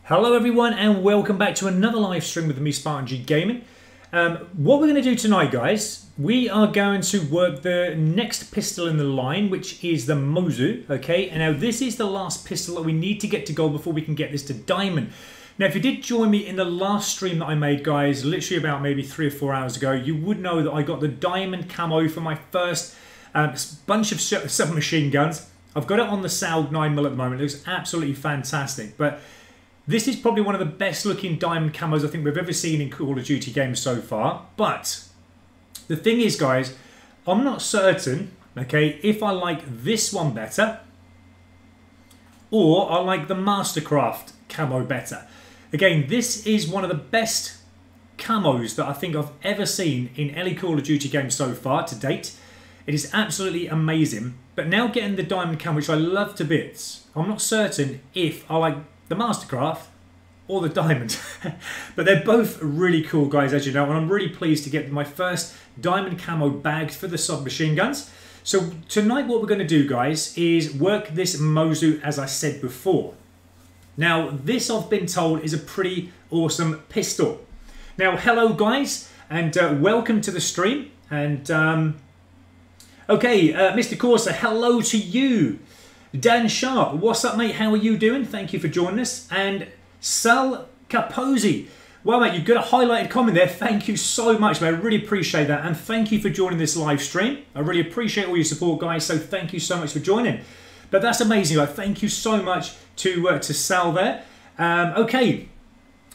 Hello everyone and welcome back to another live stream with me, Spartan G Gaming. What we're going to do tonight, guys, we are going to work the next pistol in the line, which is the Mozu, okay? And now this is the last pistol that we need to get to gold before we can get this to diamond. Now, if you did join me in the last stream that I made, guys, literally about maybe 3 or 4 hours ago, you would know that I got the diamond camo for my first bunch of submachine guns. I've got it on the Saug 9mm at the moment. It looks absolutely fantastic, but this is probably one of the best looking diamond camos I think we've ever seen in Call of Duty games so far. But the thing is, guys, I'm not certain, okay, if I like this one better or I like the Mastercraft camo better. Again, this is one of the best camos that I think I've ever seen in any Call of Duty game so far to date. It is absolutely amazing. But now getting the diamond camo, which I love to bits, I'm not certain if I like the Mastercraft or the diamond. But they're both really cool, guys, as you know, and I'm really pleased to get my first diamond camo bags for the submachine guns. So tonight what we're going to do, guys, is work this Mozu as I said before. Now this, I've been told, is a pretty awesome pistol. Now hello guys, and welcome to the stream. And okay, Mr. Corsa, hello to you. Dan Sharp, what's up, mate? How are you doing? Thank you for joining us. And Sal Capozzi, well, mate, you've got a highlighted comment there. Thank you so much, mate. I really appreciate that. And thank you for joining this live stream. I really appreciate all your support, guys. So thank you so much for joining. But that's amazing. Thank you so much to Sal there. Okay.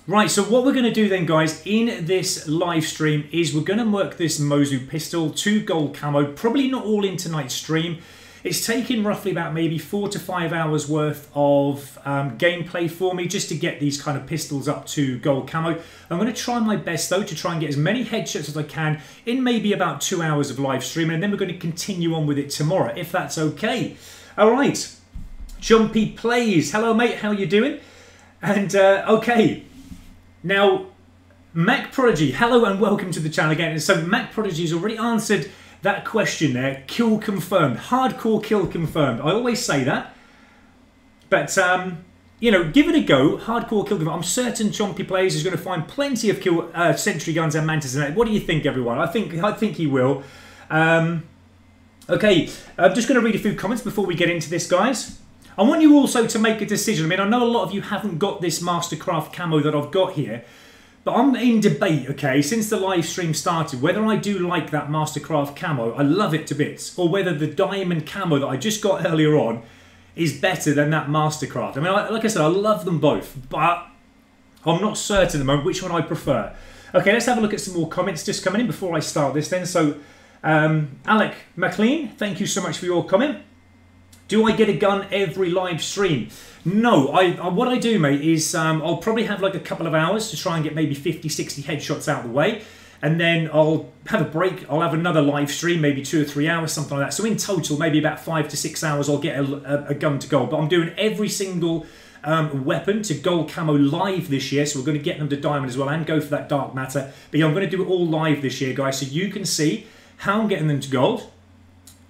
Right, so what we're going to do then, guys, in this live stream is we're going to work this Mozu pistol to gold camo. Probably not all in tonight's stream. It's taken roughly about maybe 4 to 5 hours worth of gameplay for me just to get these kind of pistols up to gold camo. I'm going to try my best, though, to try and get as many headshots as I can in maybe about 2 hours of live streaming, and then we're going to continue on with it tomorrow, if that's okay. All right. Jumpy Plays. Hello, mate. How you doing? And, okay. Now, Mac Prodigy. Hello and welcome to the channel again. And so Mac Prodigy has already answered that question there. Kill confirmed. Hardcore kill confirmed. I always say that. But, you know, give it a go. Hardcore kill confirmed. I'm certain Chompy Plays is going to find plenty of sentry guns and mantis in it. What do you think, everyone? I think he will. Okay, I'm just going to read a few comments before we get into this, guys. I want you also to make a decision. I mean, I know a lot of you haven't got this Mastercraft camo that I've got here. But I'm in debate, okay, since the live stream started, whether I do like that Mastercraft camo, I love it to bits, or whether the diamond camo that I just got earlier on is better than that Mastercraft. I mean, like I said, I love them both, but I'm not certain at the moment which one I prefer. Okay, let's have a look at some more comments just coming in before I start this then. So, Alec McLean, thank you so much for your comment. Do I get a gun every live stream? No, what I do, mate, is I'll probably have like a couple of hours to try and get maybe 50, 60 headshots out of the way. And then I'll have a break. I'll have another live stream, maybe 2 or 3 hours, something like that. So in total, maybe about 5 to 6 hours, I'll get a gun to gold. But I'm doing every single weapon to gold camo live this year. So we're going to get them to diamond as well and go for that dark matter. But yeah, I'm going to do it all live this year, guys, so you can see how I'm getting them to gold.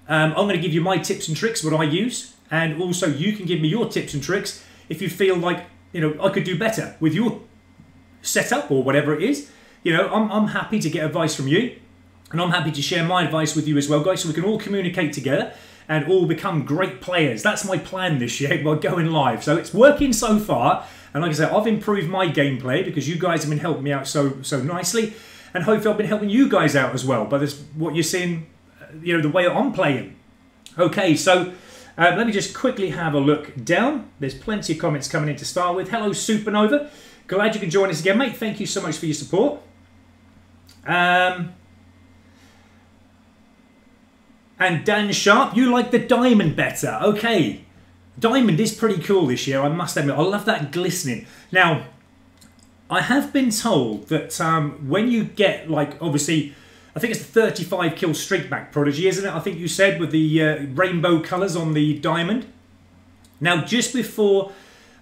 I'm going to give you my tips and tricks, what I use. And also you can give me your tips and tricks if you feel like, you know, I could do better with your setup or whatever it is. You know, I'm happy to get advice from you. And I'm happy to share my advice with you as well, guys, so we can all communicate together and all become great players. That's my plan this year by going live. So it's working so far. And like I said, I've improved my gameplay because you guys have been helping me out so nicely. And hopefully I've been helping you guys out as well by this, what you're seeing, you know, the way I'm playing. Okay, so let me just quickly have a look down. There's plenty of comments coming in to start with. Hello, Supernova. Glad you can join us again, mate. Thank you so much for your support. And Dan Sharp, you like the diamond better. Okay. Diamond is pretty cool this year, I must admit. I love that glistening. Now, I have been told that when you get, like, obviously, I think it's the 35 kill streak back, Prodigy, isn't it? I think you said with the rainbow colours on the diamond. Now, just before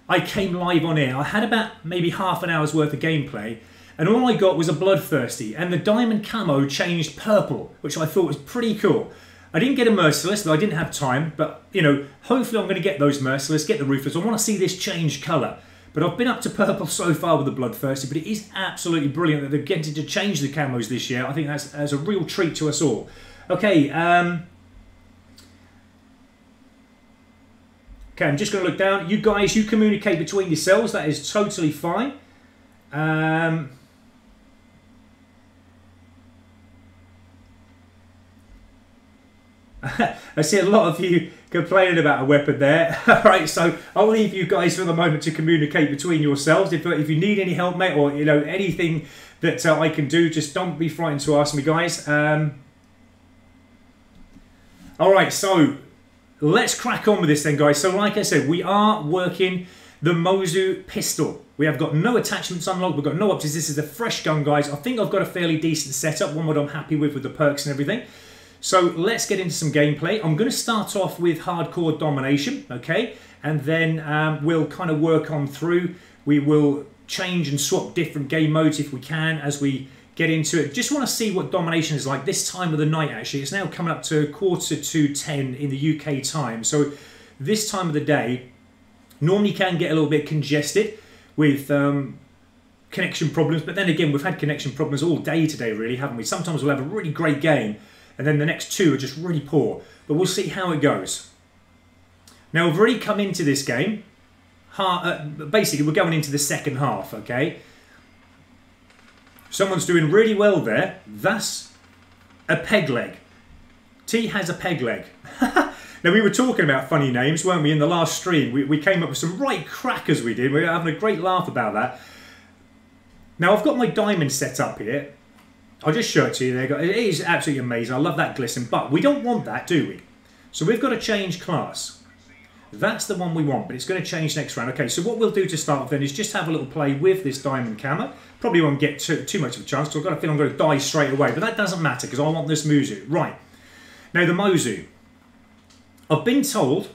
I came live on air, I had about maybe half an hour's worth of gameplay, and all I got was a Bloodthirsty, and the diamond camo changed purple, which I thought was pretty cool. I didn't get a Merciless, though I didn't have time, but, you know, hopefully I'm going to get those Merciless, get the Ruthless. I want to see this change colour. But I've been up to purple so far with the Bloodthirsty, but it is absolutely brilliant that they're getting to change the camos this year. I think that's a real treat to us all. Okay, okay, I'm just going to look down. You guys, you communicate between yourselves. That is totally fine. I see a lot of you complaining about a weapon there. Alright, so I'll leave you guys for the moment to communicate between yourselves. If you need any help, mate, or you know anything that I can do, just don't be frightened to ask me, guys. Alright, so let's crack on with this then, guys. So like I said, we are working the Mozu pistol. We have got no attachments unlocked, we've got no options. This is a fresh gun, guys. I think I've got a fairly decent setup, one that I'm happy with the perks and everything. So let's get into some gameplay. I'm going to start off with hardcore domination, okay? And then we'll kind of work on through. We will change and swap different game modes if we can as we get into it. Just want to see what domination is like this time of the night, actually. It's now coming up to 9:45 in the UK time. So this time of the day normally can get a little bit congested with connection problems. But then again, we've had connection problems all day today, really, haven't we? Sometimes we'll have a really great game, and then the next two are just really poor. But we'll see how it goes. Now, we've already come into this game. Basically, we're going into the second half, okay? Someone's doing really well there. That's a peg leg. T has a peg leg. Now, we were talking about funny names, weren't we, in the last stream? We came up with some right crackers, we did. We were having a great laugh about that. Now, I've got my diamond set up here. I'll just show it to you there. It is absolutely amazing. I love that glisten. But we don't want that, do we? So we've got to change class. That's the one we want, but it's going to change next round. Okay, so what we'll do to start off then is just have a little play with this diamond camo. Probably won't get too much of a chance, because I've got a feeling I'm going to die straight away. But that doesn't matter, because I want this Mozu. Right. Now, the Mozu. I've been told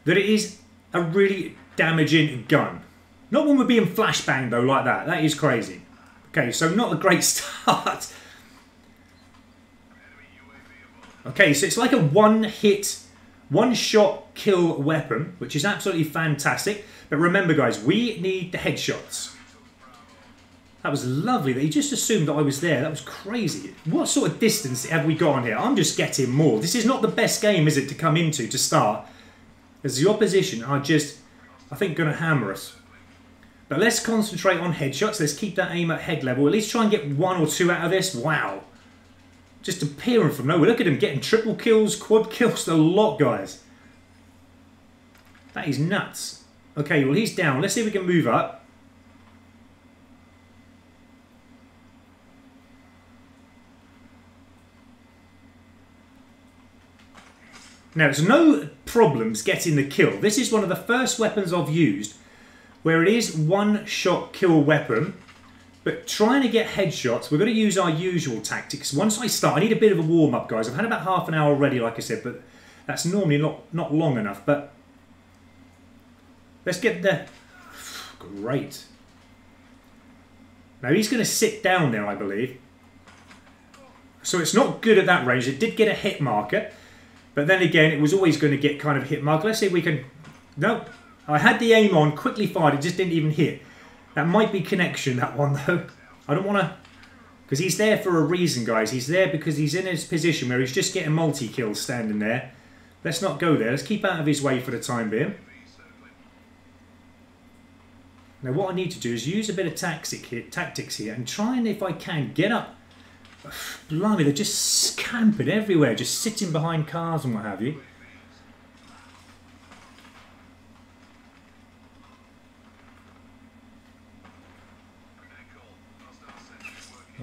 that it is a really damaging gun. Not when we're being flashbanged, though, like that. That is crazy. Okay, so not a great start. Okay, so it's like a one-hit, one-shot kill weapon, which is absolutely fantastic. But remember, guys, we need the headshots. That was lovely that he just assumed that I was there. That was crazy. What sort of distance have we got on here? I'm just getting more. This is not the best game, is it, to come into to start? As the opposition are just, I think, going to hammer us. But let's concentrate on headshots. Let's keep that aim at head level. At least try and get one or two out of this. Wow. Just appearing from nowhere. Look at him getting triple kills, quad kills, a lot, guys. That is nuts. Okay, well, he's down. Let's see if we can move up. Now, there's no problems getting the kill. This is one of the first weapons I've used where it is one-shot kill weapon, but trying to get headshots, we're going to use our usual tactics. Once I start, I need a bit of a warm-up, guys. I've had about half an hour already, like I said, but that's normally not long enough. But let's get there. Great. Now, he's going to sit down there, I believe. So it's not good at that range. It did get a hit marker, but then again, it was always going to get kind of a hit marker. Let's see if we can... No. I had the aim on, quickly fired, it just didn't even hit. That might be connection, that one, though. I don't want to... Because he's there for a reason, guys. He's there because he's in his position where he's just getting multi-kills standing there. Let's not go there. Let's keep out of his way for the time being. Now, what I need to do is use a bit of tactics here and try and, if I can, get up. Blimey, they're just scampered everywhere, just sitting behind cars and what have you.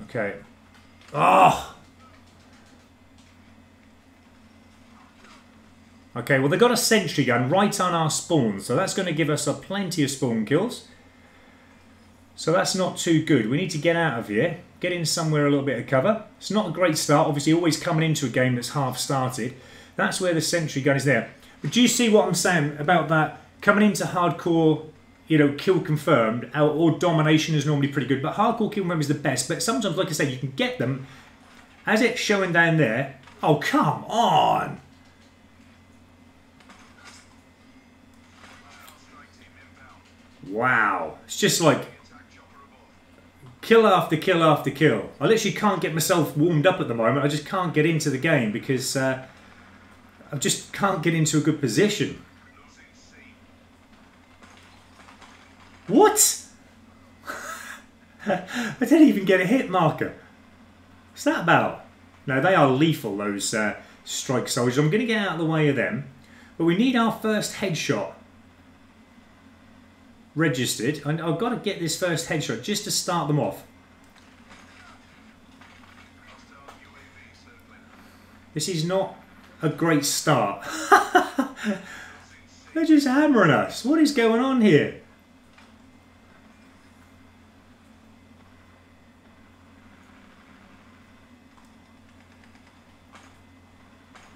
Okay. Oh! Okay, well, they've got a sentry gun right on our spawn, so that's going to give us plenty of spawn kills. So that's not too good. We need to get out of here, get in somewhere a little bit of cover. It's not a great start, obviously, always coming into a game that's half started. That's where the sentry gun is there. But do you see what I'm saying about that? Coming into hardcore, you know, kill confirmed, or domination is normally pretty good, but hardcore kill confirmed is the best. But sometimes, like I say, you can get them, as it's showing down there. Oh, come on! Wow. It's just like kill after kill after kill. I literally can't get myself warmed up at the moment. I just can't get into the game because I just can't get into a good position. What? I didn't even get a hit marker. What's that about? No, they are lethal, those strike soldiers. I'm going to get out of the way of them. But we need our first headshot registered. And I've got to get this first headshot just to start them off. This is not a great start. They're just hammering us. What is going on here?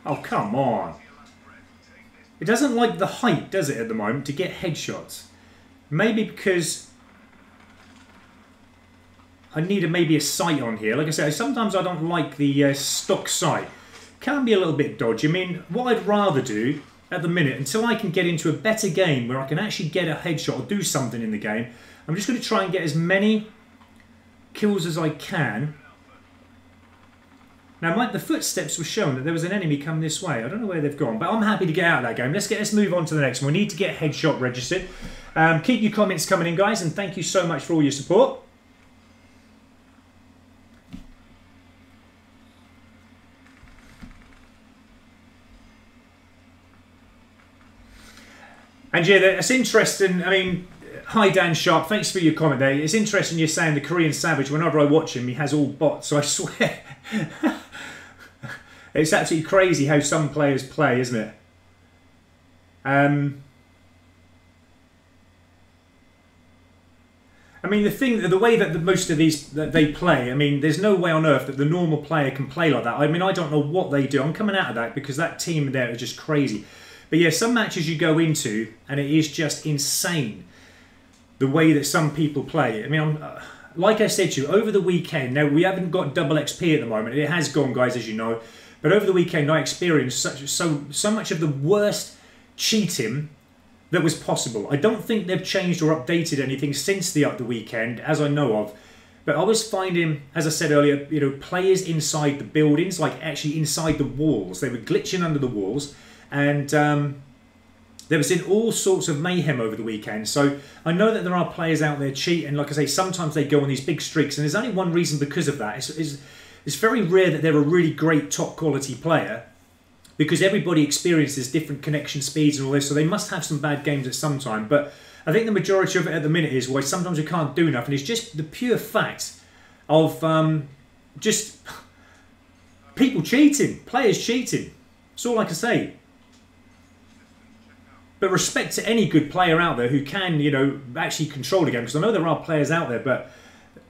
Oh, come on. It doesn't like the height, does it, at the moment, to get headshots? Maybe because I need maybe a sight on here. Like I said, sometimes I don't like the stock sight. Can be a little bit dodgy. I mean, what I'd rather do at the minute, until I can get into a better game where I can actually get a headshot or do something in the game, I'm just going to try and get as many kills as I can. Now, the footsteps were shown that there was an enemy come this way. I don't know where they've gone, but I'm happy to get out of that game. Let's move on to the next one. We need to get headshot registered. Keep your comments coming in, guys, and thank you so much for all your support. And yeah, that's interesting. I mean, hi Dan Sharp, thanks for your comment there. It's interesting you're saying the Korean Savage, whenever I watch him, he has all bots, so I swear. It's absolutely crazy how some players play, isn't it? I mean, the way that most of these that they play, I mean, there's no way on earth that the normal player can play like that. I mean, I don't know what they do. I'm coming out of that because that team there is just crazy. But yeah, some matches you go into and it is just insane the way that some people play. I mean, like I said to you, over the weekend, now we haven't got double XP at the moment. It has gone, guys, as you know. But over the weekend, I experienced so much of the worst cheating that was possible. I don't think they've changed or updated anything since the weekend, as I know of. But I was finding, as I said earlier, you know, players inside the buildings, like actually inside the walls. They were glitching under the walls, and there was in all sorts of mayhem over the weekend. So I know that there are players out there cheating. Like I say, sometimes they go on these big streaks, and there's only one reason because of that. It's very rare that they're a really great top quality player, because everybody experiences different connection speeds and all this, so they must have some bad games at some time. But I think the majority of it at the minute is why sometimes we can't do enough, and it's just the pure fact of just people cheating, players cheating. That's all I can say. But respect to any good player out there who can, you know, actually control the game, because I know there are players out there, but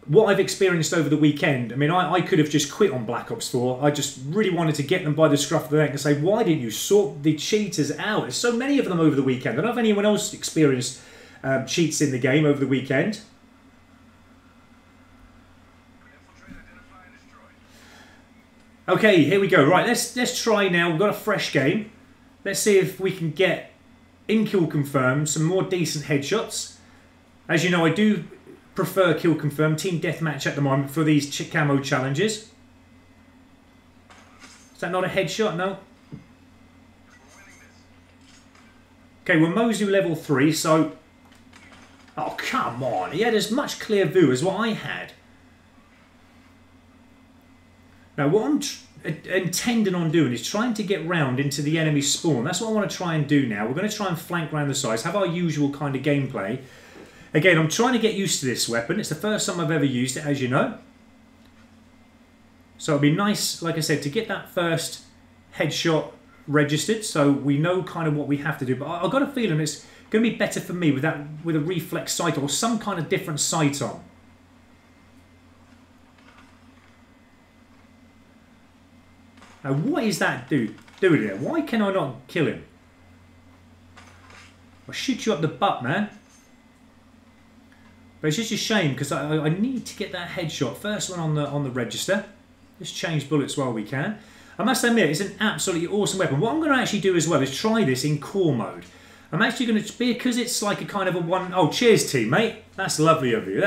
what I've experienced over the weekend, I mean, I could have just quit on Black Ops 4. I just really wanted to get them by the scruff of the neck and say, why didn't you sort the cheaters out? There's so many of them over the weekend. I don't know if anyone else experienced cheats in the game over the weekend. Okay, here we go. Right, let's try now. We've got a fresh game. Let's see if we can get in kill confirmed some more decent headshots. As you know, I do prefer kill confirm team deathmatch at the moment for these camo challenges. Is that not a headshot? No. Okay, we're Mozu level 3, so oh come on, he had as much clear view as what I had. Now what I'm intending on doing is trying to get round into the enemy spawn. That's what I want to try and do now. We're going to try and flank around the sides, have our usual kind of gameplay. Again, I'm trying to get used to this weapon. It's the first time I've ever used it, as you know. So it'd be nice, like I said, to get that first headshot registered, so we know kind of what we have to do. But I've got a feeling it's going to be better for me with a reflex sight or some kind of different sight on. Now, what is that dude doing here? Why can I not kill him? I'll shoot you up the butt, man. But it's just a shame because I need to get that headshot. First one on the register. Let's change bullets while we can. I must admit, it's an absolutely awesome weapon. What I'm going to actually do as well is try this in core mode. I'm actually going to, because it's like a kind of a one... Oh, cheers, teammate. That's lovely of you.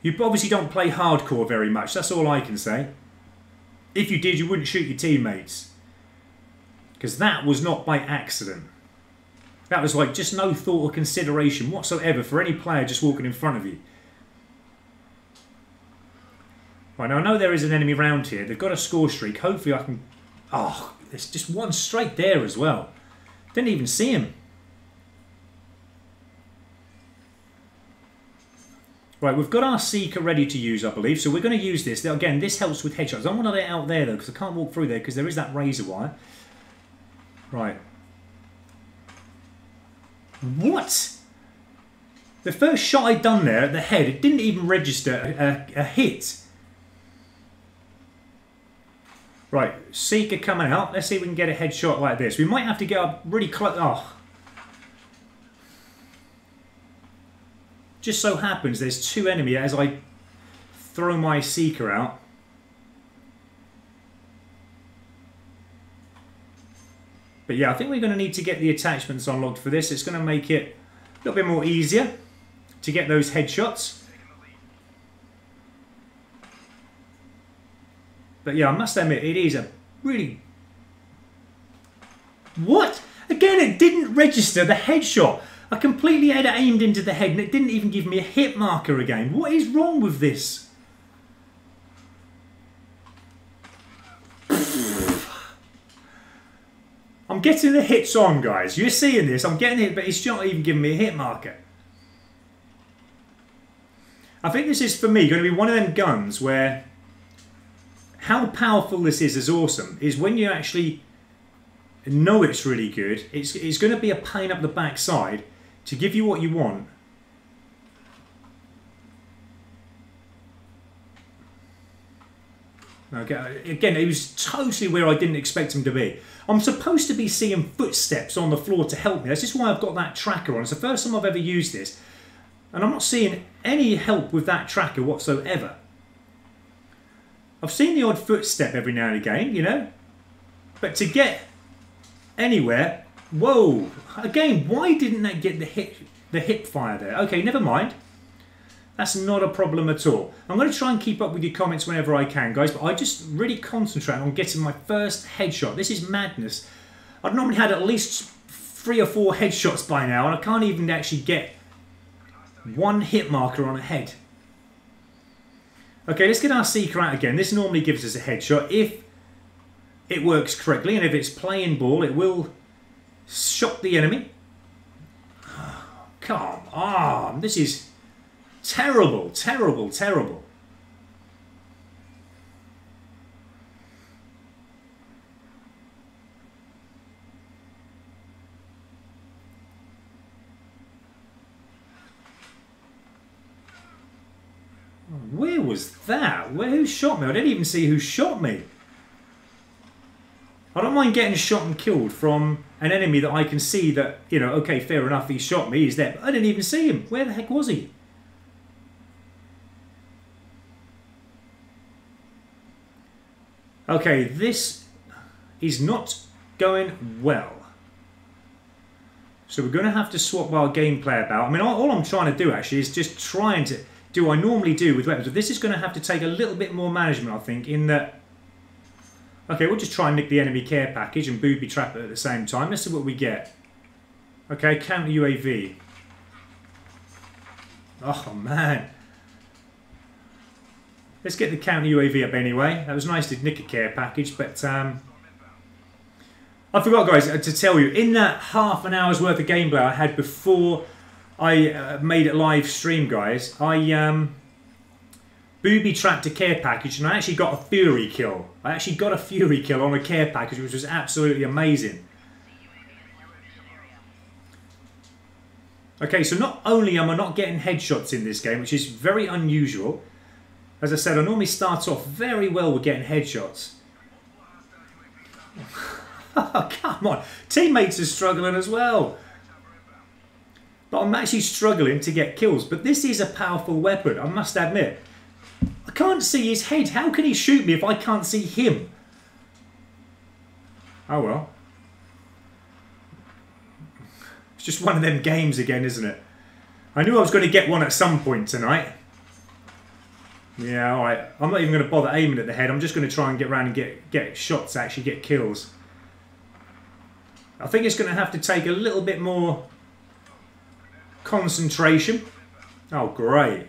You obviously don't play hardcore very much. That's all I can say. If you did, you wouldn't shoot your teammates. Because that was not by accident. That was like just no thought or consideration whatsoever for any player just walking in front of you. Right, now I know there is an enemy round here. They've got a score streak. Hopefully I can... Oh, there's just one straight there as well. Didn't even see him. Right, we've got our Seeker ready to use, I believe. So we're going to use this. Now, again, this helps with headshots. I don't want to let it out there, though, because I can't walk through there because there is that razor wire. Right. What? The first shot I'd done there at the head, it didn't even register a hit. Right, Seeker coming out. Let's see if we can get a headshot like this. We might have to get up really close. Oh. Just so happens there's two enemies as I throw my Seeker out. But yeah, I think we're going to need to get the attachments unlocked for this. It's going to make it a little bit more easier to get those headshots. But yeah, I must admit, it is a really... What? Again, it didn't register the headshot. I completely had it aimed into the head and it didn't even give me a hit marker again. What is wrong with this? I'm getting the hits on, guys. You're seeing this. I'm getting it, but it's not even giving me a hit marker. I think this is, for me, going to be one of them guns where... How powerful this is awesome, is when you actually know it's really good, it's going to be a pain up the backside to give you what you want. Okay, again, it was totally where I didn't expect him to be. I'm supposed to be seeing footsteps on the floor to help me. That's just why I've got that tracker on. It's the first time I've ever used this. And I'm not seeing any help with that tracker whatsoever. I've seen the odd footstep every now and again, you know. But to get anywhere... Whoa! Again, why didn't that get the hip fire there? Okay, never mind. That's not a problem at all. I'm going to try and keep up with your comments whenever I can, guys. But I just really concentrate on getting my first headshot. This is madness. I've normally had at least 3 or 4 headshots by now. And I can't even actually get one hit marker on a head. Okay, let's get our Seeker out again. This normally gives us a headshot if it works correctly. And if it's playing ball, it will shock the enemy. Come on. This is terrible, terrible, terrible. Where was that? Who shot me? I didn't even see who shot me. I don't mind getting shot and killed from an enemy that I can see that, you know, okay, fair enough, he shot me, he's there. But I didn't even see him. Where the heck was he? Okay, this is not going well. So we're going to have to swap our gameplay about. I mean, all I'm trying to do actually is just trying to do what I normally do with weapons. But this is going to have to take a little bit more management, I think, in that... Okay, we'll just try and nick the enemy care package and booby trap it at the same time. Let's see what we get. Okay, counter UAV. Oh, man. Let's get the counter UAV up anyway. That was nice to nick a care package, but... I forgot, guys, to tell you, in that half an hour's worth of gameplay I had before I made it live stream, guys, I booby trapped a care package and I actually got a Fury kill. I actually got a Fury kill on a care package, which was absolutely amazing. Okay, so not only am I not getting headshots in this game, which is very unusual. As I said, I normally start off very well with getting headshots. Oh, come on. Teammates are struggling as well. But I'm actually struggling to get kills. But this is a powerful weapon, I must admit. I can't see his head. How can he shoot me if I can't see him? Oh, well. just one of them games again, isn't it? I knew I was going to get one at some point tonight. Yeah, alright. I'm not even going to bother aiming at the head. I'm just going to try and get around and get shots, actually get kills. I think it's going to have to take a little bit more concentration. Oh, great.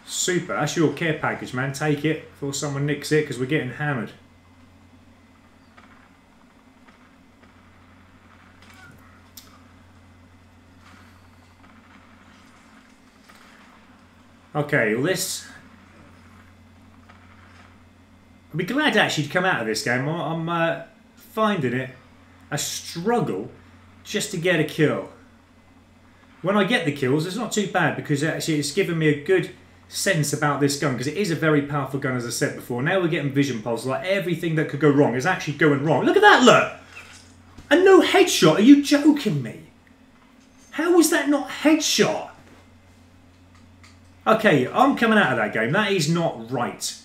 Super. That's your care package, man. Take it before someone nicks it, because we're getting hammered. Okay, well this... I'll be glad actually to come out of this game. I'm finding it a struggle just to get a kill. When I get the kills, it's not too bad, because actually it's given me a good sense about this gun, because it is a very powerful gun, as I said before. Now we're getting vision pulse, like everything that could go wrong is actually going wrong. Look at that, look! A no headshot, are you joking me? How was that not headshot? Okay, I'm coming out of that game. That is not right.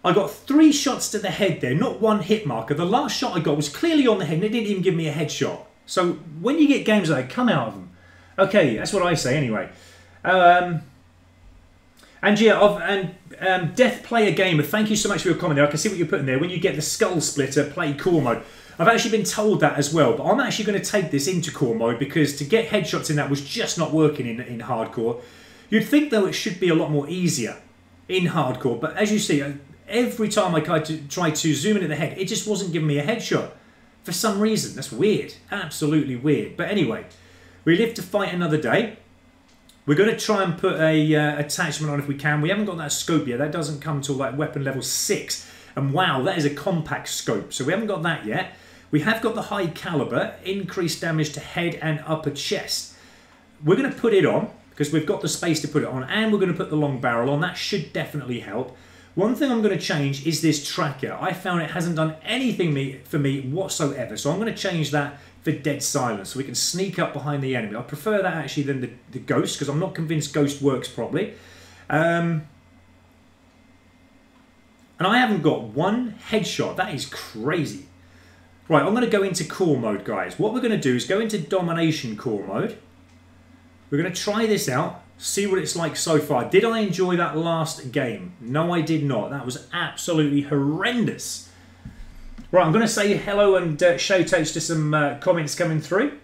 I got 3 shots to the head there, not one hit marker. The last shot I got was clearly on the head and it didn't even give me a headshot. So when you get games like that, come out of them. Okay, that's what I say anyway. And yeah, Death Player Gamer, thank you so much for your comment there. I can see what you're putting there. When you get the Skull Splitter, play core mode. I've actually been told that as well, but I'm actually going to take this into core mode, because to get headshots in that was just not working in hardcore. You'd think, though, it should be a lot more easier in hardcore, but as you see, every time I tried to zoom in at the head, it just wasn't giving me a headshot. For some reason. That's weird. Absolutely weird. But anyway, we live to fight another day. We're going to try and put a attachment on if we can. We haven't got that scope yet. That doesn't come till like weapon level 6. And wow, that is a compact scope. So we haven't got that yet. We have got the high caliber, increased damage to head and upper chest. We're going to put it on, because we've got the space to put it on, and we're going to put the long barrel on. That should definitely help. One thing I'm going to change is this tracker. I found it hasn't done anything for me whatsoever, so I'm going to change that for dead silence, so we can sneak up behind the enemy. I prefer that actually than the ghost, because I'm not convinced ghost works properly. And I haven't got one headshot. That is crazy. Right, I'm going to go into core mode, guys. What we're going to do is go into domination core mode. We're going to try this out, see what it's like so far. Did I enjoy that last game? No, I did not. That was absolutely horrendous. Right, I'm going to say hello and shout outs to some comments coming through.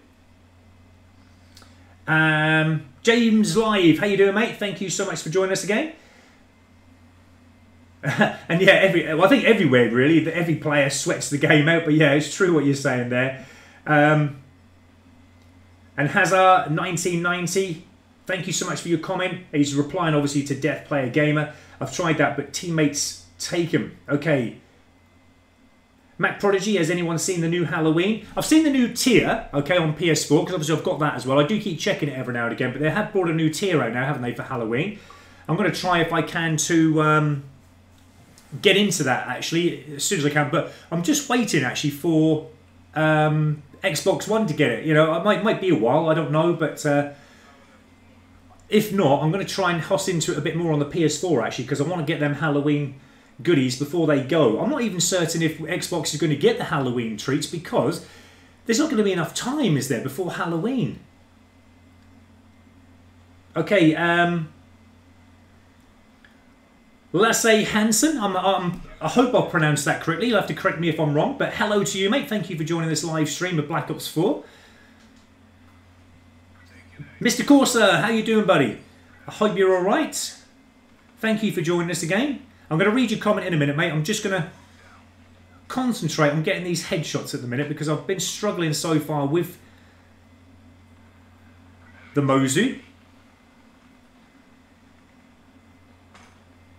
James Live, how you doing, mate? Thank you so much for joining us again. And yeah, I think everywhere really, that every player sweats the game out. But yeah, it's true what you're saying there. And Hazard 1990, thank you so much for your comment. He's replying obviously to Death Player Gamer. I've tried that, but teammates take him. Okay. Mac Prodigy, has anyone seen the new Halloween? I've seen the new tier, okay, on PS4, because obviously I've got that as well. I do keep checking it every now and again, but they have brought a new tier out now, haven't they, for Halloween? I'm going to try if I can to get into that, actually, as soon as I can. But I'm just waiting, actually, for Xbox One to get it. You know, it might be a while, I don't know, but if not, I'm going to try and hoss into it a bit more on the PS4, actually, because I want to get them Halloween goodies before they go. I'm not even certain if Xbox is going to get the Halloween treats, because there's not going to be enough time, is there, before Halloween? Okay, Lasse Hansen, I hope I've pronounced that correctly. You'll have to correct me if I'm wrong, but hello to you, mate. Thank you for joining this live stream of Black Ops 4. Mr. Corsa, how you doing, buddy? I hope you're all right. Thank you for joining us again. I'm going to read your comment in a minute, mate. I'm just going to concentrate on getting these headshots at the minute, because I've been struggling so far with the Mozu.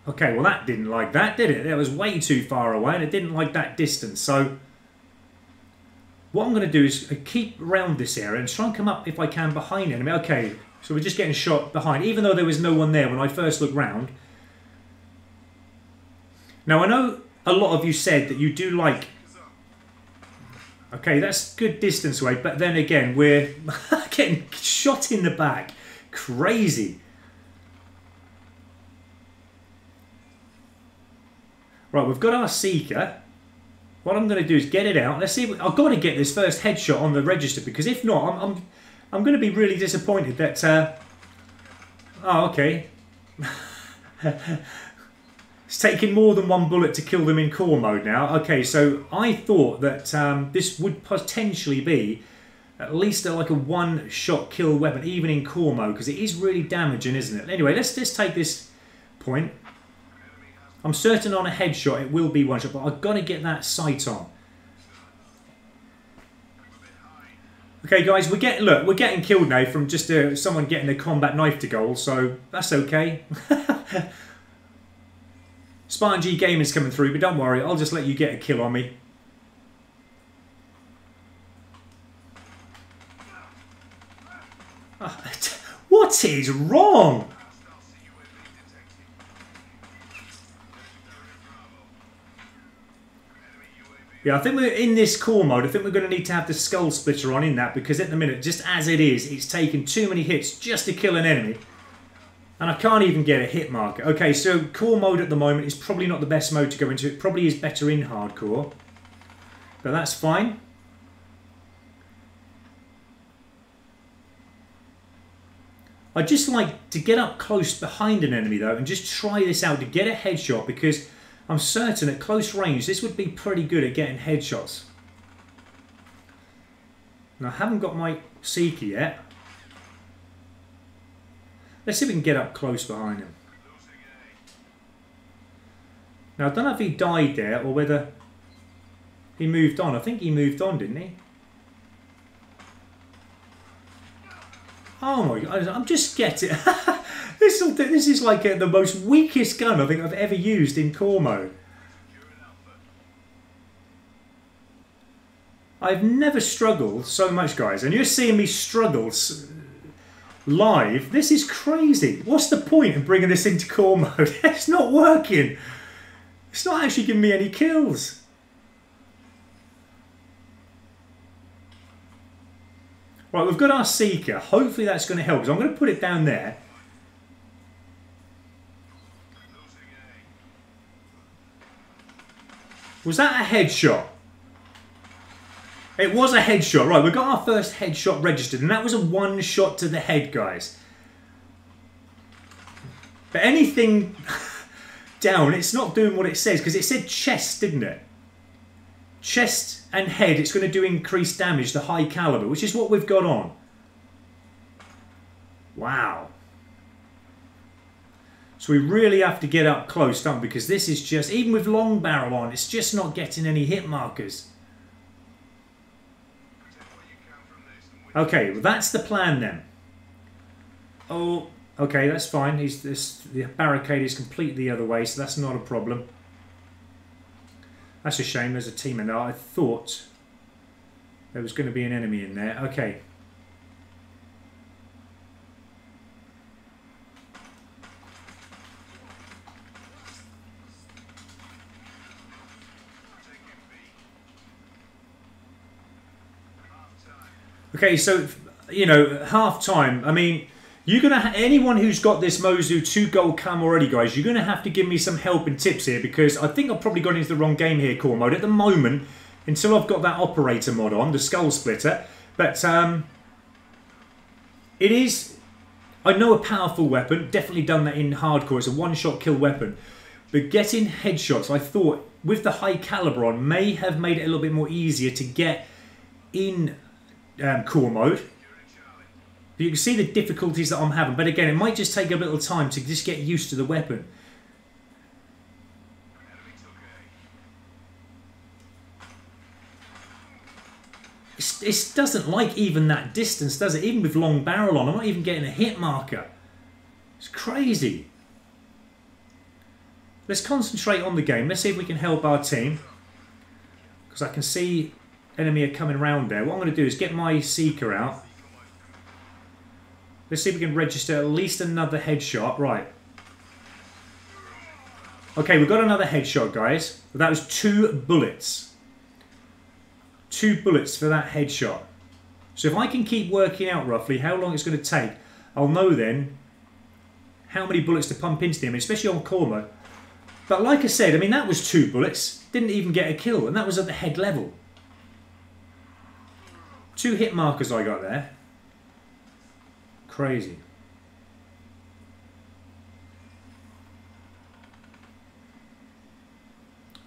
Okay, well that didn't like that, did it? That was way too far away and it didn't like that distance. So what I'm going to do is keep around this area and try and come up, if I can, behind enemy. Okay, so we're just getting shot behind, even though there was no one there when I first looked round. Now, I know a lot of you said that you do like... Okay, that's good distance away, but then again, we're getting shot in the back. Crazy. Right, we've got our Seeker. What I'm going to do is get it out. Let's see. I've got to get this first headshot on the register, because if not, I'm going to be really disappointed that. Oh, okay. It's taking more than one bullet to kill them in core mode now. Okay, so I thought that this would potentially be at least like a one-shot kill weapon, even in core mode, because it is really damaging, isn't it? Anyway, let's just take this point. I'm certain on a headshot it will be one shot, but I've got to get that sight on. Okay, guys, we're getting killed now from just someone getting a combat knife to goal, so that's okay. Spartan G Gaming's coming through, but don't worry, I'll just let you get a kill on me. What is wrong? Yeah, I think we're in this core mode. I think we're going to need to have the skull splitter on in that, because at the minute, just as it is, it's taken too many hits just to kill an enemy. And I can't even get a hit marker. Okay, so core mode at the moment is probably not the best mode to go into. It probably is better in hardcore. But that's fine. I'd just like to get up close behind an enemy though and just try this out to get a headshot, because I'm certain at close range this would be pretty good at getting headshots. And I haven't got my Seeker yet. Let's see if we can get up close behind him. Now I don't know if he died there or whether he moved on. I think he moved on, didn't he? Oh my god, I'm just getting... this is like the most weakest gun I think I've ever used in core mode. I've never struggled so much, guys. And you're seeing me struggle live. This is crazy. What's the point in bringing this into core mode? It's not working. It's not actually giving me any kills. Right, we've got our Seeker. Hopefully that's going to help. So I'm going to put it down there. Was that a headshot? It was a headshot. Right, we got our first headshot registered, and that was a one shot to the head, guys. But anything down, it's not doing what it says, because it said chest, didn't it? Chest and head, it's going to do increased damage, the high caliber, which is what we've got on. Wow. So we really have to get up close, don't we? Because this is just, even with long barrel on, it's just not getting any hit markers. Okay, well that's the plan then. Oh, okay, that's fine. The barricade is completely the other way, so that's not a problem. That's a shame, there's a team in there. I thought there was going to be an enemy in there. Okay. Okay, so, you know, half time. I mean, you're going to... Anyone who's got this Mozu 2 gold cam already, guys, you're going to have to give me some help and tips here, because I think I've probably got into the wrong game here, core mode, at the moment, until I've got that operator mod on, the skull splitter. But it is, I know, a powerful weapon. Definitely done that in hardcore. It's a one-shot kill weapon. But getting headshots, I thought, with the high caliber on, may have made it a little bit more easier to get in core mode. You can see the difficulties that I'm having, but again, it might just take a little time to just get used to the weapon. It doesn't like even that distance, does it? Even with long barrel on, I'm not even getting a hit marker. It's crazy. Let's concentrate on the game. Let's see if we can help our team, because I can see enemy are coming around there. What I'm going to do is get my Seeker out. Let's see if we can register at least another headshot. Right. Okay, we've got another headshot, guys. That was 2 bullets. 2 bullets for that headshot. So if I can keep working out roughly how long it's going to take, I'll know then how many bullets to pump into them, especially on core mode. But like I said, I mean, that was 2 bullets. Didn't even get a kill, and that was at the head level. 2 hit markers I got there. Crazy.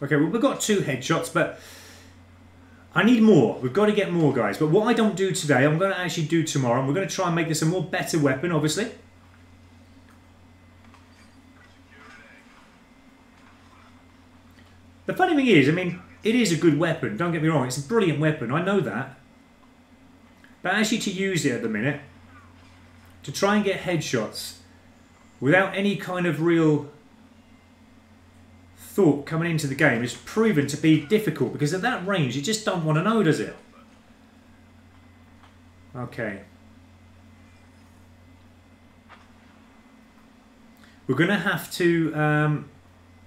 Okay, well, we've got 2 headshots, but I need more. We've got to get more, guys. But what I don't do today, I'm going to actually do tomorrow. And we're going to try and make this a more better weapon, obviously. The funny thing is, I mean, it is a good weapon. Don't get me wrong. It's a brilliant weapon. I know that. But actually to use it at the minute, to try and get headshots without any kind of real thought coming into the game is proven to be difficult, because at that range you just don't want to know, does it? Okay. We're going to have to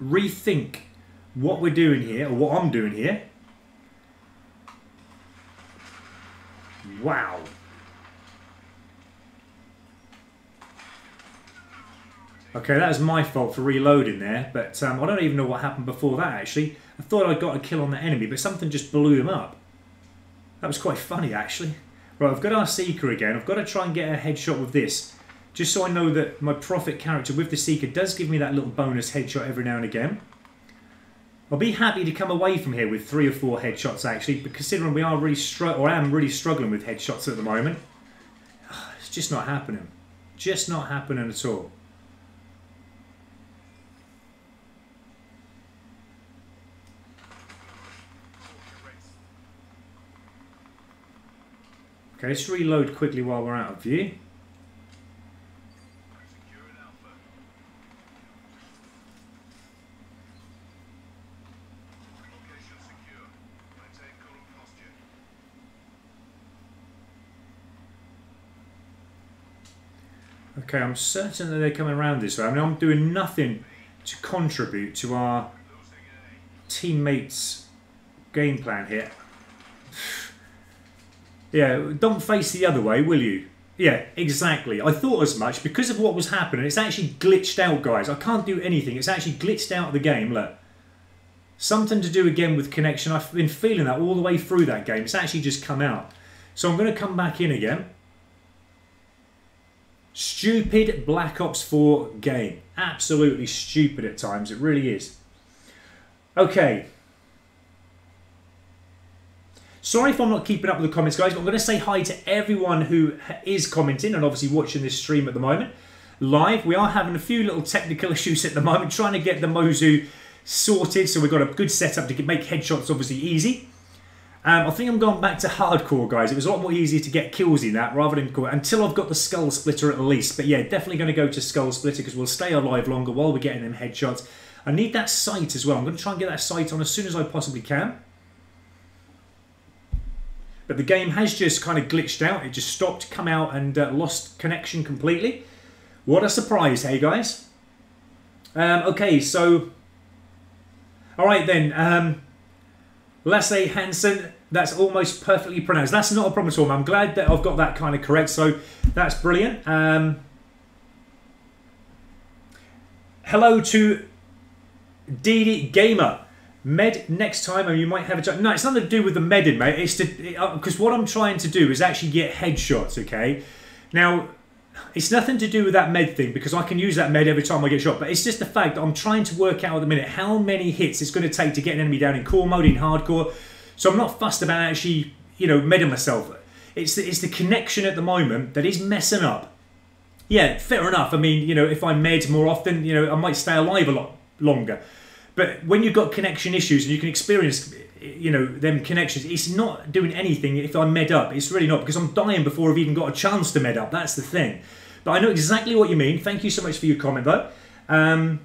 rethink what we're doing here, or what I'm doing here. Wow. Okay, that was my fault for reloading there, but I don't even know what happened before that, actually. I thought I got a kill on the enemy, but something just blew him up. That was quite funny, actually. Right, I've got our Seeker again. I've got to try and get a headshot with this, just so I know that my Prophet character with the Seeker does give me that little bonus headshot every now and again. I'll be happy to come away from here with 3 or 4 headshots, actually, but considering we are really I am really struggling with headshots at the moment. It's just not happening. Just not happening at all. Okay, let's reload quickly while we're out of view. Okay, I'm certain that they're coming around this way. I mean, I'm doing nothing to contribute to our teammates' game plan here. Yeah, don't face the other way, will you? Yeah, exactly. I thought as much. Because of what was happening, it's actually glitched out, guys. I can't do anything. It's actually glitched out of the game, look. Something to do again with connection. I've been feeling that all the way through that game. It's actually just come out. So I'm going to come back in again. Stupid Black Ops 4 game. Absolutely stupid at times. It really is. Okay. Sorry if I'm not keeping up with the comments, guys, but I'm going to say hi to everyone who is commenting and obviously watching this stream at the moment. Live. We are having a few little technical issues at the moment, trying to get the Mozu sorted, so we've got a good setup to make headshots obviously easy. I think I'm going back to hardcore, guys. It was a lot more easier to get kills in that rather than until I've got the Skull Splitter at least. But yeah, definitely going to go to Skull Splitter because we'll stay alive longer while we're getting them headshots. I need that sight as well. I'm going to try and get that sight on as soon as I possibly can. But the game has just kind of glitched out. It just stopped, come out and lost connection completely. What a surprise, hey guys. Okay, so... Alright then, Lasse Hansen, that's almost perfectly pronounced. That's not a problem at all, man. I'm glad that I've got that kind of correct, so that's brilliant. Hello to Didi Gamer. Med next time, and you might have a chance. No, it's nothing to do with the medding, mate. It's because what I'm trying to do is actually get headshots, okay? Now, it's nothing to do with that med thing, because I can use that med every time I get shot, but it's just the fact that I'm trying to work out at the minute how many hits it's going to take to get an enemy down in core mode, in hardcore. So I'm not fussed about actually, you know, medding myself. It's the connection at the moment that is messing up. Yeah, fair enough. I mean, you know, if I med more often, you know, I might stay alive a lot longer. But when you've got connection issues and you can experience, you know, them connections, it's not doing anything if I med up. It's really not, because I'm dying before I've even got a chance to med up. That's the thing. But I know exactly what you mean. Thank you so much for your comment, though. I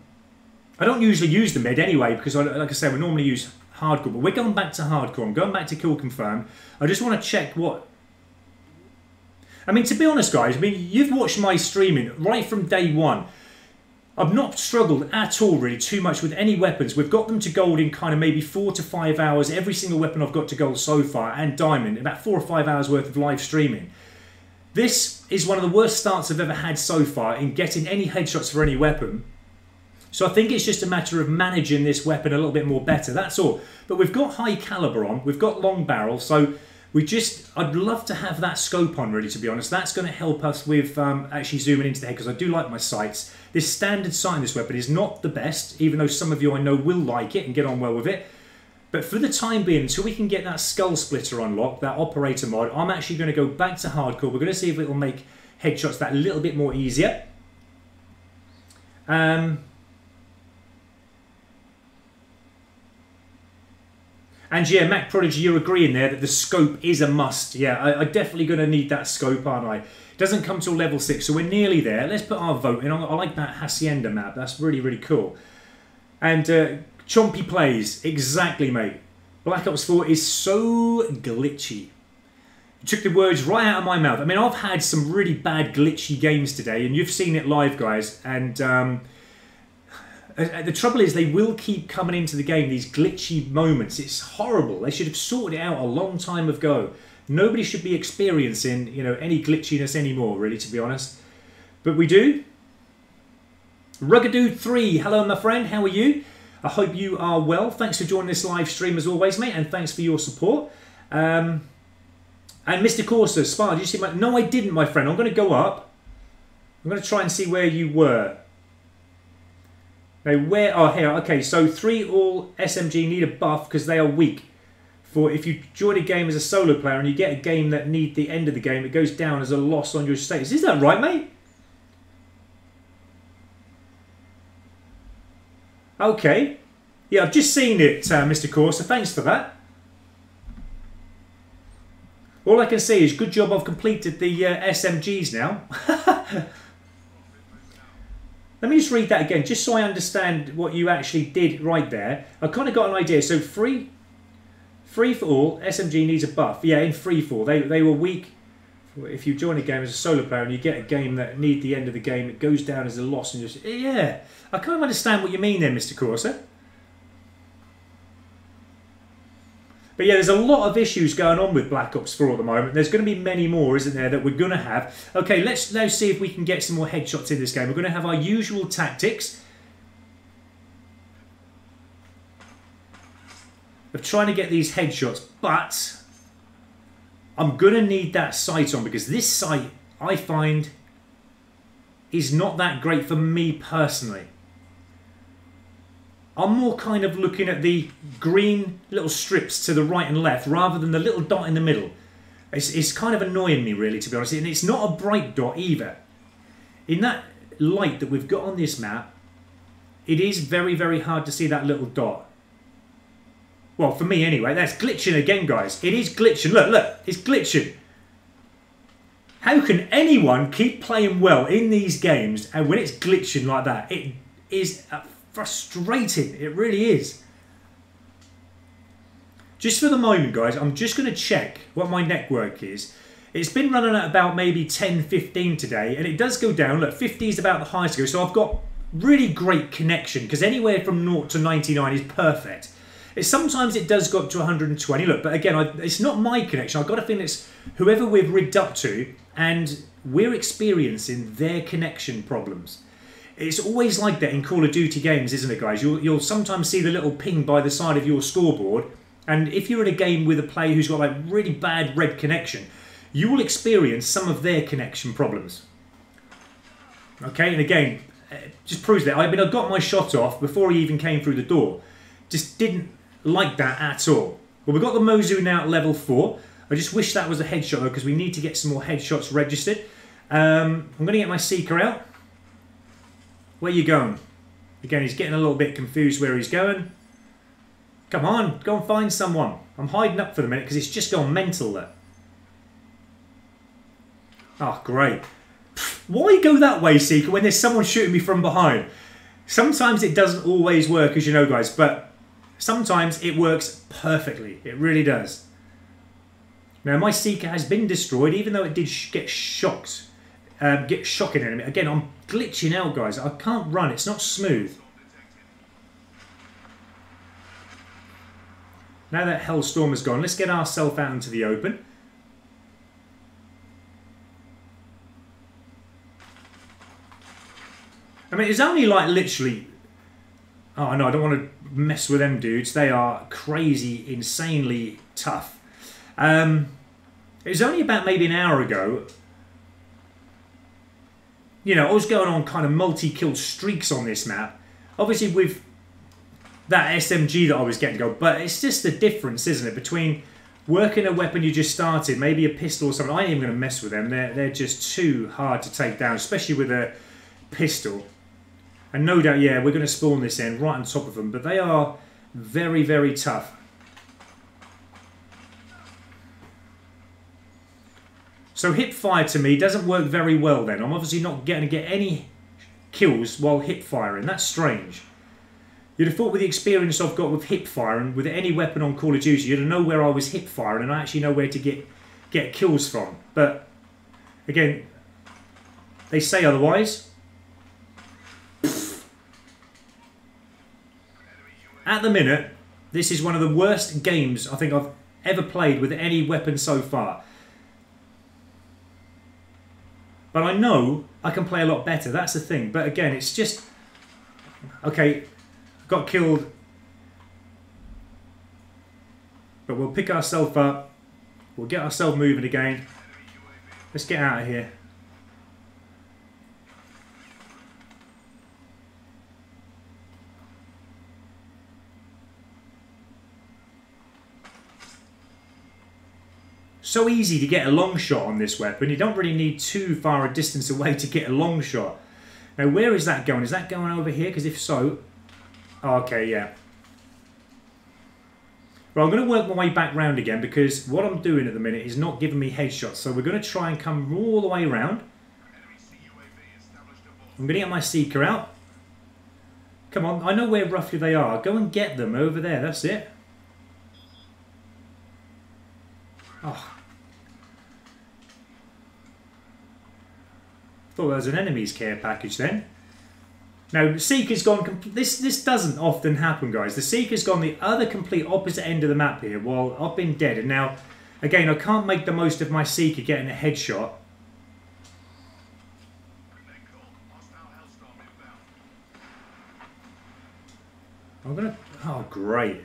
don't usually use the med anyway, because, like I said, we normally use hardcore. But we're going back to hardcore. I'm going back to kill confirmed. I just want to check what... I mean, to be honest, guys, I mean, you've watched my streaming right from day one. I've not struggled at all, really, too much with any weapons. We've got them to gold in kind of maybe 4 to 5 hours. Every single weapon I've got to gold so far, and diamond, about 4 or 5 hours worth of live streaming. This is one of the worst starts I've ever had so far in getting any headshots for any weapon. So I think it's just a matter of managing this weapon a little bit more better, that's all. But we've got high caliber on, we've got long barrel, so I'd love to have that scope on, really, to be honest. That's going to help us with actually zooming into the head, because I do like my sights. This standard sight in this weapon is not the best, even though some of you I know will like it and get on well with it. But for the time being, until we can get that skull splitter unlocked, that operator mod, I'm actually going to go back to hardcore. We're going to see if it will make headshots that little bit more easier. And yeah, Mac Prodigy, you're agreeing there that the scope is a must. Yeah, I'm definitely going to need that scope, aren't I? It doesn't come till level 6, so we're nearly there. Let's put our vote in. I like that Hacienda map. That's really, really cool. And Chompy plays. Exactly, mate. Black Ops 4 is so glitchy. You took the words right out of my mouth. I mean, I've had some really bad glitchy games today, and you've seen it live, guys. And the trouble is, they will keep coming into the game, these glitchy moments. It's horrible. They should have sorted it out a long time ago. Nobody should be experiencing, you know, any glitchiness anymore, really, to be honest. But we do. Rugadude3, hello, my friend. How are you? I hope you are well. Thanks for joining this live stream as always, mate, and thanks for your support. And Mr. Corsa, Spar, did you see my... No, I didn't, my friend. I'm going to go up. I'm going to try and see where you were. Now, where... Oh, here. Okay, so 3 all SMG need a buff because they are weak. For if you join a game as a solo player and you get a game that need the end of the game, it goes down as a loss on your status. Is that right, mate? Okay. Yeah, I've just seen it, Mr. Corsa. Thanks for that. All I can say is good job I've completed the SMGs now. Let me just read that again, just so I understand what you actually did right there. I kind of got an idea. So free for all, SMG needs a buff. Yeah, in free for all. They were weak. If you join a game as a solo player and you get a game that need the end of the game, it goes down as a loss. And just, yeah, I kind of understand what you mean there, Mr. Corsa. But yeah, there's a lot of issues going on with Black Ops 4 at the moment. There's going to be many more, isn't there, that we're going to have. Okay, let's now see if we can get some more headshots in this game. We're going to have our usual tactics of trying to get these headshots, but I'm going to need that sight on, because this sight, I find, is not that great for me personally. I'm more kind of looking at the green little strips to the right and left rather than the little dot in the middle. It's kind of annoying me, really, to be honest. And it's not a bright dot either. In that light that we've got on this map, it is very, very hard to see that little dot. Well, for me anyway. That's glitching again, guys. It is glitching. Look, look, it's glitching. How can anyone keep playing well in these games and when it's glitching like that? It is frustrating. It really is. Just for the moment, guys, I'm just going to check what my network is. It's been running at about maybe 10, 15 today, and it does go down. Look, 50 is about the highest it goes. So I've got really great connection, because anywhere from 0 to 99 is perfect. Sometimes it does go up to 120. Look, but again, it's not my connection. I've got to think it's whoever we've rigged up to, and we're experiencing their connection problems. It's always like that in Call of Duty games, isn't it, guys? You'll sometimes see the little ping by the side of your scoreboard, and if you're in a game with a player who's got like really bad red connection, you will experience some of their connection problems. Okay, and again, just proves that. I mean, I got my shot off before he even came through the door. Just didn't like that at all. Well, we've got the Mozu now at level 4. I just wish that was a headshot, though, because we need to get some more headshots registered. I'm going to get my Seeker out. Where you going? Again, he's getting a little bit confused where he's going. Come on, go and find someone. I'm hiding up for the minute because it's just gone mental there. Oh, great. Why go that way, Seeker, when there's someone shooting me from behind? Sometimes it doesn't always work, as you know, guys, but sometimes it works perfectly. It really does. Now, my Seeker has been destroyed, even though it did get shocked. Get shocking enemy. Again, I'm glitching out, guys. I can't run. It's not smooth. Now that Hellstorm has gone, let's get ourselves out into the open. I mean, it's only like literally Oh no, I don't want to mess with them dudes. They are crazy, insanely tough. It was only about maybe an hour ago. You know, I was going on kind of multi-kill streaks on this map. Obviously with that SMG that I was getting go, but it's just the difference, isn't it, between working a weapon you just started, maybe a pistol or something. I ain't even going to mess with them. They're just too hard to take down, especially with a pistol. And no doubt, yeah, we're going to spawn this in right on top of them, but they are very, very tough. So hip fire to me doesn't work very well then. I'm obviously not going to get any kills while hip firing. That's strange. You'd have thought with the experience I've got with hip firing, with any weapon on Call of Duty, you'd know where I was hip firing and I actually know where to get kills from. But again, they say otherwise. At the minute, this is one of the worst games I think I've ever played with any weapon so far. But I know I can play a lot better, that's the thing. But again, it's just... Okay, got killed. But we'll pick ourselves up. We'll get ourselves moving again. Let's get out of here. So easy to get a long shot on this weapon. You don't really need too far a distance away to get a long shot. Now, where is that going? Is that going over here? Because if so... Oh, okay, yeah. Well, I'm going to work my way back round again because what I'm doing at the minute is not giving me headshots. So we're going to try and come all the way around. I'm going to get my Seeker out. Come on, I know where roughly they are. Go and get them over there. That's it. Oh. Thought there was an enemy's care package then. Now, the Seeker's gone... This doesn't often happen, guys. The Seeker's gone the other complete opposite end of the map here while I've been dead. And now, again, I can't make the most of my Seeker getting a headshot. I'm going to... Oh, great.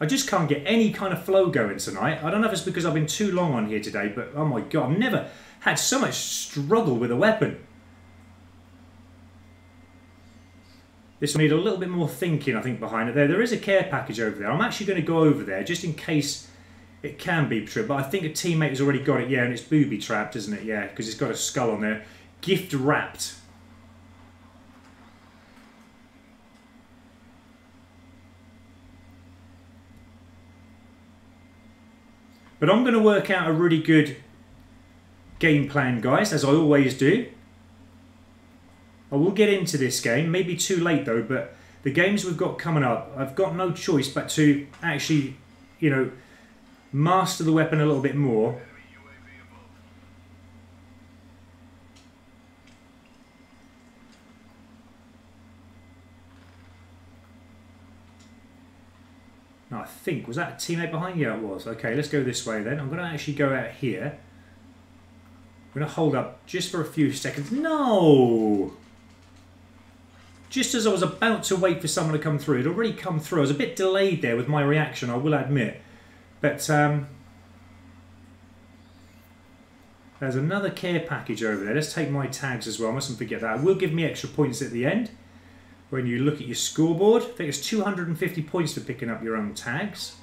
I just can't get any kind of flow going tonight. I don't know if it's because I've been too long on here today, but oh my god, I've never had so much struggle with a weapon. This will need a little bit more thinking, I think, behind it. There is a care package over there. I'm actually going to go over there just in case it can be true, but I think a teammate has already got it. Yeah, and it's booby trapped, isn't it? Yeah, because it's got a skull on there. Gift wrapped. But I'm going to work out a really good game plan, guys, as I always do. I will get into this game, maybe too late though, but the games we've got coming up, I've got no choice but to actually, you know, master the weapon a little bit more. I think, was that a teammate behind? Yeah, it was. Okay, let's go this way then. I'm going to actually go out here. I'm going to hold up just for a few seconds. No! Just as I was about to wait for someone to come through. It had already come through. I was a bit delayed there with my reaction, I will admit. But there's another care package over there. Let's take my tags as well. I mustn't forget that. It will give me extra points at the end. When you look at your scoreboard, I think it's 250 points for picking up your own tags.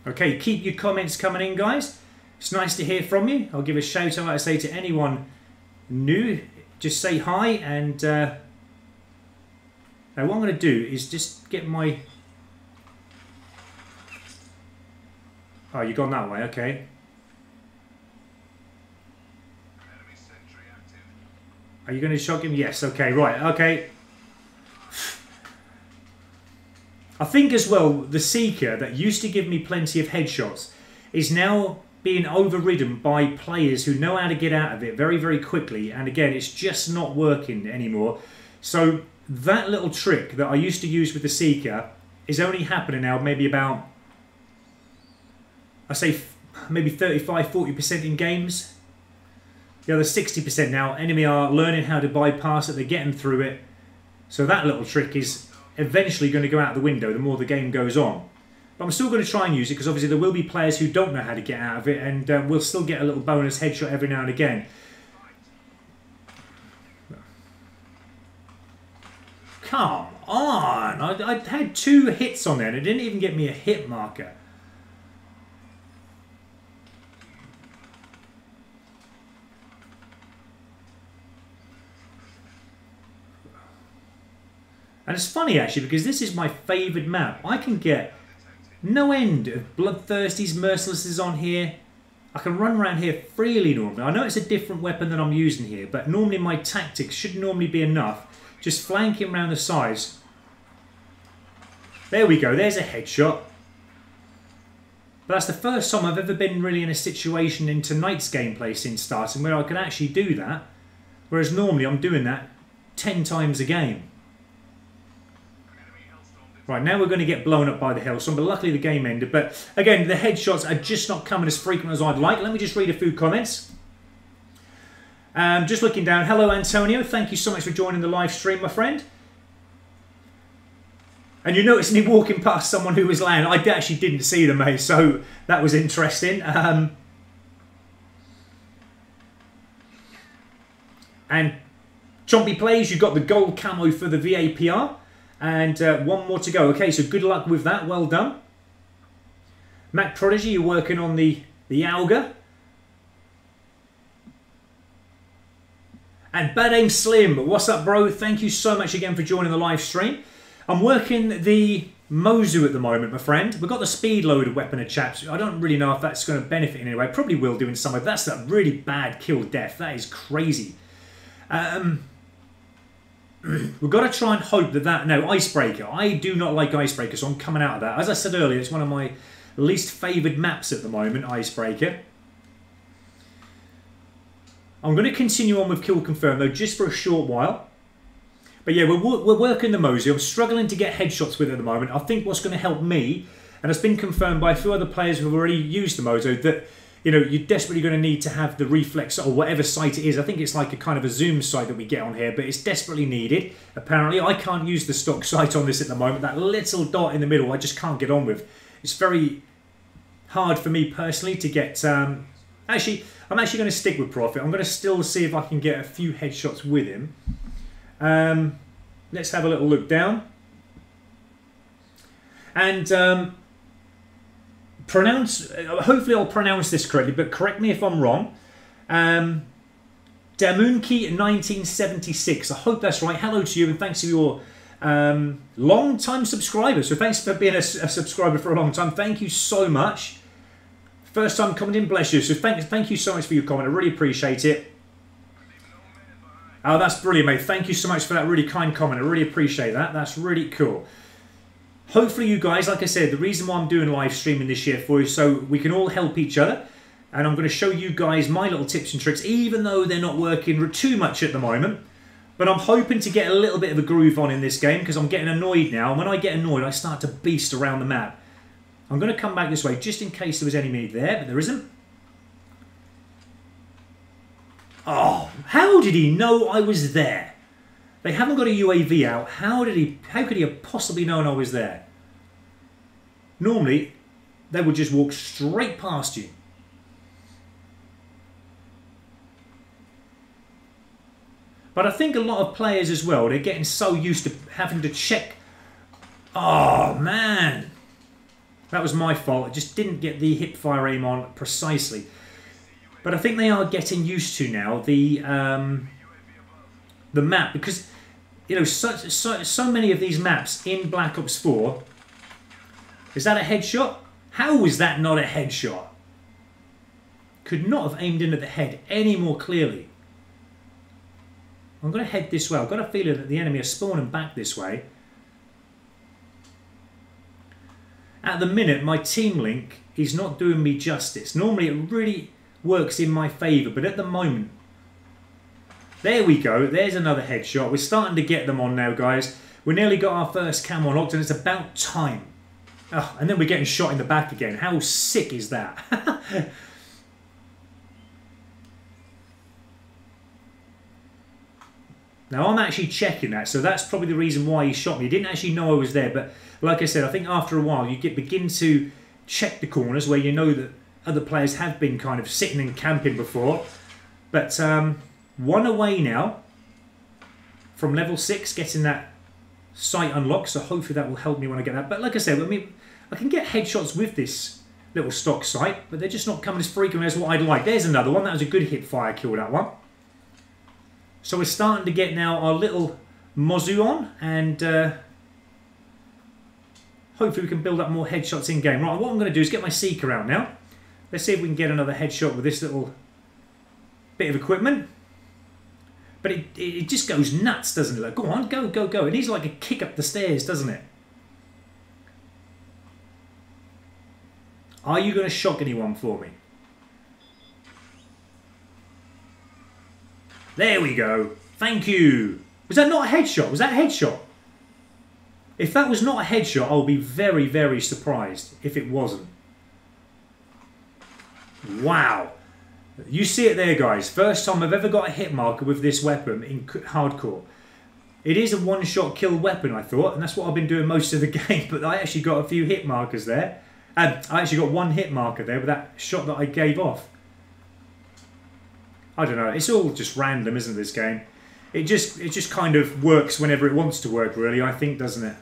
Okay, keep your comments coming in, guys. It's nice to hear from you. I'll give a shout out, I say, to anyone new. Just say hi and... Now what I'm going to do is just get my... Oh, you've gone that way, okay. Are you going to shock him? Yes, okay, right, okay. I think as well, the Seeker that used to give me plenty of headshots is now being overridden by players who know how to get out of it very, very quickly. And again, it's just not working anymore. So that little trick that I used to use with the Seeker is only happening now maybe about, I say maybe 35-40% in games. The other 60% now, enemy are learning how to bypass it, they're getting through it. So that little trick is eventually going to go out the window the more the game goes on. But I'm still going to try and use it because obviously there will be players who don't know how to get out of it, and we'll still get a little bonus headshot every now and again. Come on! I had 2 hits on there and it didn't even get me a hit marker. And it's funny actually because this is my favoured map. I can get no end of bloodthirsties, mercilesses on here. I can run around here freely normally. I know it's a different weapon than I'm using here, but normally my tactics should normally be enough. Just flanking around the sides. There we go, there's a headshot. But that's the first time I've ever been really in a situation in tonight's gameplay since starting where I can actually do that. Whereas normally I'm doing that 10 times a game. Right, now we're going to get blown up by the Hellstorm, but luckily the game ended. But again, the headshots are just not coming as frequent as I'd like. Let me just read a few comments. Just looking down. Hello, Antonio. Thank you so much for joining the live stream, my friend. And you noticed me walking past someone who was laying. I actually didn't see them, mate, so that was interesting. And Chompy Plays, you got the gold camo for the VAPR. And one more to go. Okay, so good luck with that. Well done. Mac Prodigy, you're working on the Auger. And Bad Aim Slim, what's up, bro? Thank you so much again for joining the live stream. I'm working the Mozu at the moment, my friend. We've got the speed loaded weapon of chaps. I don't really know if that's going to benefit in any way. Probably will do in some way. That's a really bad kill death. That is crazy. We've got to try and hope that no, Icebreaker. I do not like Icebreaker, so I'm coming out of that. As I said earlier, it's one of my least favoured maps at the moment, Icebreaker. I'm going to continue on with Kill Confirm, though, just for a short while. But yeah, we're working the Mozu. I'm struggling to get headshots with it at the moment. I think what's going to help me, and it's been confirmed by a few other players who have already used the Mozu, that you know, you're desperately going to need to have the reflex or whatever sight it is. I think it's like a kind of a zoom sight that we get on here, but it's desperately needed. Apparently, I can't use the stock sight on this at the moment. That little dot in the middle, I just can't get on with. It's very hard for me personally to get... Actually, I'm actually going to stick with Prophet. I'm going to still see if I can get a few headshots with him. Let's have a little look down. And... hopefully I'll pronounce this correctly, but correct me if I'm wrong. Damunki 1976. I hope that's right. Hello to you, and thanks to your long-time subscriber. So thanks for being a subscriber for a long time. Thank you so much. First time commenting, bless you. So thank you so much for your comment. I really appreciate it. Oh, that's brilliant, mate. Thank you so much for that really kind comment. I really appreciate that. That's really cool. Hopefully you guys, like I said, the reason why I'm doing live streaming this year for you is so we can all help each other. And I'm going to show you guys my little tips and tricks, even though they're not working too much at the moment. But I'm hoping to get a little bit of a groove on in this game because I'm getting annoyed now. And when I get annoyed, I start to beast around the map. I'm going to come back this way just in case there was any enemy there, but there isn't. Oh, how did he know I was there? They haven't got a UAV out. How could he have possibly known I was there? Normally, they would just walk straight past you. But I think a lot of players as well, they're getting so used to having to check. Oh, man. That was my fault. I just didn't get the hip fire aim on precisely. But I think they are getting used to now the map, because you know so many of these maps in Black Ops 4. Is that a headshot? How was that not a headshot? Could not have aimed in at the head any more clearly. I'm going to head this way. I've got a feeling that the enemy are spawning back this way. At the minute, my team link is not doing me justice. Normally, it really works in my favour, but at the moment, There we go. There's another headshot. We're starting to get them on now, guys. We nearly got our first camo locked, and it's about time. Oh, and then we're getting shot in the back again. How sick is that? Now, I'm actually checking that, so that's probably the reason why he shot me. He didn't actually know I was there, but like I said, I think after a while you begin to check the corners where you know that other players have been kind of sitting and camping before. But one away now from level 6, getting that sight unlocked, so hopefully that will help me when I get that. But like I said, I mean, I can get headshots with this little stock sight, but they're just not coming as frequently as what I'd like. There's another one. That was a good hip fire kill, that one. So we're starting to get now our little Mozu on, and hopefully we can build up more headshots in game. Right, what I'm going to do is get my Seeker out now. Let's see if we can get another headshot with this little bit of equipment. But it just goes nuts, doesn't it? Like, go on, go, go, go. It needs like a kick up the stairs, doesn't it? Are you going to shock anyone for me? There we go. Thank you. Was that not a headshot? Was that a headshot? If that was not a headshot, I'll be very, very surprised if it wasn't. Wow. You see it there, guys. First time I've ever got a hit marker with this weapon in hardcore. It is a one-shot kill weapon, I thought, and that's what I've been doing most of the game, but I actually got a few hit markers there. And I actually got one hit marker there with that shot that I gave off. I don't know. It's all just random, isn't it, this game? It just kind of works whenever it wants to work, really, I think, doesn't it?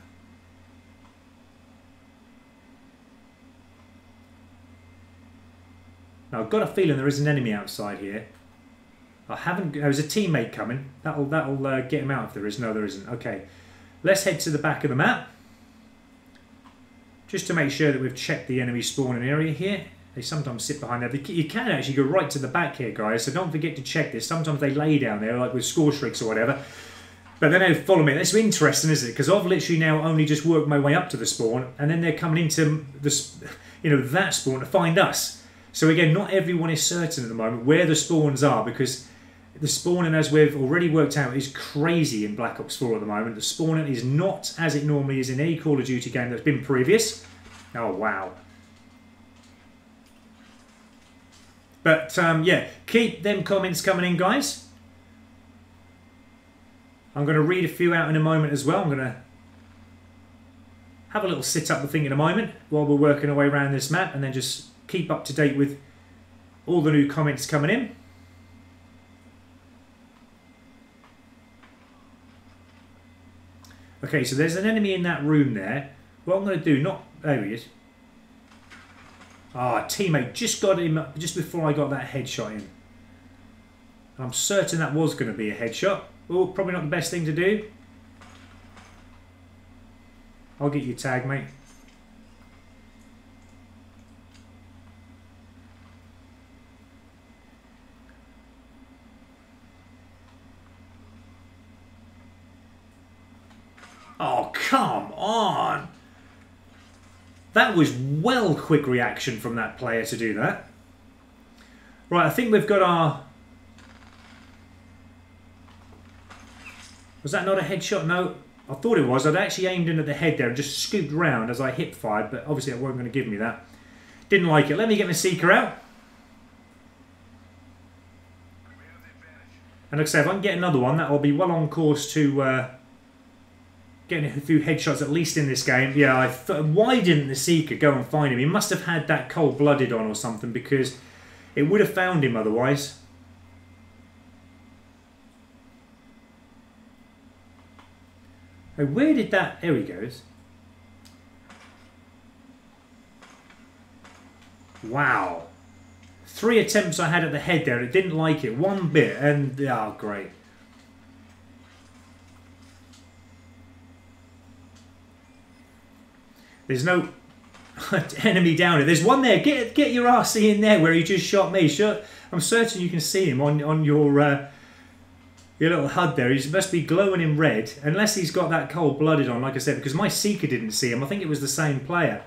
Now, I've got a feeling there is an enemy outside here. I haven't... There's a teammate coming. That'll get him out if there is. No, there isn't. Okay. Let's head to the back of the map. Just to make sure that we've checked the enemy spawning area here. They sometimes sit behind there. You can actually go right to the back here, guys, so don't forget to check this. Sometimes they lay down there, like with score streaks or whatever. But then they follow me. That's interesting, isn't it? Because I've literally now only just worked my way up to the spawn, and then they're coming into the, that spawn to find us. So again, not everyone is certain at the moment where the spawns are, because the spawning, as we've already worked out, is crazy in Black Ops 4 at the moment. The spawning is not as it normally is in any Call of Duty game that's been previous. Oh, wow. But, yeah, keep them comments coming in, guys. I'm going to read a few out in a moment as well. I'm going to have a little sit-up the thing in a moment while we're working our way around this map, and then just keep up to date with all the new comments coming in. Okay, so there's an enemy in that room there. What I'm going to do, there he is. Ah, teammate just got him just before I got that headshot in. And I'm certain that was going to be a headshot. Oh, probably not the best thing to do. I'll get you tagged, mate. Oh, come on! That was well quick reaction from that player to do that. Right, I think we've got our... Was that not a headshot? No, I thought it was. I'd actually aimed in at the head there and just scooped round as I hip fired, but obviously it wasn't going to give me that. Didn't like it. Let me get my Seeker out. And like I say, if I can get another one, that will be well on course to... getting a few headshots at least in this game. Yeah, why didn't the Seeker go and find him? He must have had that cold-blooded on or something, because it would have found him otherwise. Oh, where did that... There he goes. Wow. 3 attempts I had at the head there, and it didn't like it one bit, and... Oh, great. There's no enemy down here. There's one there. Get your RC in there where he just shot me. Sure, I'm certain you can see him on your little HUD there. He must be glowing in red, unless he's got that cold-blooded on, like I said, because my Seeker didn't see him. I think it was the same player.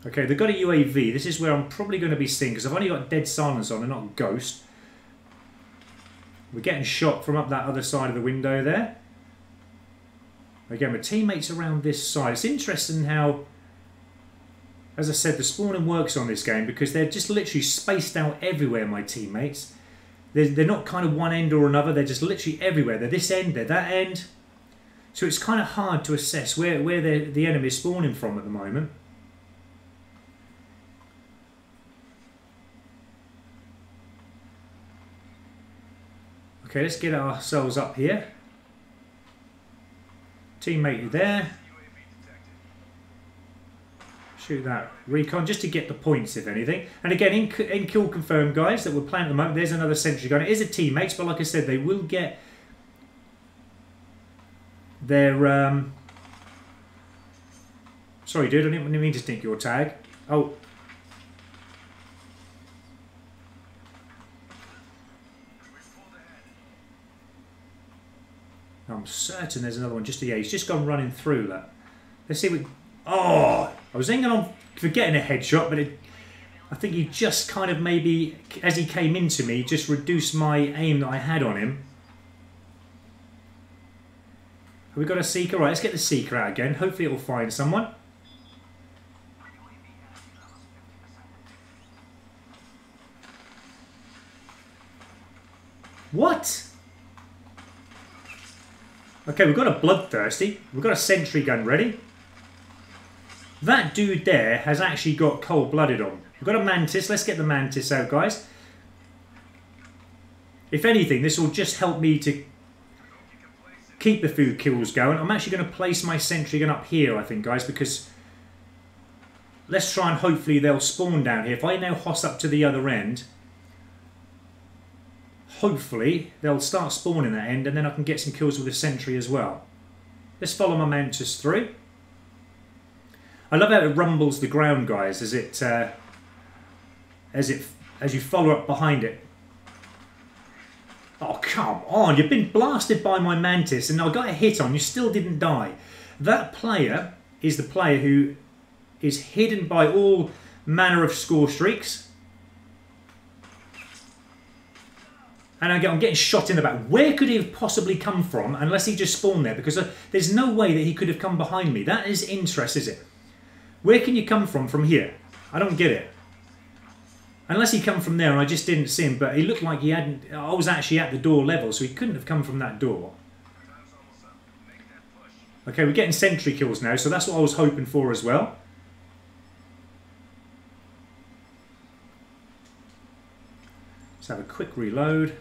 Okay, they've got a UAV. This is where I'm probably going to be seen because I've only got dead silence on and not ghost. We're getting shot from up that other side of the window there. Again, my teammates around this side. It's interesting how, as I said, the spawning works on this game because they're just literally spaced out everywhere, my teammates. They're not kind of one end or another. They're just literally everywhere. They're this end, they're that end. So it's kind of hard to assess where the enemy is spawning from at the moment. Okay, let's get ourselves up here. Teammate there. Shoot that recon just to get the points, if anything. And again, in kill confirmed, guys, that we're playing at the moment, there's another sentry gun. It is a teammates, but like I said, they will get their... Sorry, dude, I didn't mean to stink your tag. Oh. I'm certain there's another one. Yeah, he's just gone running through that. Let's see what... Oh! I was thinking on for getting a headshot, but I think he just kind of maybe, as he came into me, just reduced my aim that I had on him. Have we got a seeker? Right, let's get the seeker out again. Hopefully it will find someone. What? Okay, we've got a bloodthirsty. We've got a sentry gun ready. That dude there has actually got cold-blooded on. We've got a mantis. Let's get the mantis out, guys. If anything, this will just help me to keep the food kills going. I'm actually going to place my sentry gun up here, I think, guys, because let's try and hopefully they'll spawn down here. If I now hoss up to the other end, hopefully they'll start spawning that end and then I can get some kills with the sentry as well. Let's follow my mantis through. I love how it rumbles the ground, guys, as you follow up behind it. Oh, come on. You've been blasted by my mantis and I got a hit on. You still didn't die. That player is the player who is hidden by all manner of score streaks. And I'm getting shot in the back. Where could he have possibly come from unless he just spawned there? Because there's no way that he could have come behind me. That is interest, is it? Where can you come from here? I don't get it. Unless he come from there and I just didn't see him, but he looked like he hadn't... I was actually at the door level, so he couldn't have come from that door. Okay, we're getting sentry kills now, so that's what I was hoping for as well. Let's have a quick reload.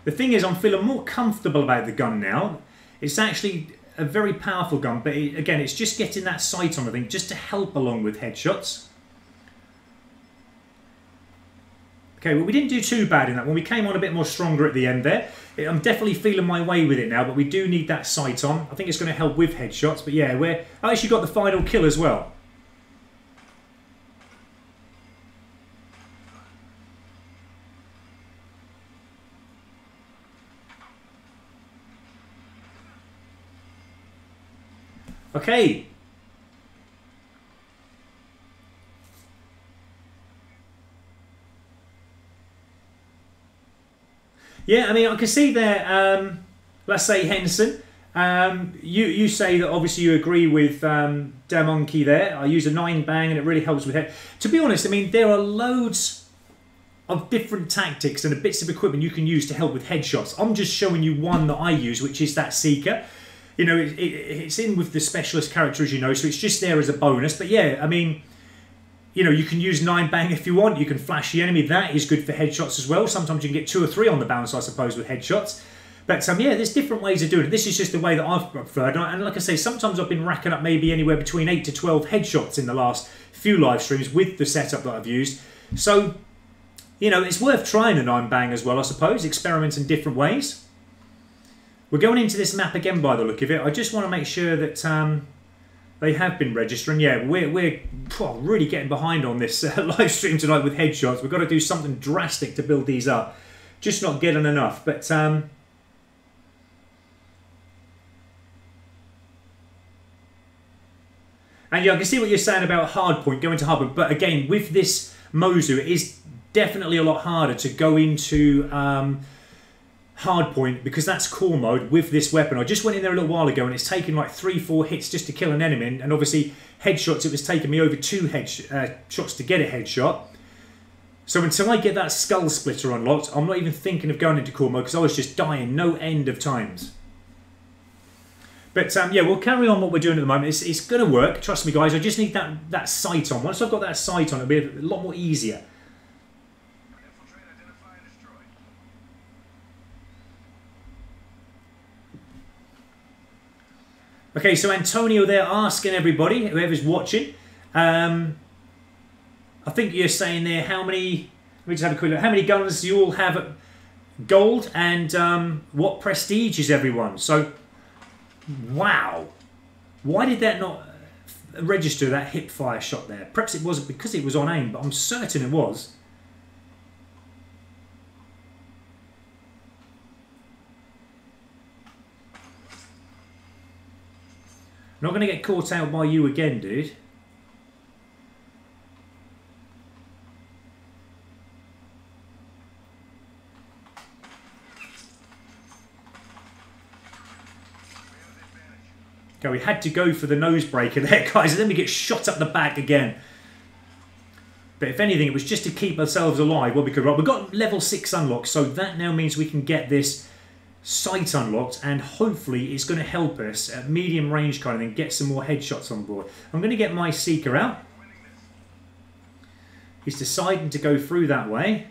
The thing is, I'm feeling more comfortable about the gun now. It's actually a very powerful gun, but again, it's just getting that sight on, I think, just to help along with headshots. Okay, well, we didn't do too bad in that one. We came on a bit more stronger at the end there. I'm definitely feeling my way with it now, but we do need that sight on. I think it's going to help with headshots, but yeah, I actually got the final kill as well. Okay. Yeah, I mean, I can see there, let's say Henson, you say that obviously you agree with Damonkey there. I use a 9-bang and it really helps with head. To be honest, I mean, there are loads of different tactics and bits of equipment you can use to help with headshots. I'm just showing you one that I use, which is that Seeker. You know, it's in with the specialist character, as you know, so it's just there as a bonus. But yeah, I mean, you know, you can use 9-bang if you want. You can flash the enemy. That is good for headshots as well. Sometimes you can get 2 or 3 on the bounce, I suppose, with headshots. But yeah, there's different ways of doing it. This is just the way that I've preferred. And like I say, sometimes I've been racking up maybe anywhere between 8 to 12 headshots in the last few live streams with the setup that I've used. So, you know, it's worth trying a 9-bang as well, I suppose. Experiment in different ways. We're going into this map again by the look of it. I just want to make sure that they have been registering. Yeah, we're really getting behind on this live stream tonight with headshots. We've got to do something drastic to build these up. Just not getting enough. But And yeah, I can see what you're saying about hardpoint, going to hardpoint. But again, with this Mozu, it is definitely a lot harder to go into hardpoint because that's core mode with this weapon. I just went in there a little while ago and it's taken like 3-4 hits just to kill an enemy. And obviously, headshots, it was taking me over 2 shots to get a headshot. So until I get that skull splitter unlocked, I'm not even thinking of going into core mode because I was just dying no end of times. But yeah, we'll carry on what we're doing at the moment. It's going to work. Trust me, guys. I just need that sight on. Once I've got that sight on, it'll be a lot more easier. Okay, so Antonio there asking everybody, whoever's watching. I think you're saying there how many... Let me just have a quick look. How many guns do you all have at gold? And what prestige is everyone? So... Wow. Why did that not register that hip fire shot there? Perhaps it wasn't because it was on aim, but I'm certain it was. I'm not going to get caught out by you again, dude. Okay, we had to go for the nose breaker there, guys, and then we get shot up the back again. But if anything, it was just to keep ourselves alive. Well, we could. We've got level 6 unlocked, so that now means we can get this sight unlocked, and hopefully it's going to help us at medium range kind of thing, get some more headshots on board. I'm going to get my Seeker out. He's deciding to go through that way.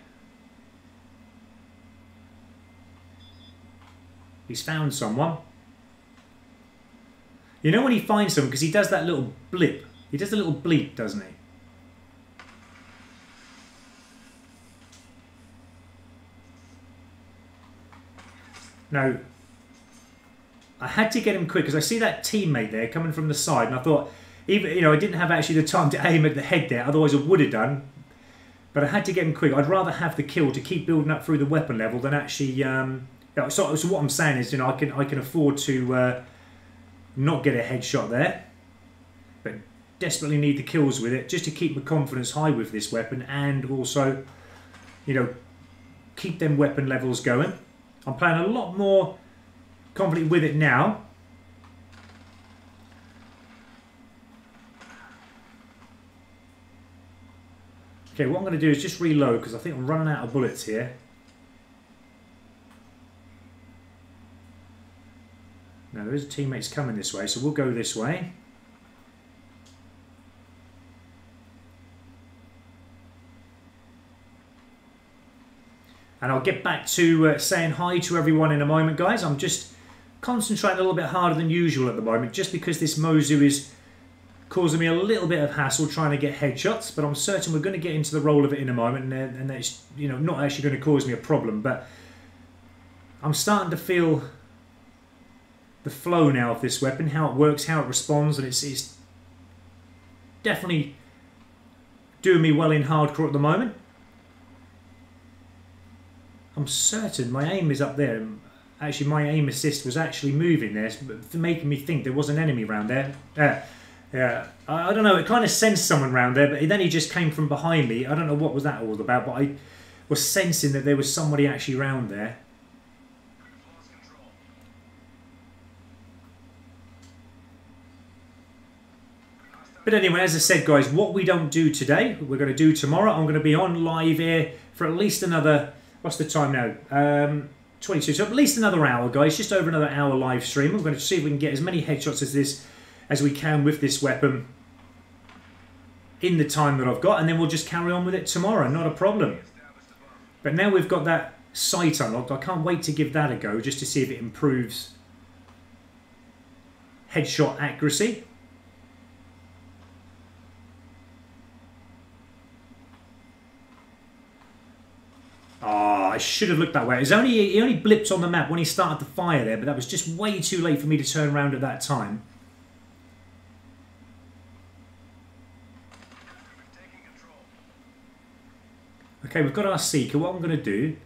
He's found someone. You know when he finds someone, because he does that little blip. He does a little bleep, doesn't he? Now, I had to get him quick because I see that teammate there coming from the side, and I thought, even I didn't have actually the time to aim at the head there, otherwise I would have done. But I had to get him quick. I'd rather have the kill to keep building up through the weapon level than actually. So what I'm saying is, I can afford to not get a headshot there, but desperately need the kills with it just to keep my confidence high with this weapon, and also, keep them weapon levels going. I'm playing a lot more confident with it now. Okay, what I'm going to do is just reload because I think I'm running out of bullets here. Now there is teammates coming this way, so we'll go this way. And I'll get back to saying hi to everyone in a moment, guys. I'm just concentrating a little bit harder than usual at the moment, just because this Mozu is causing me a little bit of hassle trying to get headshots. But I'm certain we're going to get into the role of it in a moment, and that's not actually going to cause me a problem. But I'm starting to feel the flow now of this weapon, how it works, how it responds, and it's definitely doing me well in hardcore at the moment. I'm certain my aim is up there. Actually, my aim assist was actually moving there, making me think there was an enemy around there. Yeah, I don't know, it kind of sensed someone around there, but then he just came from behind me. I don't know what was that all about, but I was sensing that there was somebody actually around there. But anyway, as I said, guys, what we don't do today, we're going to do tomorrow. I'm going to be on live here for at least another... What's the time now? 22. So at least another hour, guys. Just over another hour live stream. We're going to see if we can get as many headshots as we can with this weapon in the time that I've got. And then we'll just carry on with it tomorrow. Not a problem. But now we've got that sight unlocked. I can't wait to give that a go just to see if it improves headshot accuracy. I should have looked that way. He only blipped on the map when he started the fire there, but that was just way too late for me to turn around at that time. Okay, we've got our Seeker. What I'm going to do,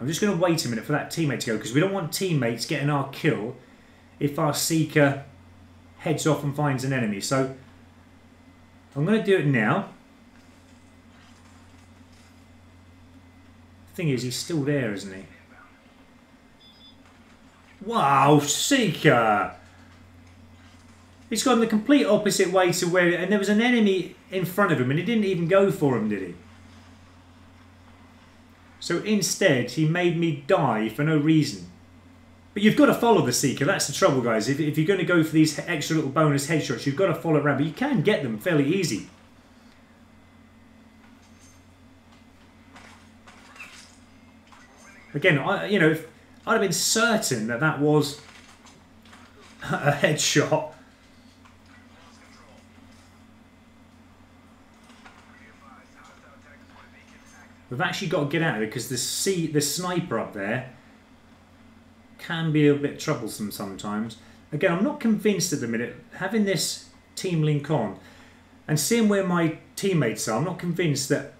I'm just going to wait a minute for that teammate to go, because we don't want teammates getting our kill if our Seeker heads off and finds an enemy. So I'm going to do it now. The thing is, he's still there, isn't he? Wow, Seeker! He's gone the complete opposite way to where... And there was an enemy in front of him and he didn't even go for him, did he? So instead, he made me die for no reason. But you've got to follow the Seeker. That's the trouble, guys. If you're going to go for these extra little bonus headshots, you've got to follow it around. But you can get them fairly easy. Again, you know, if I'd have been certain that that was a headshot. We've actually got to get out of it because the sniper up there can be a bit troublesome sometimes. Again, I'm not convinced at the minute, having this team link on and seeing where my teammates are, I'm not convinced that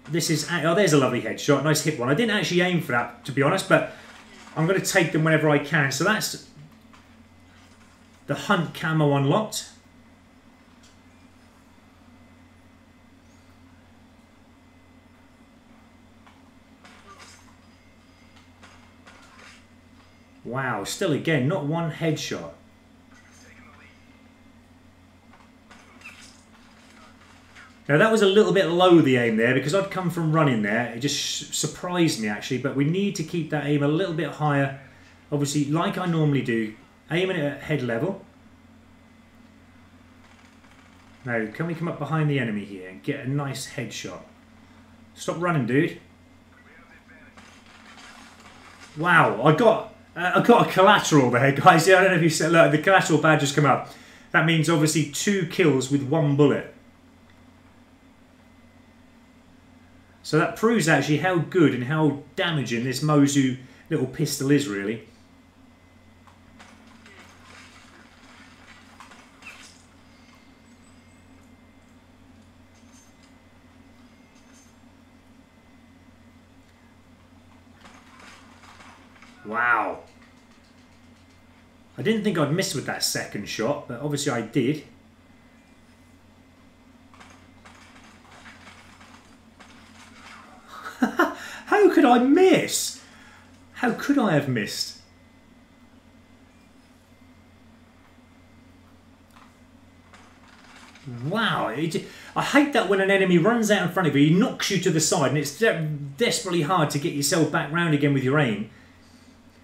this is... Oh, there's a lovely headshot, nice hit one. I didn't actually aim for that, to be honest, but I'm going to take them whenever I can. So that's the Hunt Camo unlocked. Wow, still again, not one headshot. Now that was a little bit low, the aim there, because I'd come from running there. It just surprised me actually, but we need to keep that aim a little bit higher. Obviously, like I normally do, aiming it at head level. Now, can we come up behind the enemy here and get a nice headshot? Stop running, dude. Wow, I got a collateral there, guys. Yeah, I don't know if you said, look, the collateral badge has come up. That means obviously 2 kills with 1 bullet. So that proves actually how good and how damaging this Mozu little pistol is, really. Wow. I didn't think I'd miss with that second shot, but obviously I did. How could I miss? How could I have missed? Wow. I hate that when an enemy runs out in front of you, he knocks you to the side, and it's desperately hard to get yourself back round again with your aim.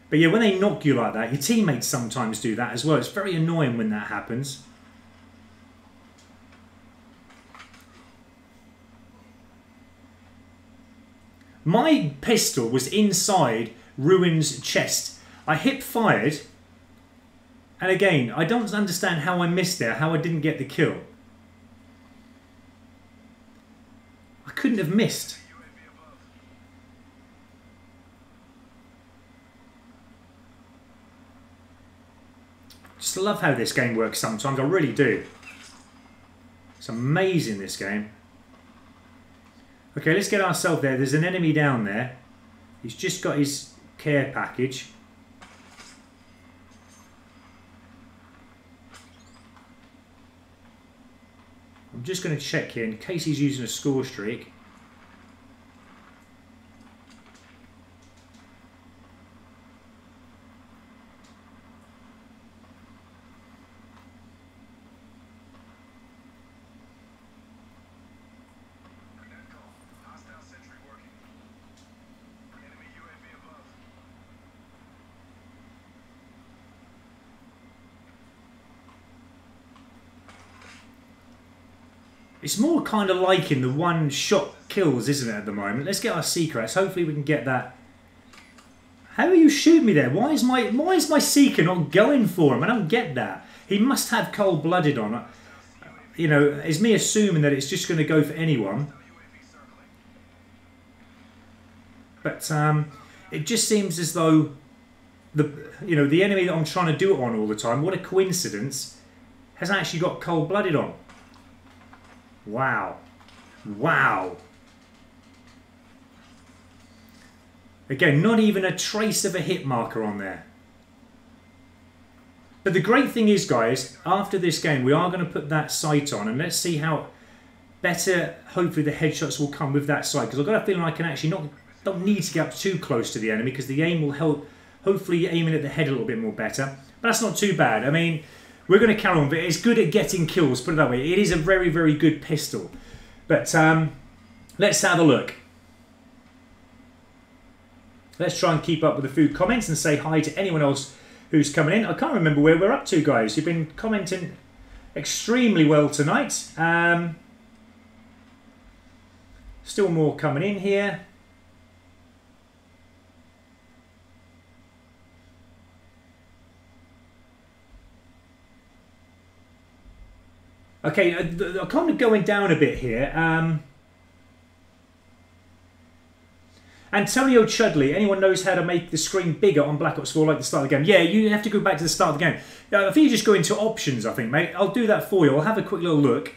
But yeah, when they knock you like that, your teammates sometimes do that as well. It's very annoying when that happens. My pistol was inside Ruin's chest. I hip-fired, and again, I don't understand how I missed there, how I didn't get the kill. I couldn't have missed. Just love how this game works sometimes, I really do. It's amazing, this game. Okay, let's get ourselves there. There's an enemy down there. He's just got his care package. I'm just going to check here in case he's using a score streak. It's more kind of liking the one-shot kills, isn't it, at the moment? Let's get our secrets. Hopefully we can get that. How are you shooting me there? Why is my seeker not going for him? I don't get that. He must have cold-blooded on it. You know, it's me assuming that it's just going to go for anyone. But it just seems as though the enemy that I'm trying to do it on all the time, what a coincidence, has actually got cold-blooded on. Wow. Wow. Again, not even a trace of a hit marker on there. But the great thing is, guys, after this game, we are going to put that sight on and let's see how better hopefully the headshots will come with that sight, because I've got a feeling I can actually don't need to get up too close to the enemy, because the aim will help, hopefully aiming at the head a little bit more better. But that's not too bad. I mean, we're going to carry on, but it's good at getting kills, put it that way. It is a very, very good pistol. But let's have a look. Let's try and keep up with the few comments and say hi to anyone else who's coming in. I can't remember where we're up to, guys. You've been commenting extremely well tonight. Still more coming in here. Okay, I'm kind of going down a bit here. Antonio Chudley, anyone knows how to make the screen bigger on Black Ops 4 like the start of the game? Yeah, you have to go back to the start of the game. I think you just go into options, I think, mate. I'll do that for you. I'll have a quick little look.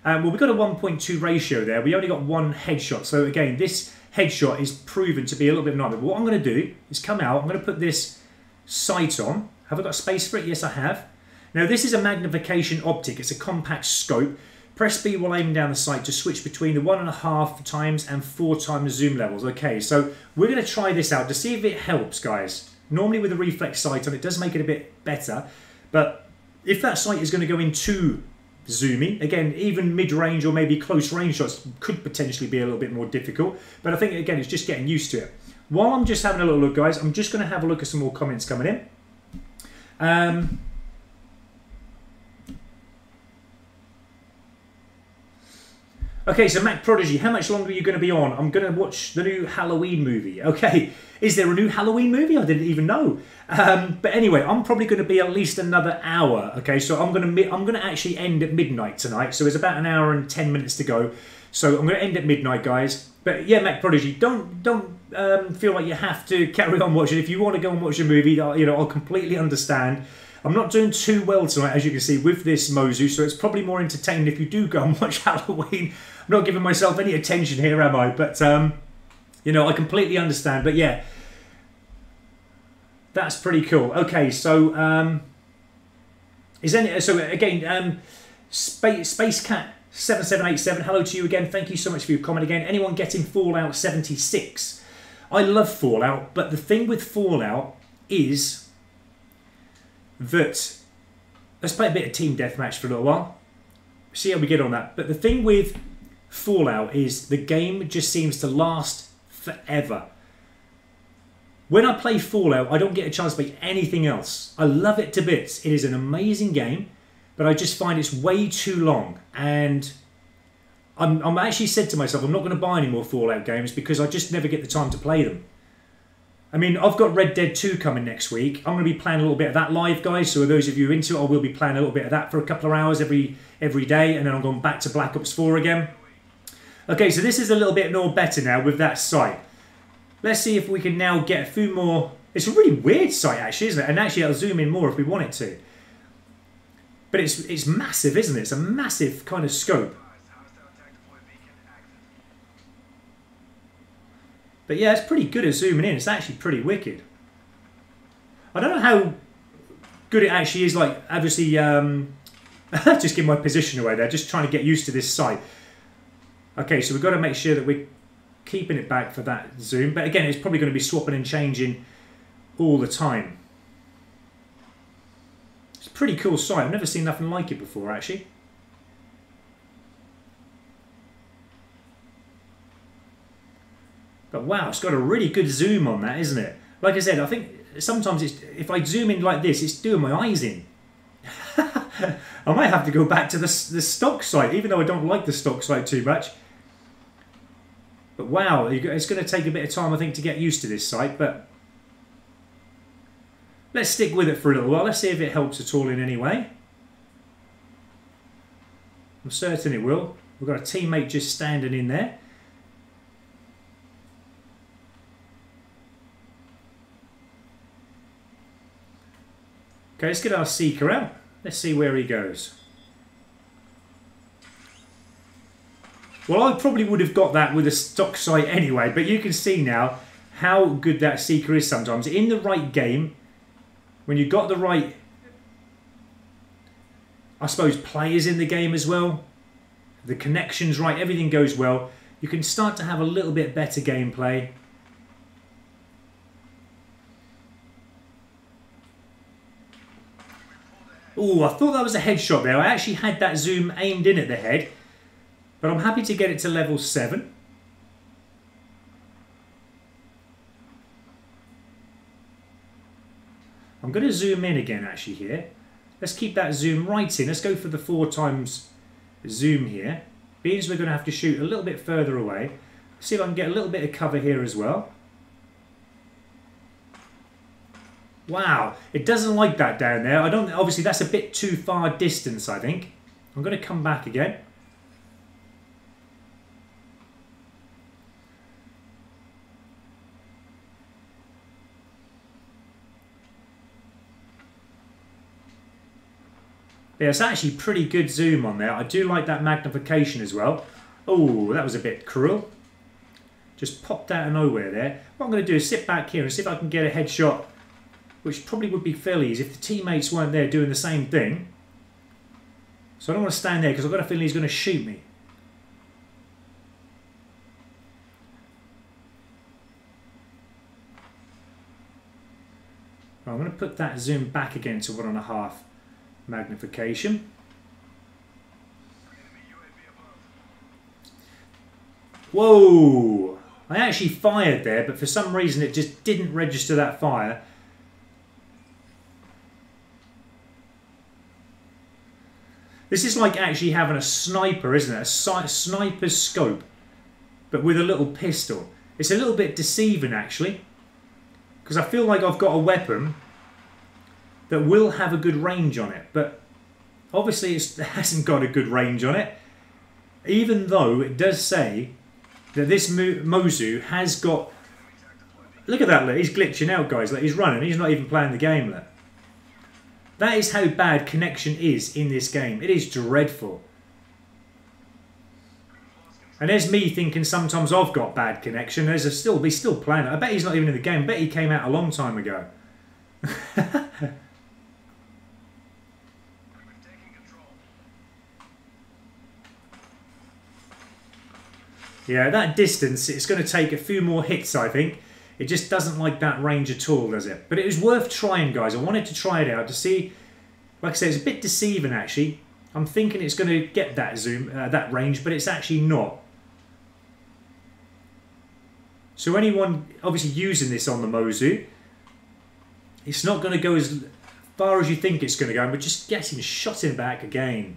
Well, we've got a 1.2 ratio there. We only got one headshot. So, again, this headshot is proven to be a little bit of a nightmare. But what I'm going to do is come out. I'm going to put this sight on. Have I got space for it? Yes, I have. Now, this is a Magnification Optic. It's a compact scope. Press B while aiming down the sight to switch between the 1.5 times and 4 times zoom levels. Okay, so we're going to try this out to see if it helps, guys. Normally with a reflex sight on, it does make it a bit better. But if that sight is going to go in too zoomy, again, even mid-range or maybe close-range shots could potentially be a little bit more difficult. But I think, again, it's just getting used to it. While I'm just having a little look, guys, I'm just going to have a look at some more comments coming in. Okay, so Mac Prodigy, how much longer are you going to be on? I'm going to watch the new Halloween movie. Okay, is there a new Halloween movie? I didn't even know. But anyway, I'm probably going to be at least another hour. Okay, so I'm going to actually end at midnight tonight. So it's about an hour and 10 minutes to go. So I'm going to end at midnight, guys. But yeah, Mac Prodigy, don't feel like you have to carry on watching. If you want to go and watch a movie, I'll completely understand. I'm not doing too well tonight, as you can see, with this Mozu, so it's probably more entertaining if you do go and watch Halloween. I'm not giving myself any attention here, am I? But, I completely understand. But, yeah, that's pretty cool. Okay, so, Space Cat 7787, hello to you again. Thank you so much for your comment again. Anyone getting Fallout 76? I love Fallout, but the thing with Fallout is that, let's play a bit of team deathmatch for a little while, see how we get on that. But the thing with Fallout is the game just seems to last forever. When I play Fallout, I don't get a chance to play anything else. I love it to bits. It is an amazing game, but I just find it's way too long. And I'm actually said to myself, I'm not going to buy any more Fallout games because I just never get the time to play them. I mean, I've got Red Dead 2 coming next week. I'm going to be playing a little bit of that live, guys. So those of you into it, I will be playing a little bit of that for a couple of hours every day. And then I'm going back to Black Ops 4 again. Okay, so this is a little bit more better now with that sight. Let's see if we can now get a few more. It's a really weird sight, actually, isn't it? And actually, I'll zoom in more if we want it to. But it's massive, isn't it? It's a massive kind of scope. But yeah, it's pretty good at zooming in. It's actually pretty wicked. I don't know how good it actually is. Like, obviously, just give my position away there. Just trying to get used to this sight. Okay, so we've got to make sure that we're keeping it back for that zoom. But again, it's probably going to be swapping and changing all the time. It's a pretty cool sight. I've never seen nothing like it before, actually. But wow, it's got a really good zoom on that, isn't it? Like I said, I think sometimes if I zoom in like this, it's doing my eyes in. I might have to go back to the stock sight, even though I don't like the stock sight too much. But wow, it's going to take a bit of time, I think, to get used to this sight. But let's stick with it for a little while. Let's see if it helps at all in any way. I'm certain it will. We've got a teammate just standing in there. Okay, let's get our Seeker out. Let's see where he goes. Well, I probably would have got that with a stock sight anyway, but you can see now how good that Seeker is sometimes. In the right game, when you've got the right, I suppose, players in the game as well, the connection's right, everything goes well, you can start to have a little bit better gameplay. Oh, I thought that was a headshot there. I actually had that zoom aimed in at the head, but I'm happy to get it to level 7. I'm going to zoom in again actually here. Let's keep that zoom right in. Let's go for the 4 times zoom here. Being as we're going to have to shoot a little bit further away. See if I can get a little bit of cover here as well. Wow, it doesn't like that down there. I don't. Obviously, that's a bit too far distance, I think. I'm going to come back again. Yeah, it's actually pretty good zoom on there. I do like that magnification as well. Oh, that was a bit cruel. Just popped out of nowhere there. What I'm going to do is sit back here and see if I can get a headshot, which probably would be fairly easy if the teammates weren't there doing the same thing. So I don't want to stand there because I've got a feeling he's going to shoot me. Right, I'm going to put that zoom back again to 1.5 magnification. Whoa! I actually fired there, but for some reason it just didn't register that fire. This is like actually having a sniper, isn't it? A sniper's scope, but with a little pistol. It's a little bit deceiving actually, because I feel like I've got a weapon that will have a good range on it, but obviously it hasn't got a good range on it, even though it does say that this Mozu has got... Look at that, look, he's glitching out, guys. Look, he's running, he's not even playing the game. Look. That is how bad connection is in this game. It is dreadful. And there's me thinking sometimes I've got bad connection. He's still playing it. I bet he's not even in the game. I bet he came out a long time ago. Yeah, that distance, it's going to take a few more hits, I think. It just doesn't like that range at all, does it? But it was worth trying, guys. I wanted to try it out to see. Like I said, it's a bit deceiving, actually. I'm thinking it's going to get that zoom, that range, but it's actually not. So anyone obviously using this on the Mozu, it's not going to go as far as you think it's going to go, but just getting shot in back again.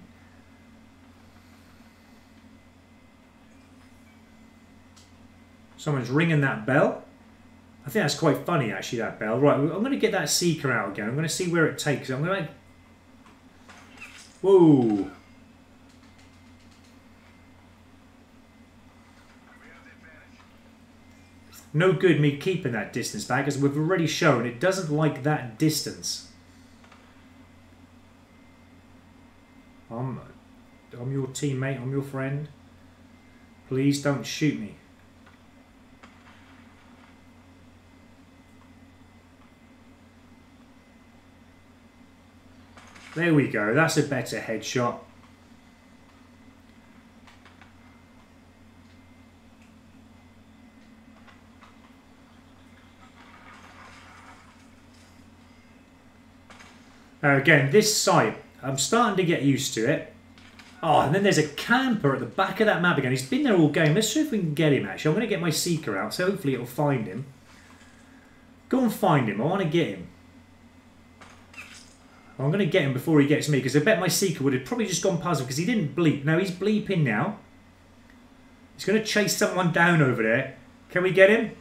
Someone's ringing that bell. I think that's quite funny, actually, that bell. Right, I'm going to get that seeker out again. I'm going to see where it takes. I'm going to... Whoa. No good me keeping that distance back, as we've already shown it doesn't like that distance. I'm your teammate, I'm your friend. Please don't shoot me. There we go, that's a better headshot. Again, this site, I'm starting to get used to it. Oh, and then there's a camper at the back of that map again. He's been there all game. Let's see if we can get him, actually. I'm going to get my seeker out, so hopefully it'll find him. Go and find him. I want to get him. I'm going to get him before he gets me, because I bet my seeker would have probably just gone past him, because he didn't bleep. Now he's bleeping now. He's going to chase someone down over there. Can we get him?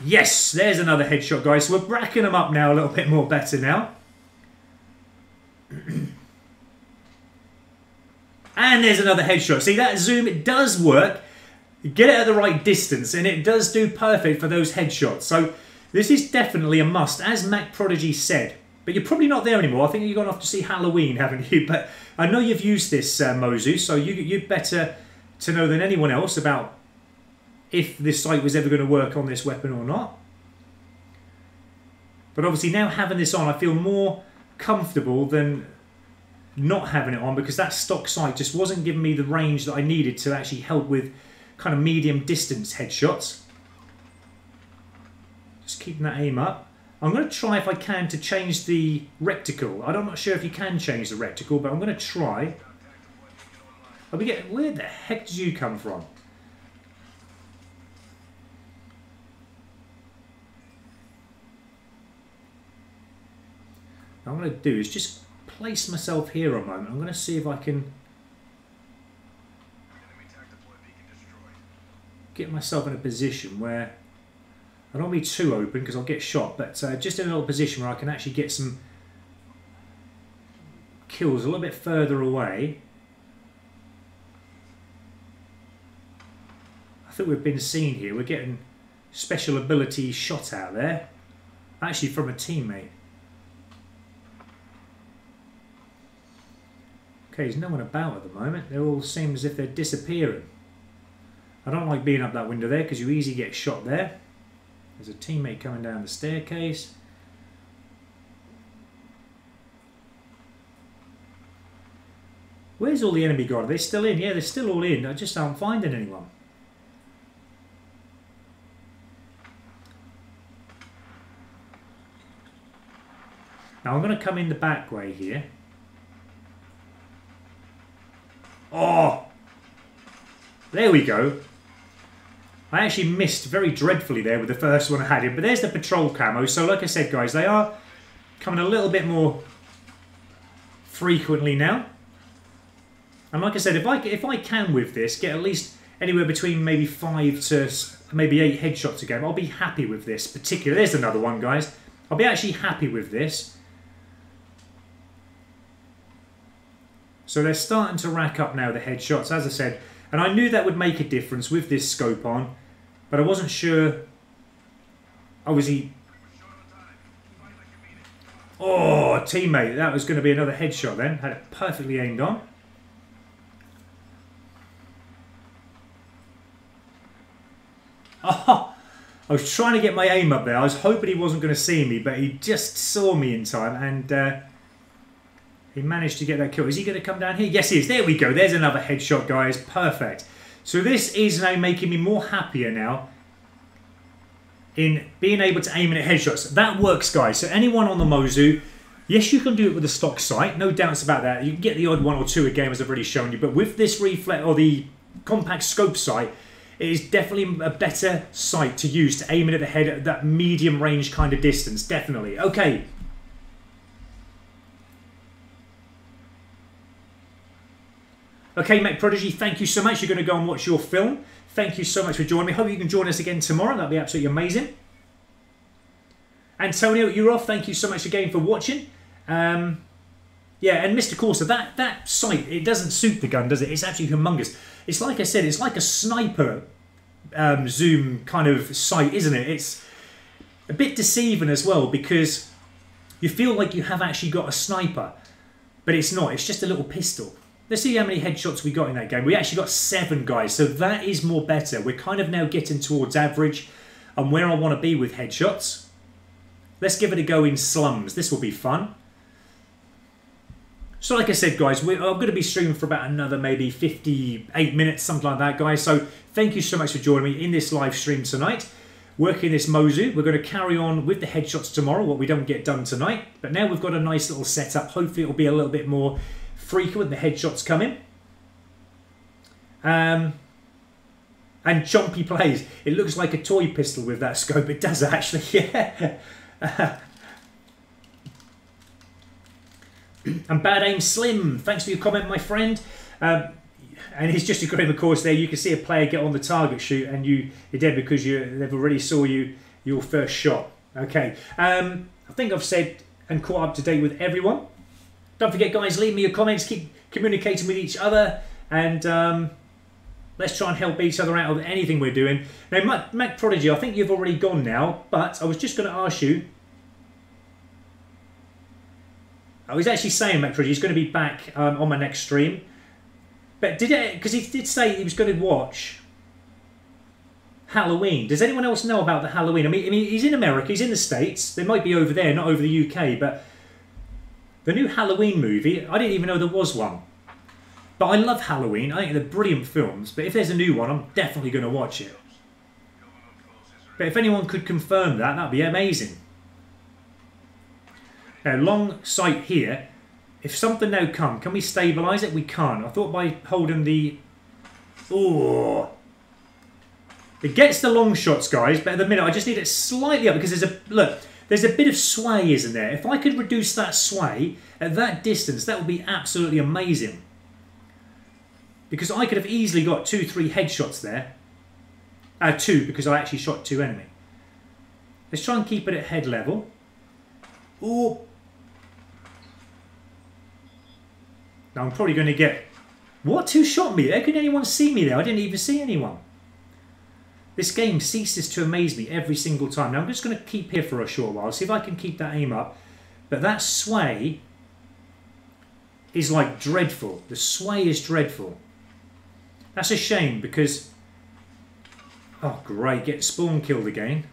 Yes! There's another headshot, guys. So we're bracking them up now a little bit more better now. And there's another headshot. See, that zoom, it does work. You get it at the right distance, and it does do perfect for those headshots. So this is definitely a must, as Mac Prodigy said. But you're probably not there anymore. I think you've gone off to see Halloween, haven't you? But I know you've used this, Mozu, so you're better to know than anyone else about if this sight was ever going to work on this weapon or not. But obviously now having this on, I feel more comfortable than not having it on because that stock sight just wasn't giving me the range that I needed to actually help with kind of medium distance headshots. Just keeping that aim up. I'm going to try if I can to change the reticle. I'm not sure if you can change the reticle, but I'm going to try. Where the heck did you come from? What I'm going to do is just place myself here a moment. I'm going to see if I can get myself in a position where I don't want to be too open because I'll get shot, but just in a little position where I can actually get some kills a little bit further away. I think we've been seen here. We're getting special ability shot out there, actually from a teammate. Okay, there's no one about at the moment. They all seem as if they're disappearing. I don't like being up that window there because you easily get shot there. There's a teammate coming down the staircase. Where's all the enemy gone? Are they still in? Yeah, they're still all in. I just aren't finding anyone. Now I'm going to come in the back way here. Oh! There we go. I actually missed very dreadfully there with the first one I had in, but there's the patrol camo. So like I said, guys, they are coming a little bit more frequently now. And like I said, if I can with this get at least anywhere between maybe 5 to maybe 8 headshots a game, I'll be happy with this particular. There's another one, guys. I'll be actually happy with this. So they're starting to rack up now, the headshots, as I said. And I knew that would make a difference with this scope on, but I wasn't sure. Obviously. Oh, teammate, that was going to be another headshot then. Had it perfectly aimed on. Oh, I was trying to get my aim up there. I was hoping he wasn't going to see me, but he just saw me in time and he managed to get that kill. Is he going to come down here? Yes, he is. There we go. There's another headshot, guys. Perfect. So this is now making me more happier now in being able to aim in at headshots. That works, guys. So anyone on the Mozu, yes, you can do it with the stock sight. No doubts about that. You can get the odd one or two a game, as I've already shown you. But with this reflex or the compact scope sight, it is definitely a better sight to use to aim it at the head at that medium range kind of distance. Definitely. Okay. Okay, Mac Prodigy, thank you so much. You're going to go and watch your film. Thank you so much for joining me. Hope you can join us again tomorrow. That'll be absolutely amazing. Antonio, you're off. Thank you so much again for watching. Yeah, and Mr. Corsa, that sight, it doesn't suit the gun, does it? It's actually humongous. It's like I said, it's like a sniper zoom kind of sight, isn't it? It's a bit deceiving as well because you feel like you have actually got a sniper, but it's not. It's just a little pistol. Let's see how many headshots we got in that game. We actually got 7, guys, so that is more better. We're kind of now getting towards average and where I want to be with headshots. Let's give it a go in slums. This will be fun. So like I said, guys, I'm going to be streaming for about another maybe 58 minutes, something like that, guys. So thank you so much for joining me in this live stream tonight. Working this Mozu. We're going to carry on with the headshots tomorrow, what we don't get done tonight. But now we've got a nice little setup. Hopefully it'll be a little bit more frequent, the headshots coming. And Chompy plays. It looks like a toy pistol with that scope. It does actually, yeah. And Bad Aim Slim, thanks for your comment, my friend. And he's just agreeing, of course, there. You can see a player get on the target shoot and you're dead because they've already saw your first shot. Okay. I think I've said and caught up to date with everyone. Don't forget, guys, leave me your comments. Keep communicating with each other. And let's try and help each other out with anything we're doing. Now, Mac Prodigy, I think you've already gone now. But I was just going to ask you. I was actually saying, Mac Prodigy, he's going to be back on my next stream. But because he did say he was going to watch Halloween. Does anyone else know about the Halloween? I mean, he's in America. He's in the States. They might be over there, not over the UK. But The new Halloween movie, I didn't even know there was one. But I love Halloween. I think they're brilliant films. But if there's a new one, I'm definitely going to watch it. But if anyone could confirm that, that'd be amazing. Now, long sight here. If something now come, can we stabilise it? We can't. I thought by holding the... Oh, it gets the long shots, guys. But at the minute, I just need it slightly up because there's a... Look, there's a bit of sway, isn't there? If I could reduce that sway at that distance, that would be absolutely amazing. Because I could have easily got 2-3 headshots there. 2, because I actually shot 2 enemy. Let's try and keep it at head level. Oh. Now I'm probably going to get... What? Who shot me there? Could anyone see me there? I didn't even see anyone. This game ceases to amaze me every single time. Now I'm just going to keep here for a short while. See if I can keep that aim up. But that sway is like dreadful. The sway is dreadful. That's a shame because... Oh, great. Get spawn killed again.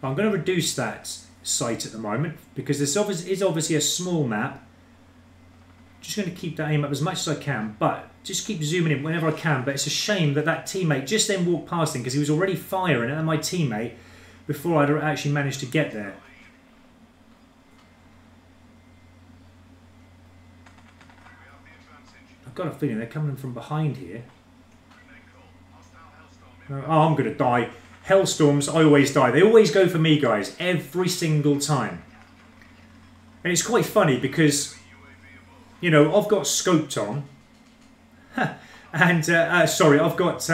I'm going to reduce that sight at the moment because this is obviously a small map. Just going to keep that aim up as much as I can, but just keep zooming in whenever I can. But it's a shame that that teammate just then walked past him because he was already firing at my teammate before I'd actually managed to get there. I've got a feeling they're coming from behind here. Oh, I'm going to die. Hellstorms, I always die. They always go for me, guys. Every single time. And it's quite funny because, you know, I've got scoped on. And, sorry, I've got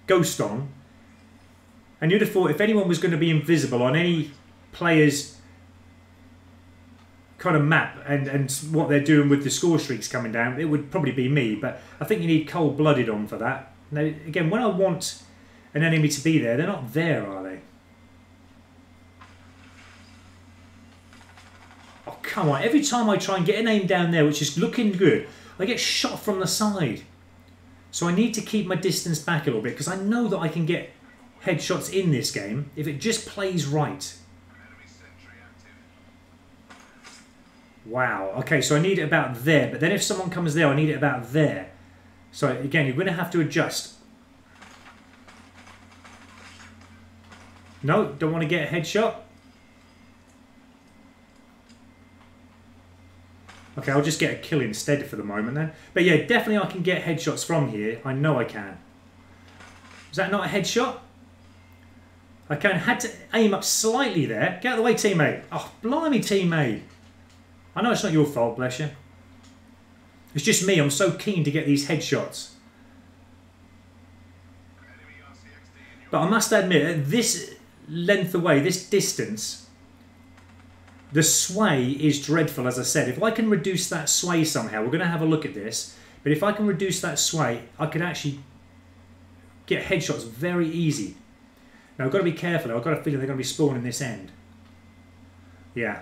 ghost on. And you'd have thought if anyone was going to be invisible on any player's kind of map and what they're doing with the score streaks coming down, it would probably be me. But I think you need cold-blooded on for that. Now, again, when I want an enemy to be there, they're not there, are they? Oh, come on. Every time I try and get an aim down there, which is looking good, I get shot from the side. So I need to keep my distance back a little bit because I know that I can get headshots in this game if it just plays right. Wow. Okay, so I need it about there. But then if someone comes there, I need it about there. So again, you're going to have to adjust. No, don't want to get a headshot. Okay, I'll just get a kill instead for the moment then. But yeah, definitely I can get headshots from here. I know I can. Is that not a headshot? I had to aim up slightly there. Get out of the way, teammate. Oh, blimey, teammate. I know it's not your fault, bless you. It's just me. I'm so keen to get these headshots. But I must admit, at this length away, this distance, the sway is dreadful, as I said. If I can reduce that sway somehow, we're going to have a look at this. But if I can reduce that sway, I can actually get headshots very easy. Now, I've got to be careful. I've got a feeling they're going to be spawning this end. Yeah.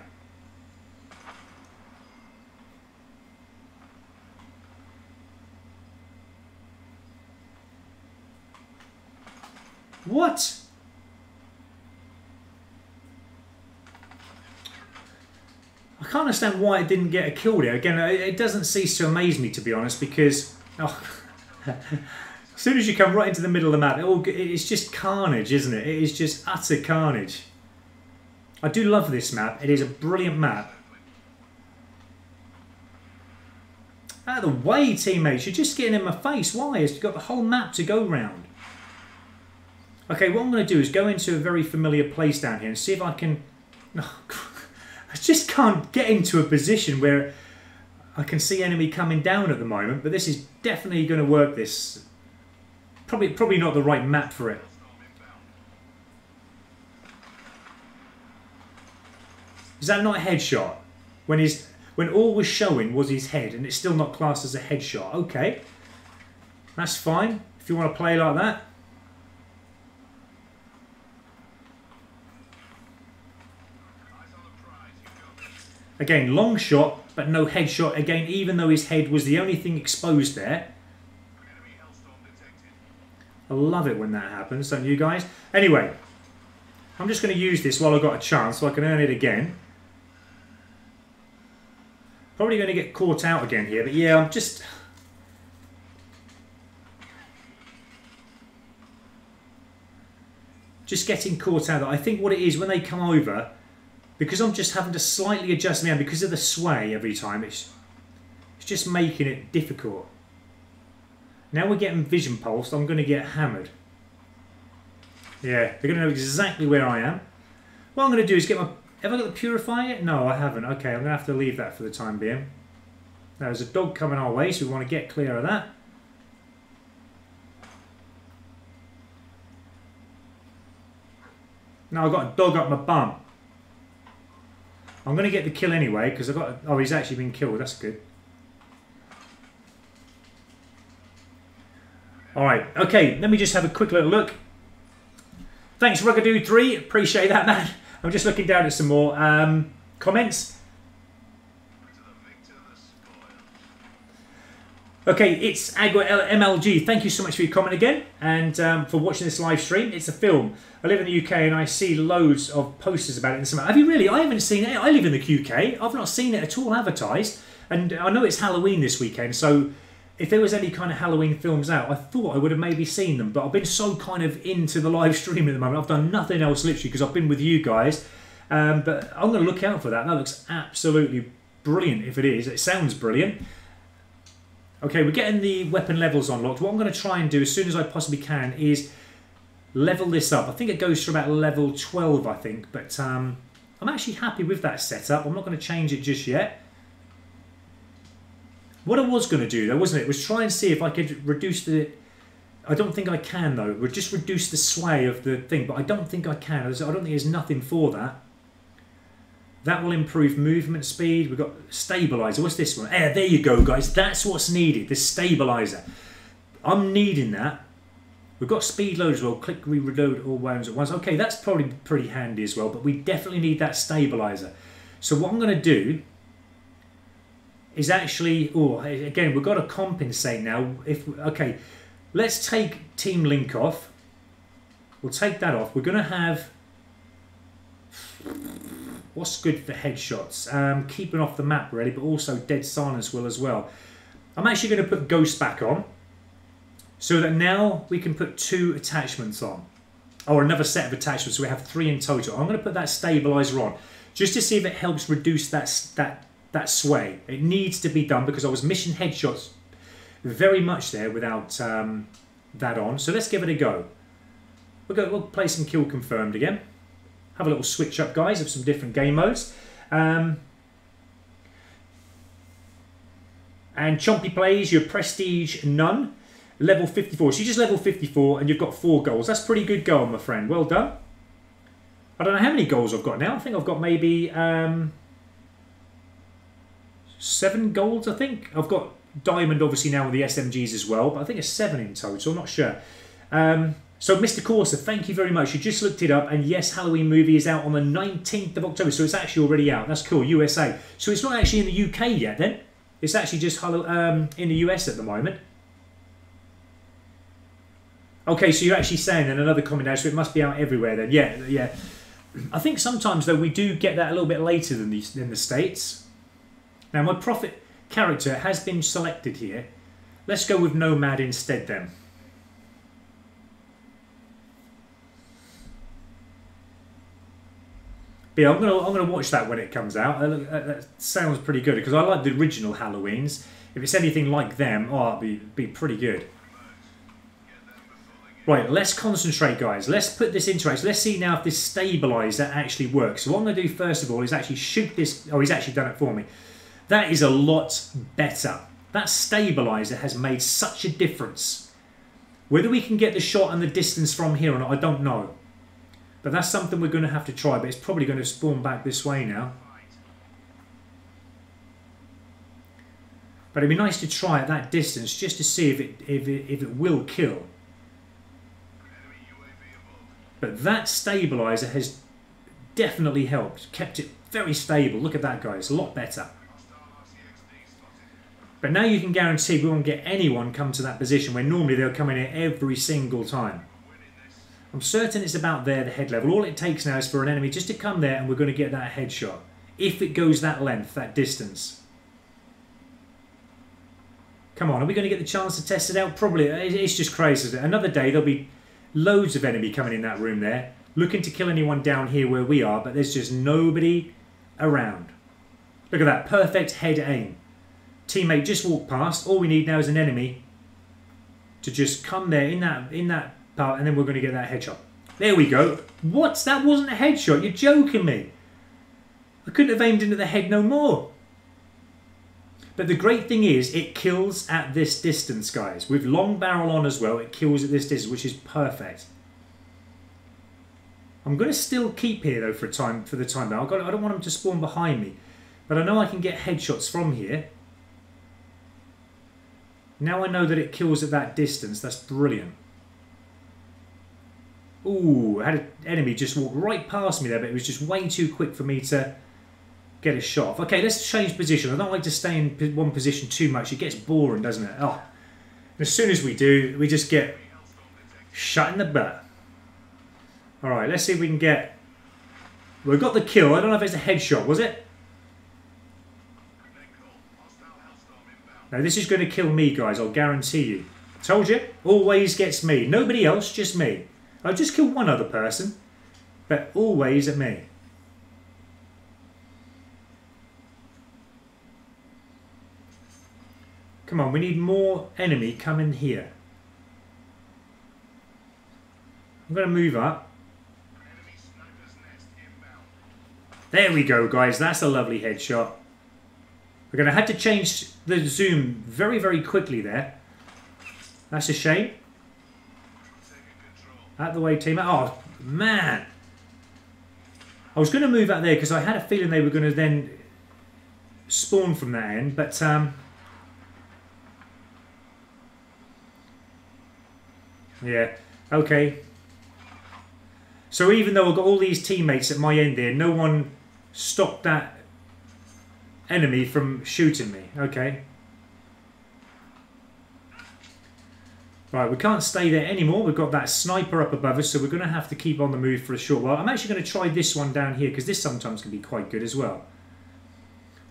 What? I can't understand why it didn't get a kill there. Again, it doesn't cease to amaze me, to be honest, because oh, as soon as you come right into the middle of the map, it's just carnage, isn't it? It is just utter carnage. I do love this map. It is a brilliant map. Out of the way, teammates. You're just getting in my face. Why? You've got the whole map to go round. Okay, what I'm going to do is go into a very familiar place down here and see if I can... Oh, I just can't get into a position where I can see enemy coming down at the moment, but this is definitely going to work this. Probably not the right map for it. Is that not a headshot? When all was showing was his head and it's still not classed as a headshot. Okay, that's fine if you want to play like that. Again, long shot, but no headshot. Again, even though his head was the only thing exposed there. I love it when that happens, don't you guys? Anyway, I'm just going to use this while I've got a chance so I can earn it again. Probably going to get caught out again here, but yeah, I'm just getting caught out. I think what it is when they come over, because I'm just having to slightly adjust my hand because of the sway every time, it's just making it difficult. Now we're getting vision pulsed, I'm going to get hammered. Yeah, they're going to know exactly where I am. What I'm going to do is get my... Have I got the purifier yet? No, I haven't. Okay, I'm going to have to leave that for the time being. Now, there's a dog coming our way, so we want to get clear of that. Now I've got a dog up my bum. I'm going to get the kill anyway, because I've got... Oh, he's actually been killed. That's good. Alright, okay, let me just have a quick little look. Thanks, Ruggadude3. Appreciate that, man. I'm just looking down at some more comments. Okay, it's Agua MLG. Thank you so much for your comment again and for watching this live stream. It's a film. I live in the UK and I see loads of posters about it in the cinema. Have you really? I haven't seen it. I live in the UK. I've not seen it at all advertised. And I know it's Halloween this weekend, so if there was any kind of Halloween films out, I thought I would have maybe seen them. But I've been so kind of into the live stream at the moment. I've done nothing else literally because I've been with you guys. But I'm going to look out for that. That looks absolutely brilliant if it is. It sounds brilliant. Okay, we're getting the weapon levels unlocked. What I'm going to try and do as soon as I possibly can is level this up. I think it goes to about level 12, I think. But I'm actually happy with that setup. I'm not going to change it just yet. What I was going to do, though, wasn't it, was try and see if I could reduce the... I don't think I can, though. We'll just reduce the sway of the thing, but I don't think I can. I don't think there's nothing for that. That will improve movement speed. We've got stabilizer. What's this one? There you go, guys. That's what's needed, the stabilizer. I'm needing that. We've got speed load as well. Click, reload all rounds at once. Okay, that's probably pretty handy as well, but we definitely need that stabilizer. So what I'm going to do is actually, oh, again, we've got to compensate now. Okay, let's take Team Link off. We'll take that off. We're going to have, what's good for headshots? Keeping off the map really, but also Dead Silence will as well. I'm actually going to put Ghost back on, so that now we can put 2 attachments on, or another set of attachments, so we have 3 in total. I'm going to put that stabilizer on, just to see if it helps reduce that sway. It needs to be done because I was missing headshots very much there without that on. So let's give it a go. We'll play some kill confirmed again. Have a little switch up, guys, of some different game modes. And Chompy plays your Prestige Nun, level 54. So you just level 54 and you've got 4 goals. That's pretty good goal, my friend. Well done. I don't know how many goals I've got now. I think I've got maybe 7 golds, I think. I've got diamond, obviously, now with the SMGs as well, but I think it's 7 in total. I'm not sure. So, Mr. Corsa, thank you very much. You just looked it up, and yes, Halloween movie is out on the 19th of October, so it's actually already out. That's cool, USA. So it's not actually in the UK yet, then. It's actually just in the US at the moment. Okay, so you're actually saying then another comment now, so it must be out everywhere then. Yeah, yeah. I think sometimes, though, we do get that a little bit later than in the States. Now, my Prophet character has been selected here. Let's go with Nomad instead, then. But yeah, I'm gonna watch that when it comes out. That sounds pretty good, because I like the original Halloweens. If it's anything like them, oh, it'd be pretty good. Right, let's concentrate, guys. Let's put this into action. Let's see now if this stabilizer actually works. So what I'm going to do first of all is actually shoot this. Oh, he's actually done it for me. That is a lot better. That stabilizer has made such a difference. Whether we can get the shot and the distance from here or not, I don't know. But that's something we're going to have to try. But it's probably going to spawn back this way now. But it'd be nice to try at that distance just to see if it will kill. But that stabilizer has definitely helped. Kept it very stable. Look at that, guys. A lot better. But now you can guarantee we won't get anyone come to that position where normally they'll come in here every single time. I'm certain it's about there, the head level. All it takes now is for an enemy just to come there and we're going to get that headshot. If it goes that length, that distance. Come on, are we going to get the chance to test it out? Probably. It's just crazy. Another day, there'll be loads of enemy coming in that room there, looking to kill anyone down here where we are, but there's just nobody around. Look at that. Perfect head aim. Teammate just walked past. All we need now is an enemy to just come there in that part, and then we're going to get that headshot. There we go. What? That wasn't a headshot. You're joking me. I couldn't have aimed into the head no more. But the great thing is, it kills at this distance, guys. With long barrel on as well, it kills at this distance, which is perfect. I'm going to still keep here though for the time being. I don't want them to spawn behind me, but I know I can get headshots from here. Now I know that it kills at that distance. That's brilliant. Ooh, I had an enemy just walk right past me there, but it was just way too quick for me to get a shot. Okay, let's change position. I don't like to stay in one position too much. It gets boring, doesn't it? Oh, as soon as we do, we just get shot in the butt. All right, let's see if we can get... We've got the kill. I don't know if it's a headshot, was it? No, this is going to kill me, guys. I'll guarantee you. Told you. Always gets me. Nobody else, just me. I've just killed one other person, but always at me. Come on, we need more enemy coming here. I'm going to move up. There we go, guys. That's a lovely headshot. We're going to have to change the zoom very, very quickly there. That's a shame. Out the way, team. Oh, man. I was going to move out there because I had a feeling they were going to then spawn from that end, but... yeah, okay. So even though I've got all these teammates at my end there, no one stopped that enemy from shooting me. Okay. Right, we can't stay there anymore. We've got that sniper up above us, so we're going to have to keep on the move for a short while. I'm actually going to try this one down here, because this sometimes can be quite good as well.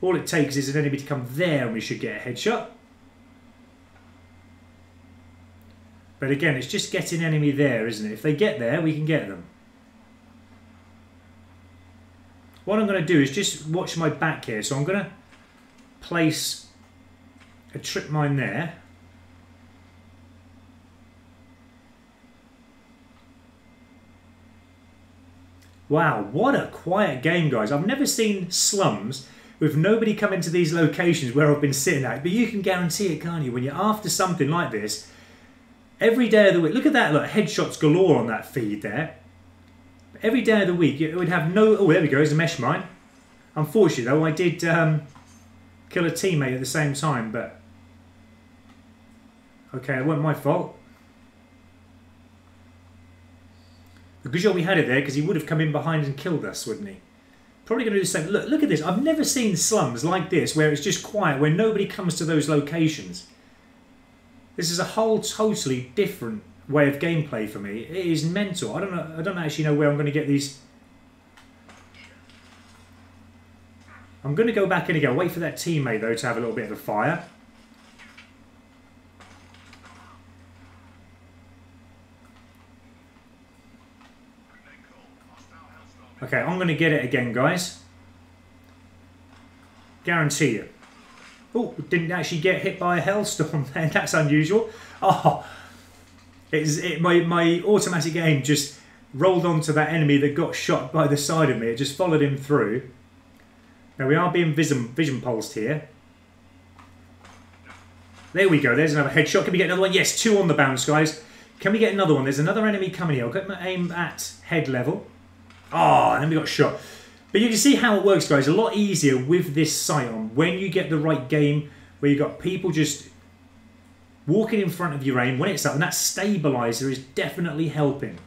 All it takes is an enemy to come there, and we should get a headshot. But again, it's just getting enemy there, isn't it? If they get there, we can get them. What I'm going to do is just watch my back here. So I'm going to place a trip mine there. Wow, what a quiet game, guys. I've never seen slums with nobody coming to these locations where I've been sitting at. But you can guarantee it, can't you? When you're after something like this, every day of the week, look at that, look, headshots galore on that feed there. Every day of the week, it would have no... Oh, there we go, there's a mesh mine. Unfortunately, though, I did kill a teammate at the same time, but... Okay, it wasn't my fault. The good job we had it there, because he would have come in behind and killed us, wouldn't he? Probably going to do the same. Look at this. I've never seen slums like this, where it's just quiet, where nobody comes to those locations. This is a whole totally different way of gameplay for me. It is mental. I don't actually know where I'm going to get these. I'm going to go back in again. Wait for that teammate though to have a little bit of a fire. Okay, I'm going to get it again, guys. Guarantee you. Oh, didn't actually get hit by a hailstorm then. That's unusual. Oh, my automatic aim just rolled onto that enemy that got shot by the side of me. It just followed him through. Now we are being vision pulsed here. There we go. There's another headshot. Can we get another one? Yes, 2 on the bounce, guys. Can we get another one? There's another enemy coming here. I'll get my aim at head level. Oh, and then we got shot. But you can see how it works, guys. A lot easier with this sight on. When you get the right game, where you've got people just walking in front of your aim, when it's up, and that stabilizer is definitely helping.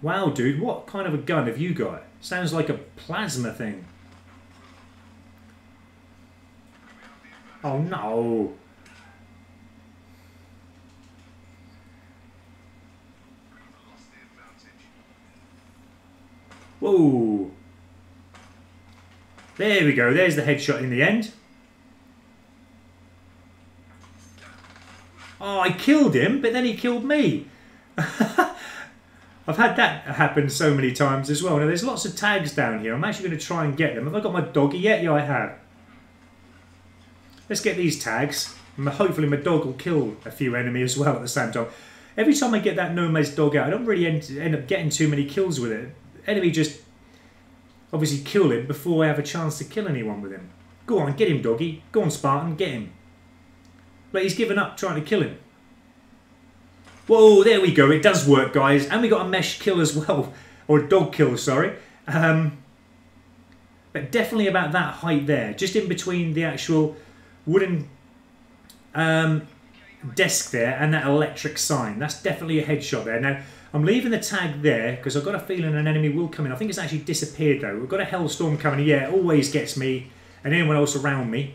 Wow, dude, what kind of a gun have you got? Sounds like a plasma thing. Oh, no. Whoa. There we go. There's the headshot in the end. Oh, I killed him, but then he killed me. I've had that happen so many times as well. Now, there's lots of tags down here. I'm actually going to try and get them. Have I got my doggy yet? Yeah, I have. Let's get these tags. And hopefully my dog will kill a few enemies as well at the same time. Every time I get that Nomez dog out, I don't really end up getting too many kills with it. Enemy just obviously kill him before I have a chance to kill anyone with him. Go on, get him, doggy. Go on, Spartan, get him. But he's given up trying to kill him. Whoa, there we go. It does work, guys. And we got a mesh kill as well. Or a dog kill, sorry. But definitely about that height there. Just in between the actual wooden desk there and that electric sign. That's definitely a headshot there. Now, I'm leaving the tag there because I've got a feeling an enemy will come in. I think it's actually disappeared though. We've got a Hellstorm coming. Yeah, it always gets me and anyone else around me.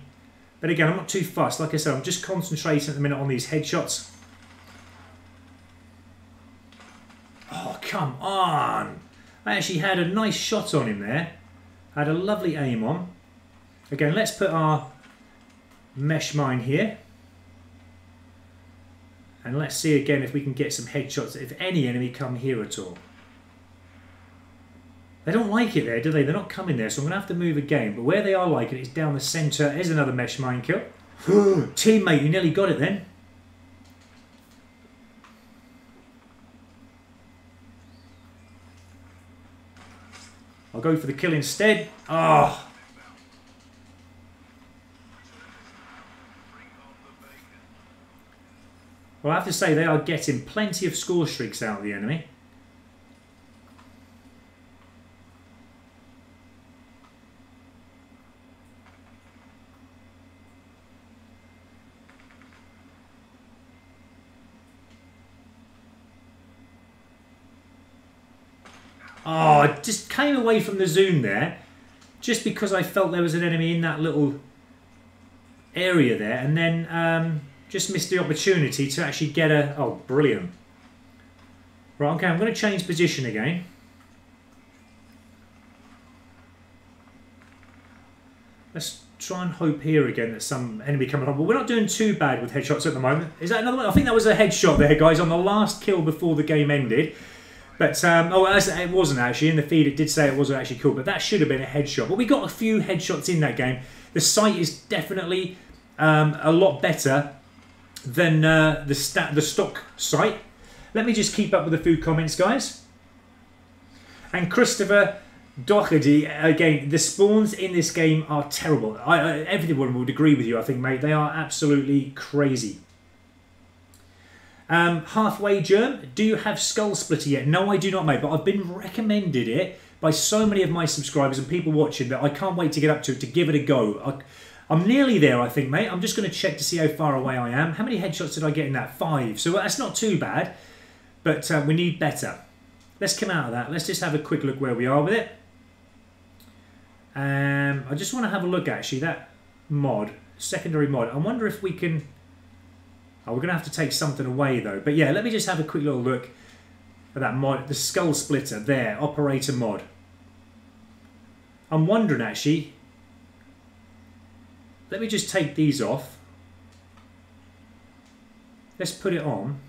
But again, I'm not too fussed. Like I said, I'm just concentrating at the minute on these headshots. Oh, come on. I actually had a nice shot on him there. I had a lovely aim on. Again, let's put our mesh mine here. And let's see again if we can get some headshots, if any enemy come here at all. They don't like it there, do they? They're not coming there, so I'm going to have to move again. But where they are liking it is down the centre. Here's another mesh mine kill. Teammate, you nearly got it then. I'll go for the kill instead. Oh. Well, I have to say they are getting plenty of score streaks out of the enemy. Oh, I just came away from the zoom there just because I felt there was an enemy in that little area there, and then just missed the opportunity to actually get a... Oh, brilliant. Right, okay, I'm going to change position again. Let's try and hope here again that some enemy coming on. But we're not doing too bad with headshots at the moment. Is that another one? I think that was a headshot there, guys, on the last kill before the game ended. But, oh, it wasn't actually. In the feed, it did say it wasn't actually cool. But that should have been a headshot. But we got a few headshots in that game. The sight is definitely a lot better than the stock sight. Let me just keep up with a few comments, guys. And Christopher Doherty, again, the spawns in this game are terrible. Everyone would agree with you, I think, mate. They are absolutely crazy. Halfway Germ, do you have Skull Splitter yet? No, I do not, mate, but I've been recommended it by so many of my subscribers and people watching that I can't wait to get up to it, to give it a go. I'm nearly there, I think, mate. I'm just going to check to see how far away I am. How many headshots did I get in that? 5. So that's not too bad, but we need better. Let's come out of that. Let's just have a quick look where we are with it. I just want to have a look, actually, that mod, secondary mod. I wonder if we can... Oh, we're going to have to take something away, though. But yeah, let me just have a quick little look at that mod. The Skull Splitter, there, operator mod. I'm wondering, actually... Let me just take these off. Let's put it on.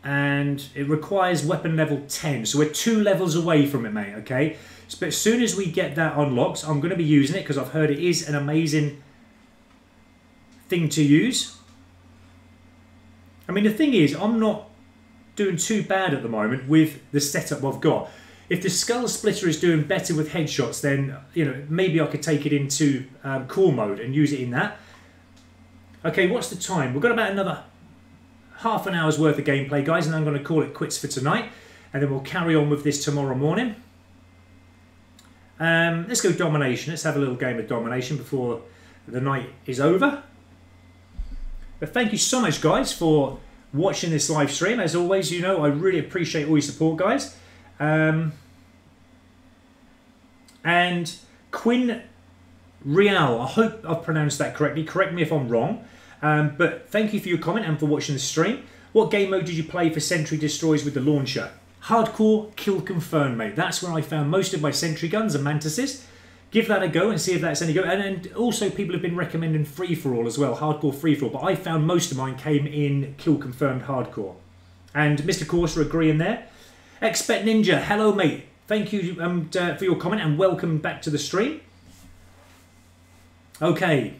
And it requires weapon level 10. So we're 2 levels away from it, mate, okay? But as soon as we get that unlocked, I'm going to be using it because I've heard it is an amazing thing to use. I mean, the thing is, I'm not doing too bad at the moment with the setup I've got. If the Skull Splitter is doing better with headshots, then, you know, maybe I could take it into core mode and use it in that. Okay, what's the time? We've got about another half an hour's worth of gameplay, guys, and I'm going to call it quits for tonight. And then we'll carry on with this tomorrow morning. Let's go Domination. Let's have a little game of Domination before the night is over. But thank you so much, guys, for watching this live stream. As always, you know, I really appreciate all your support, guys. And Quinn Real, I hope I've pronounced that correctly. Correct me if I'm wrong. But thank you for your comment and for watching the stream. What game mode did you play for Sentry Destroys with the launcher? Hardcore Kill Confirmed, mate. That's where I found most of my Sentry guns and Mantises. give that a go and see if that's any good. And also people have been recommending free-for-all as well, hardcore free-for-all. But I found most of mine came in kill-confirmed hardcore. And Mr. Corsa agreeing there. Expert Ninja, hello mate. Thank you for your comment and welcome back to the stream. Okay,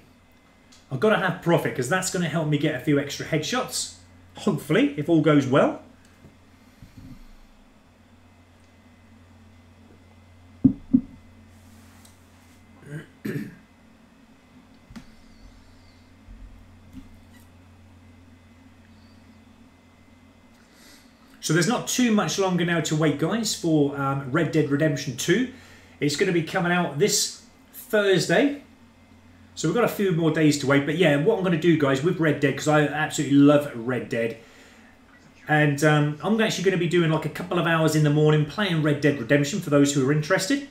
I've got to have profit because that's going to help me get a few extra headshots. Hopefully, if all goes well. So there's not too much longer now to wait, guys, for Red Dead Redemption 2. It's going to be coming out this Thursday. So we've got a few more days to wait. But yeah, what I'm going to do, guys, with Red Dead, because I absolutely love Red Dead. And I'm actually going to be doing like a couple of hours in the morning playing Red Dead Redemption for those who are interested.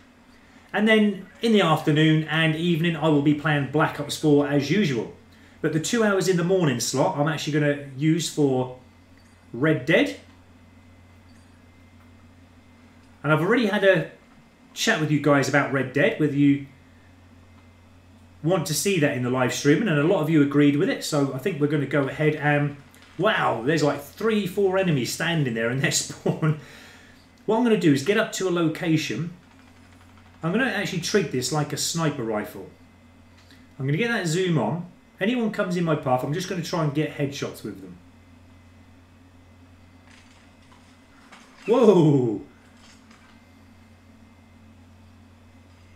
And then in the afternoon and evening, I will be playing Black Ops 4 as usual. But the 2 hours in the morning slot, I'm actually going to use for Red Dead. And I've already had a chat with you guys about Red Dead, whether you want to see that in the live streaming, and a lot of you agreed with it, so I think we're going to go ahead and... Wow, there's like 3-4 enemies standing there and they're spawn. What I'm going to do is get up to a location. I'm going to actually treat this like a sniper rifle. I'm going to get that zoom on. Anyone comes in my path, I'm just going to try and get headshots with them. Whoa!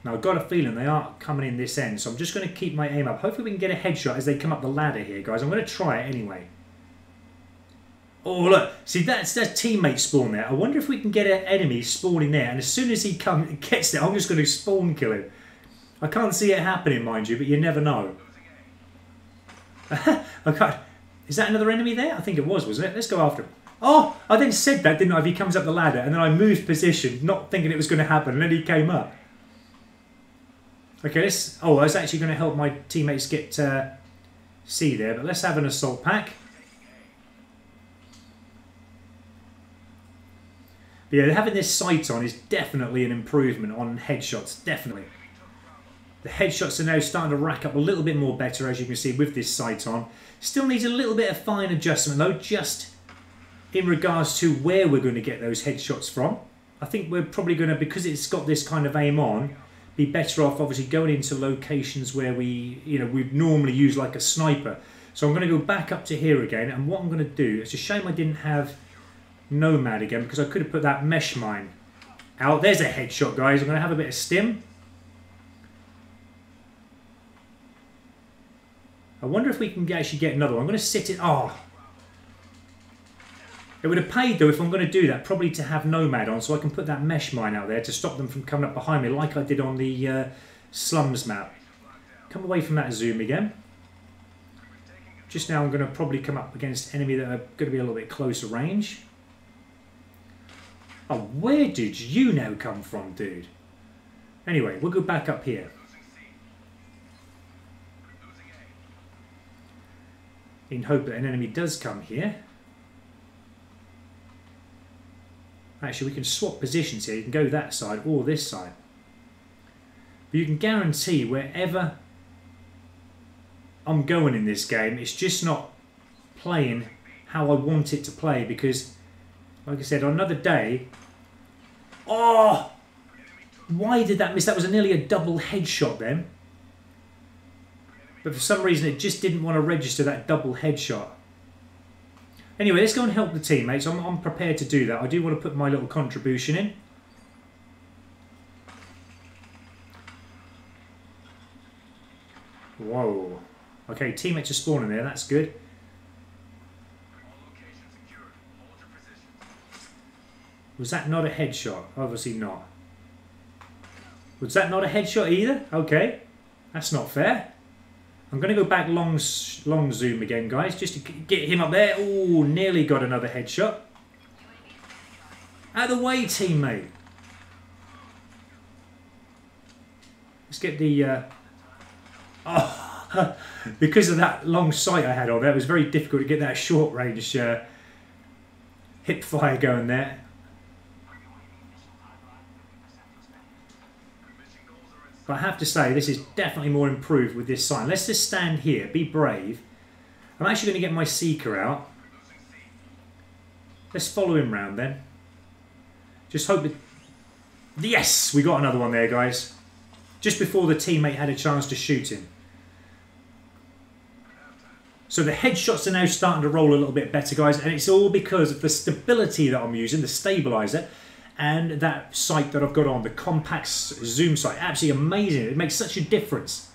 Now I've got a feeling they are coming in this end, so I'm just going to keep my aim up. Hopefully we can get a headshot as they come up the ladder here, guys. I'm going to try it anyway. Oh look, see that's teammate spawn there. I wonder if we can get an enemy spawning there, and as soon as he gets there, I'm just going to spawn kill him. I can't see it happening, mind you, but you never know. Okay, is that another enemy there? I think it was, wasn't it? Let's go after him. Oh, I then said that, didn't I? If he comes up the ladder, and then I moved position, not thinking it was going to happen, and then he came up. Okay, let's... Oh, I was actually going to help my teammates get C there, but let's have an assault pack. But yeah, having this sight on is definitely an improvement on headshots, definitely. The headshots are now starting to rack up a little bit more better, as you can see, with this sight on. Still needs a little bit of fine adjustment, though, just in regards to where we're going to get those headshots from. I think we're probably going to, because it's got this kind of aim on, be better off obviously going into locations where we'd normally use like a sniper. So I'm going to go back up to here again, and what I'm going to do, it's a shame I didn't have Nomad again, because I could have put that mesh mine out. There's a headshot, guys. I'm going to have a bit of stim. I wonder if we can actually get another one. I'm going to sit it. Oh, it would have paid though if I'm going to do that, probably to have Nomad on, so I can put that mesh mine out there to stop them from coming up behind me like I did on the slums map. Come away from that zoom again. Just now I'm going to probably come up against enemy that are going to be a little bit closer range. Oh, where did you now come from, dude? Anyway, we'll go back up here. In hope that an enemy does come here. Actually, we can swap positions here. You can go that side or this side. But you can guarantee wherever I'm going in this game, it's just not playing how I want it to play, because, like I said, on another day... Oh! Why did that miss? That was nearly a double headshot then. But for some reason, it just didn't want to register that double headshot. Anyway, let's go and help the teammates. I'm prepared to do that. I do want to put my little contribution in. Whoa. Okay, teammates are spawning there. That's good. Was that not a headshot? Obviously not. Was that not a headshot either? Okay. That's not fair. I'm going to go back long zoom again, guys, just to get him up there. Oh, nearly got another headshot. Out of the way, teammate. Let's get the... Oh, because of that long sight I had on there, it was very difficult to get that short range hip fire going there. But I have to say, this is definitely more improved with this sign. Let's just stand here, be brave. I'm actually going to get my Seeker out. Let's follow him round then. Just hope that... Yes! We got another one there, guys. Just before the teammate had a chance to shoot him. So the headshots are now starting to roll a little bit better, guys. And it's all because of the stability that I'm using, the stabilizer. And that sight that I've got on, the compact zoom sight. Absolutely amazing. It makes such a difference.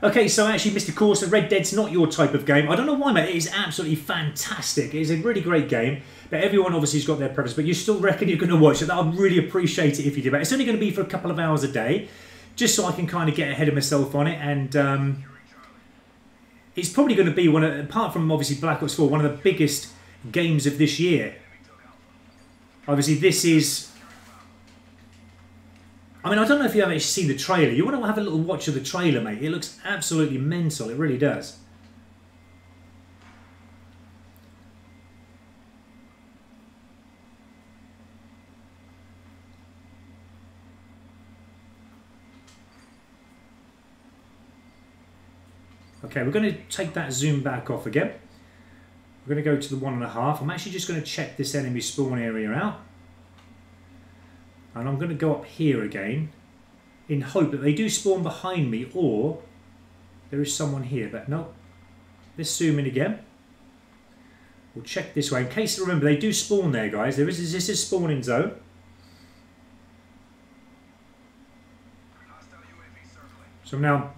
Okay, so actually, Mr. Corsa, Red Dead's not your type of game. I don't know why, mate. It is absolutely fantastic. It is a really great game. But everyone obviously has got their preference. But you still reckon you're going to watch it. I'd really appreciate it if you did. But it's only going to be for a couple of hours a day. Just so I can kind of get ahead of myself on it. And it's probably going to be one of, apart from obviously Black Ops 4, one of the biggest games of this year. Obviously, this is... I mean, I don't know if you haven't seen the trailer. You want to have a little watch of the trailer, mate. It looks absolutely mental. It really does. Okay, we're going to take that zoom back off again. We're going to go to the 1.5. I'm actually just going to check this enemy spawn area out. And I'm going to go up here again in hope that they do spawn behind me or there is someone here. But no. Let's zoom in again. We'll check this way. In case, remember, they do spawn there, guys. This is a spawning zone. So now,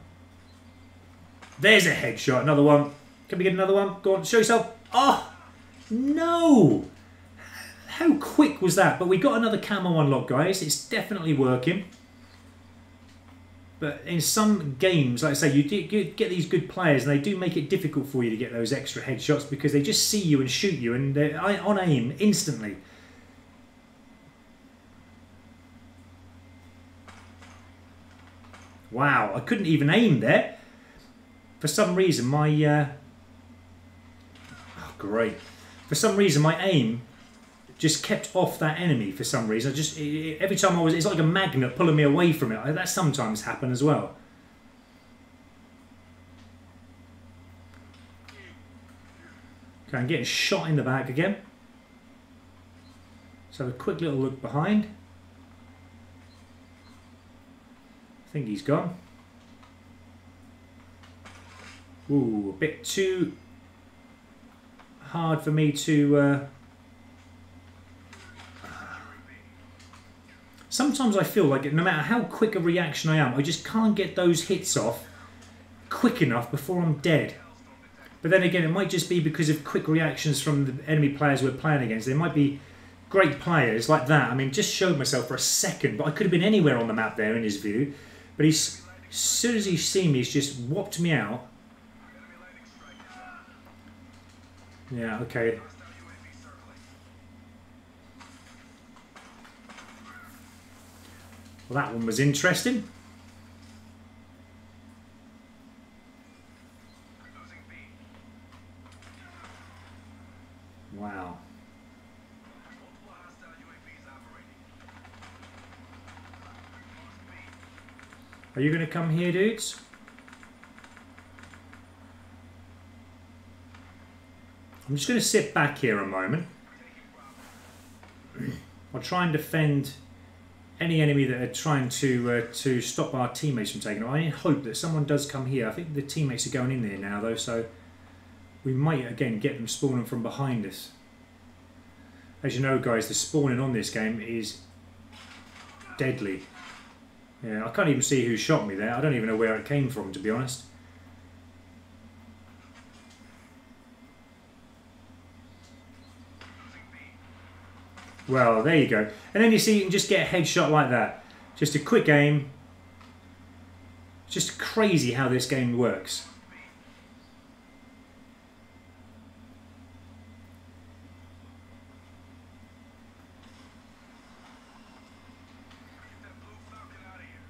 there's a headshot. Another one. Can we get another one? Go on, show yourself. Oh, no. How quick was that? But we got another camo unlock, guys. It's definitely working. But in some games, like I say, you get these good players and they do make it difficult for you to get those extra headshots because they just see you and shoot you and they're on aim instantly. Wow, I couldn't even aim there. For some reason, my... oh, great. For some reason, my aim... just kept off that enemy for some reason. Every time I was, it's like a magnet pulling me away from it. That sometimes happens as well. Okay, I'm getting shot in the back again. So a quick little look behind. I think he's gone. Ooh, a bit too hard for me to... Sometimes I feel like no matter how quick a reaction I am, I just can't get those hits off quick enough before I'm dead. But then again, it might just be because of quick reactions from the enemy players we're playing against. There might be great players like that. I mean, just showed myself for a second, but I could have been anywhere on the map there in his view. But as soon as he's seen me, he's just whopped me out. Yeah, okay. Well, that one was interesting. Wow. Are you going to come here, dudes? I'm just going to sit back here a moment. I'll try and defend any enemy that are trying to stop our teammates from taking it. I hope that someone does come here. I think the teammates are going in there now, though, so we might, again, get them spawning from behind us. As you know, guys, the spawning on this game is deadly. Yeah, I can't even see who shot me there. I don't even know where it came from, to be honest. Well, there you go. And then you see you can just get a headshot like that. Just a quick aim. Just crazy how this game works.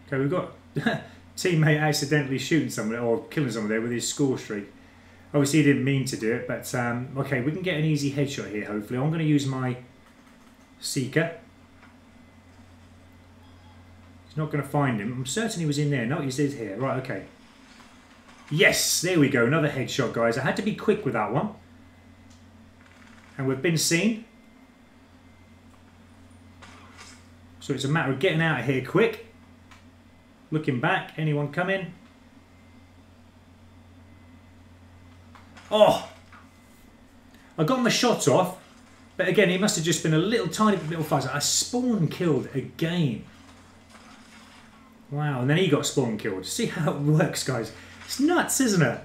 Okay, we've got teammate accidentally shooting someone or killing someone there with his score streak. Obviously he didn't mean to do it, but okay, we can get an easy headshot here hopefully. I'm going to use my Seeker. He's not going to find him. I'm certain he was in there. No, he's here. Right, okay. Yes, there we go. Another headshot, guys. I had to be quick with that one. And we've been seen. So it's a matter of getting out of here quick. Looking back. Anyone coming? Oh! I got my shot off. But again, it must have just been a little tiny little fuzz. I spawn killed again. Wow, and then he got spawn killed. See how it works, guys. It's nuts, isn't it?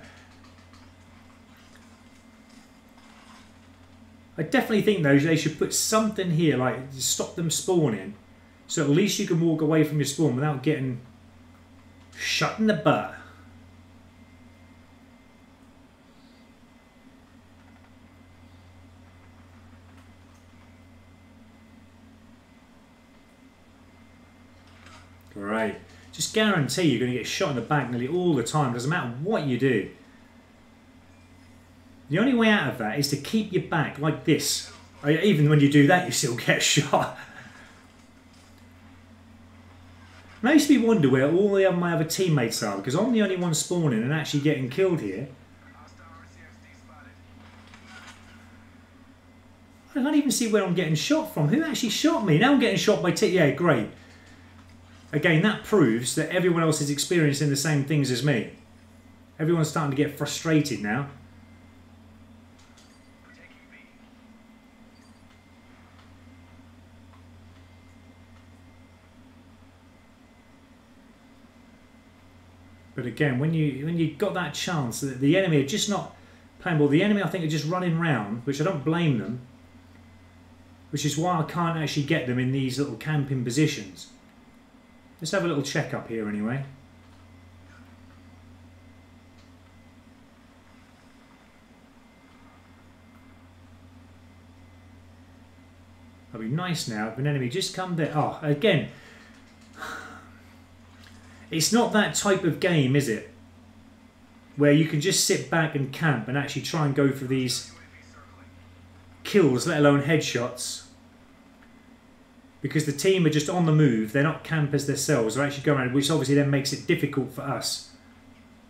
I definitely think, though, they should put something here, like to stop them spawning. So at least you can walk away from your spawn without getting shot in the butt. Right. Just guarantee you're going to get shot in the back nearly all the time. Doesn't matter what you do. The only way out of that is to keep your back like this. Even when you do that, you still get shot. And I used to be wondering where all my other teammates are, because I'm the only one spawning and actually getting killed here. I can't even see where I'm getting shot from. Who actually shot me? Now I'm getting shot by yeah, great. Again, that proves that everyone else is experiencing the same things as me. Everyone's starting to get frustrated now. But again, when you got that chance, that the enemy are just not playing ball. The enemy, I think, are just running round, which I don't blame them. Which is why I can't actually get them in these little camping positions. Let's have a little check up here anyway. That'd be nice now if an enemy just come there. Oh, again. It's not that type of game, is it? Where you can just sit back and camp and actually try and go for these kills, let alone headshots. Because the team are just on the move. They're not campers themselves. They're actually going around, which obviously then makes it difficult for us.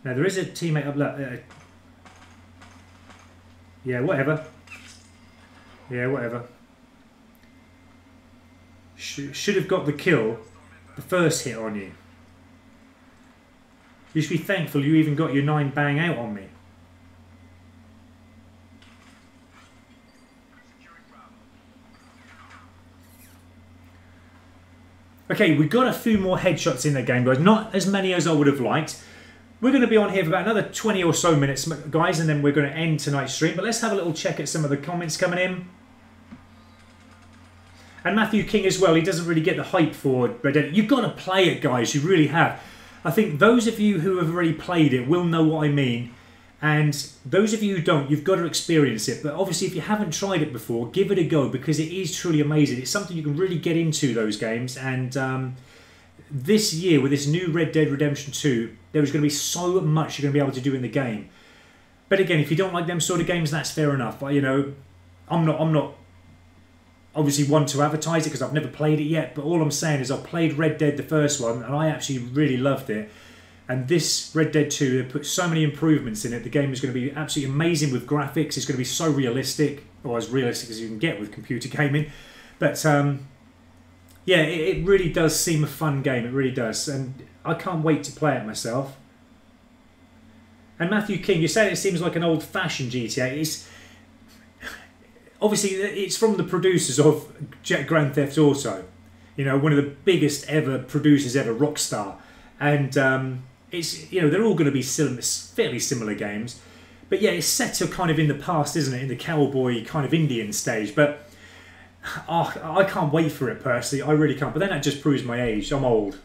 Now, there is a teammate up there. Yeah, whatever. Yeah, whatever. Should have got the kill, the first hit on you. You should be thankful you even got your 9 bang out on me. Okay, we've got a few more headshots in the game, guys. Not as many as I would have liked. We're going to be on here for about another 20 or so minutes, guys, and then we're going to end tonight's stream. But let's have a little check at some of the comments coming in. And Matthew King as well, he doesn't really get the hype for Red Dead. You've got to play it, guys. You really have. I think those of you who have already played it will know what I mean. And those of you who don't, you've got to experience it. But obviously, if you haven't tried it before, give it a go, because it is truly amazing. It's something you can really get into, those games. And this year, with this new Red Dead Redemption 2, there is going to be so much you're going to be able to do in the game. But again, if you don't like them sort of games, that's fair enough. But, you know, I'm not obviously one to advertise it because I've never played it yet. But all I'm saying is I've played Red Dead, the first one, and I actually really loved it. And this Red Dead 2, they put so many improvements in it. The game is going to be absolutely amazing with graphics. It's going to be so realistic, or as realistic as you can get with computer gaming. But yeah, it really does seem a fun game. It really does. And I can't wait to play it myself. And Matthew King, you're saying it seems like an old-fashioned GTA. It's obviously, it's from the producers of Grand Theft Auto. You know, one of the biggest ever producers ever, Rockstar. And it's, you know, they're all going to be fairly similar games. But yeah, it's set to kind of in the past, isn't it? In the cowboy kind of Indian stage. But oh, I can't wait for it personally. I really can't. But then that just proves my age. I'm old.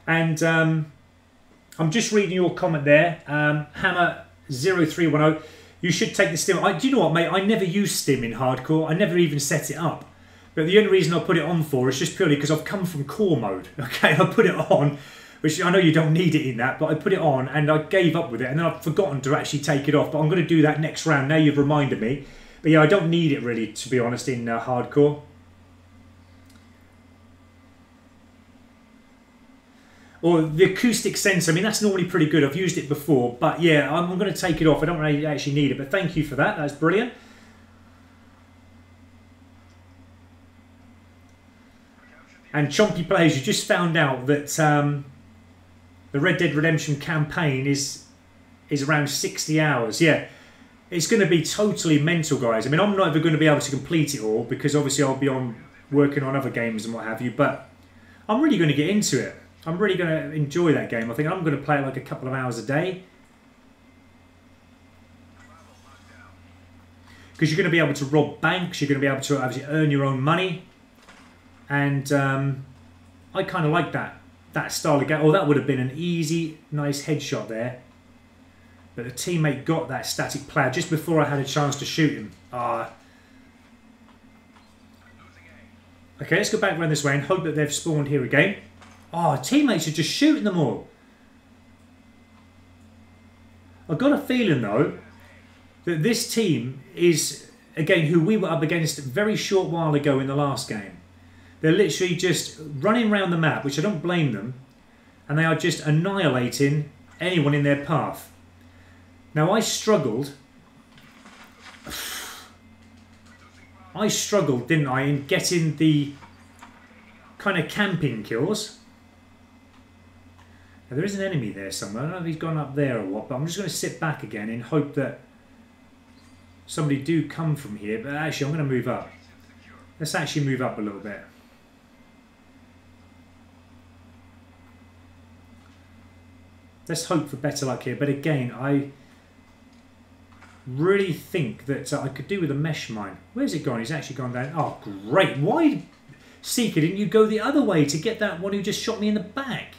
And I'm just reading your comment there. Hammer0310. You should take the stim. Do you know what, mate? I never use stim in hardcore. I never even set it up. But the only reason I put it on for is just purely because I've come from core mode. Okay, I put it on which I know you don't need it in that, but I put it on and I gave up with it, and then I've forgotten to actually take it off, but I'm going to do that next round. Now you've reminded me. But yeah, I don't need it really, to be honest, in hardcore. Or the acoustic sensor, I mean, that's normally pretty good. I've used it before, but yeah, I'm going to take it off. I don't really actually need it, but thank you for that. That's brilliant. And chunky players, you just found out that the Red Dead Redemption campaign is around 60 hours. Yeah, it's going to be totally mental, guys. I mean, I'm not ever going to be able to complete it all because obviously I'll be working on other games and what have you, but I'm really going to get into it. I'm really going to enjoy that game. I think I'm going to play it like a couple of hours a day. Because you're going to be able to rob banks, you're going to be able to obviously earn your own money. And I kind of like that style of game. Oh, that would have been an easy, nice headshot there. But the teammate got that static player just before I had a chance to shoot him. Okay, let's go back around this way and hope that they've spawned here again. Oh, teammates are just shooting them all. I've got a feeling, though, that this team is, again, who we were up against a very short while ago in the last game. They're literally just running around the map, which I don't blame them, and they are just annihilating anyone in their path. Now, I struggled, didn't I, in getting the kind of camping kills. Now, there is an enemy there somewhere. I don't know if he's gone up there or what, but I'm just going to sit back again and hope that somebody do come from here. But actually, I'm going to move up. Let's actually move up a little bit. Let's hope for better luck here. But again, I really think that I could do with a mesh mine. Where's it gone? He's actually gone down. Oh, great. Why, Seeker, didn't you go the other way to get that one who just shot me in the back?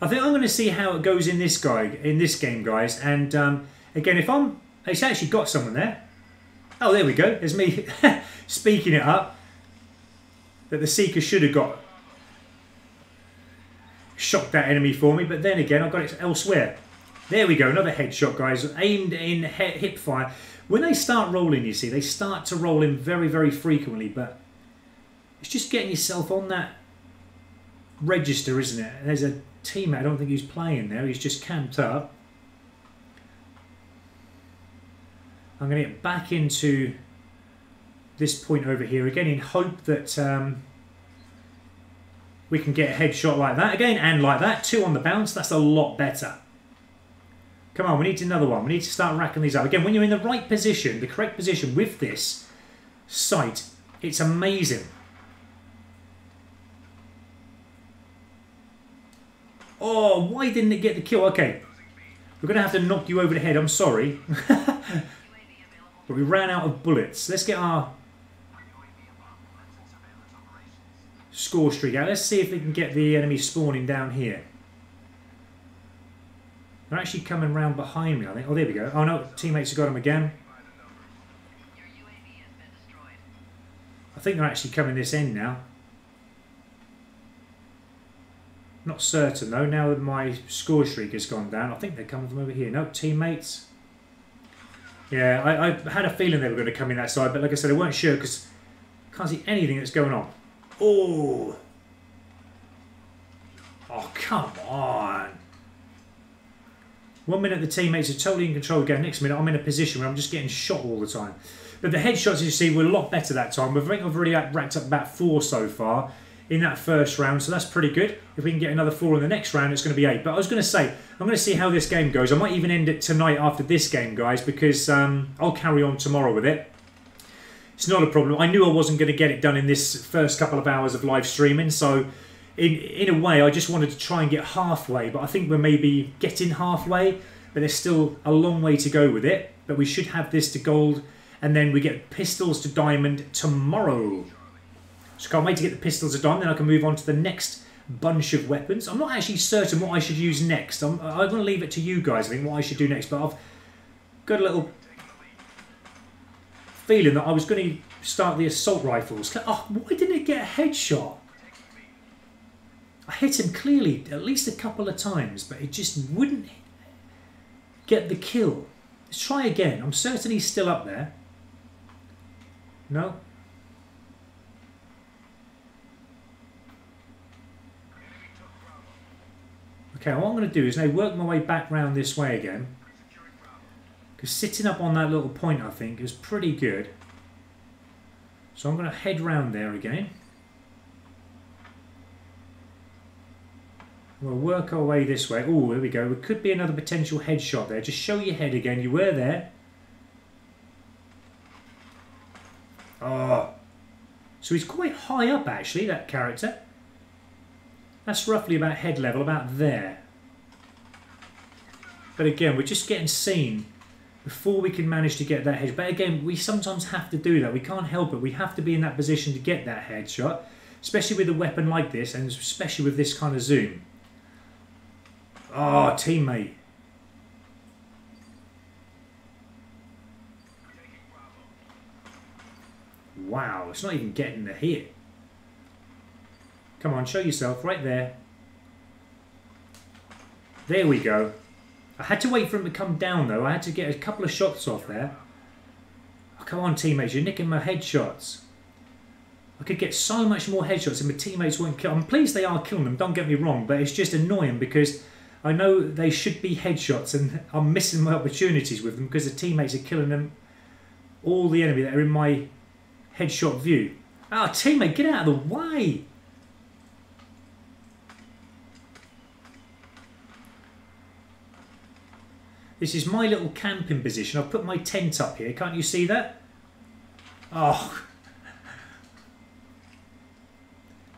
I think I'm going to see how it goes in this game, guys. And again, it's actually got someone there. Oh, there we go. There's me speaking it up. That the Seeker should have got shocked that enemy for me, but then again, I've got it elsewhere. There we go, another headshot, guys. Aimed in hip fire. When they start rolling, you see, they start to roll in very, very frequently, but it's just getting yourself on that register, isn't it? There's a teammate, I don't think he's playing there, he's just camped up. I'm going to get back into this point over here again in hope that we can get a headshot like that again, and like that. 2 on the bounce, that's a lot better. Come on, we need another one. We need to start racking these up. Again, when you're in the right position, the correct position with this sight, it's amazing. Oh, why didn't it get the kill? Okay, we're going to have to knock you over the head. I'm sorry. But we ran out of bullets. Let's get our score streak out. Let's see if we can get the enemy spawning down here. They're actually coming round behind me, I think. Oh, there we go. Oh, no, teammates have got him again. I think they're actually coming this end now. Not certain, though, now that my score streak has gone down. I think they're coming from over here. No, teammates. Yeah, I had a feeling they were going to come in that side, but like I said, I weren't sure because I can't see anything that's going on. Oh! Oh, come on! 1 minute the teammates are totally in control again. Next minute I'm in a position where I'm just getting shot all the time. But the headshots, as you see, were a lot better that time. I think I've already racked up about 4 so far in that first round, so that's pretty good. If we can get another 4 in the next round, it's going to be 8. But I was going to say, I'm going to see how this game goes. I might even end it tonight after this game, guys, because I'll carry on tomorrow with it. It's not a problem. I knew I wasn't going to get it done in this first couple of hours of live streaming, so in a way I just wanted to try and get halfway, but I think we're maybe getting halfway, but there's still a long way to go with it. But we should have this to gold, and then we get pistols to diamond tomorrow. So can't wait to get the pistols to diamond, then I can move on to the next bunch of weapons. I'm not actually certain what I should use next. I'm going to leave it to you guys, I think, what I should do next, but I've got a little feeling that I was going to start the assault rifles. Oh, why didn't it get a headshot? I hit him clearly at least a couple of times, but it just wouldn't get the kill. Let's try again. I'm certain he's still up there. No? Okay, what I'm going to do is now work my way back round this way again. Because sitting up on that little point, I think, is pretty good. So I'm going to head round there again. We'll work our way this way. Oh, there we go. There could be another potential headshot there. Just show your head again. You were there. Oh. So he's quite high up, actually, that character. That's roughly about head level, about there. But again, we're just getting seen before we can manage to get that head. But again, we sometimes have to do that. We can't help it. We have to be in that position to get that headshot, especially with a weapon like this, and especially with this kind of zoom. Oh, teammate. Wow, it's not even getting the hit. Come on, show yourself right there. There we go. I had to wait for him to come down though. I had to get a couple of shots off there. Oh, come on, teammates, you're nicking my headshots. I could get so much more headshots and my teammates won't kill. I'm pleased they are killing them, don't get me wrong, but it's just annoying because I know they should be headshots and I'm missing my opportunities with them because the teammates are killing them, all the enemy that are in my headshot view. Oh, teammate, get out of the way! This is my little camping position. I've put my tent up here. Can't you see that? Oh.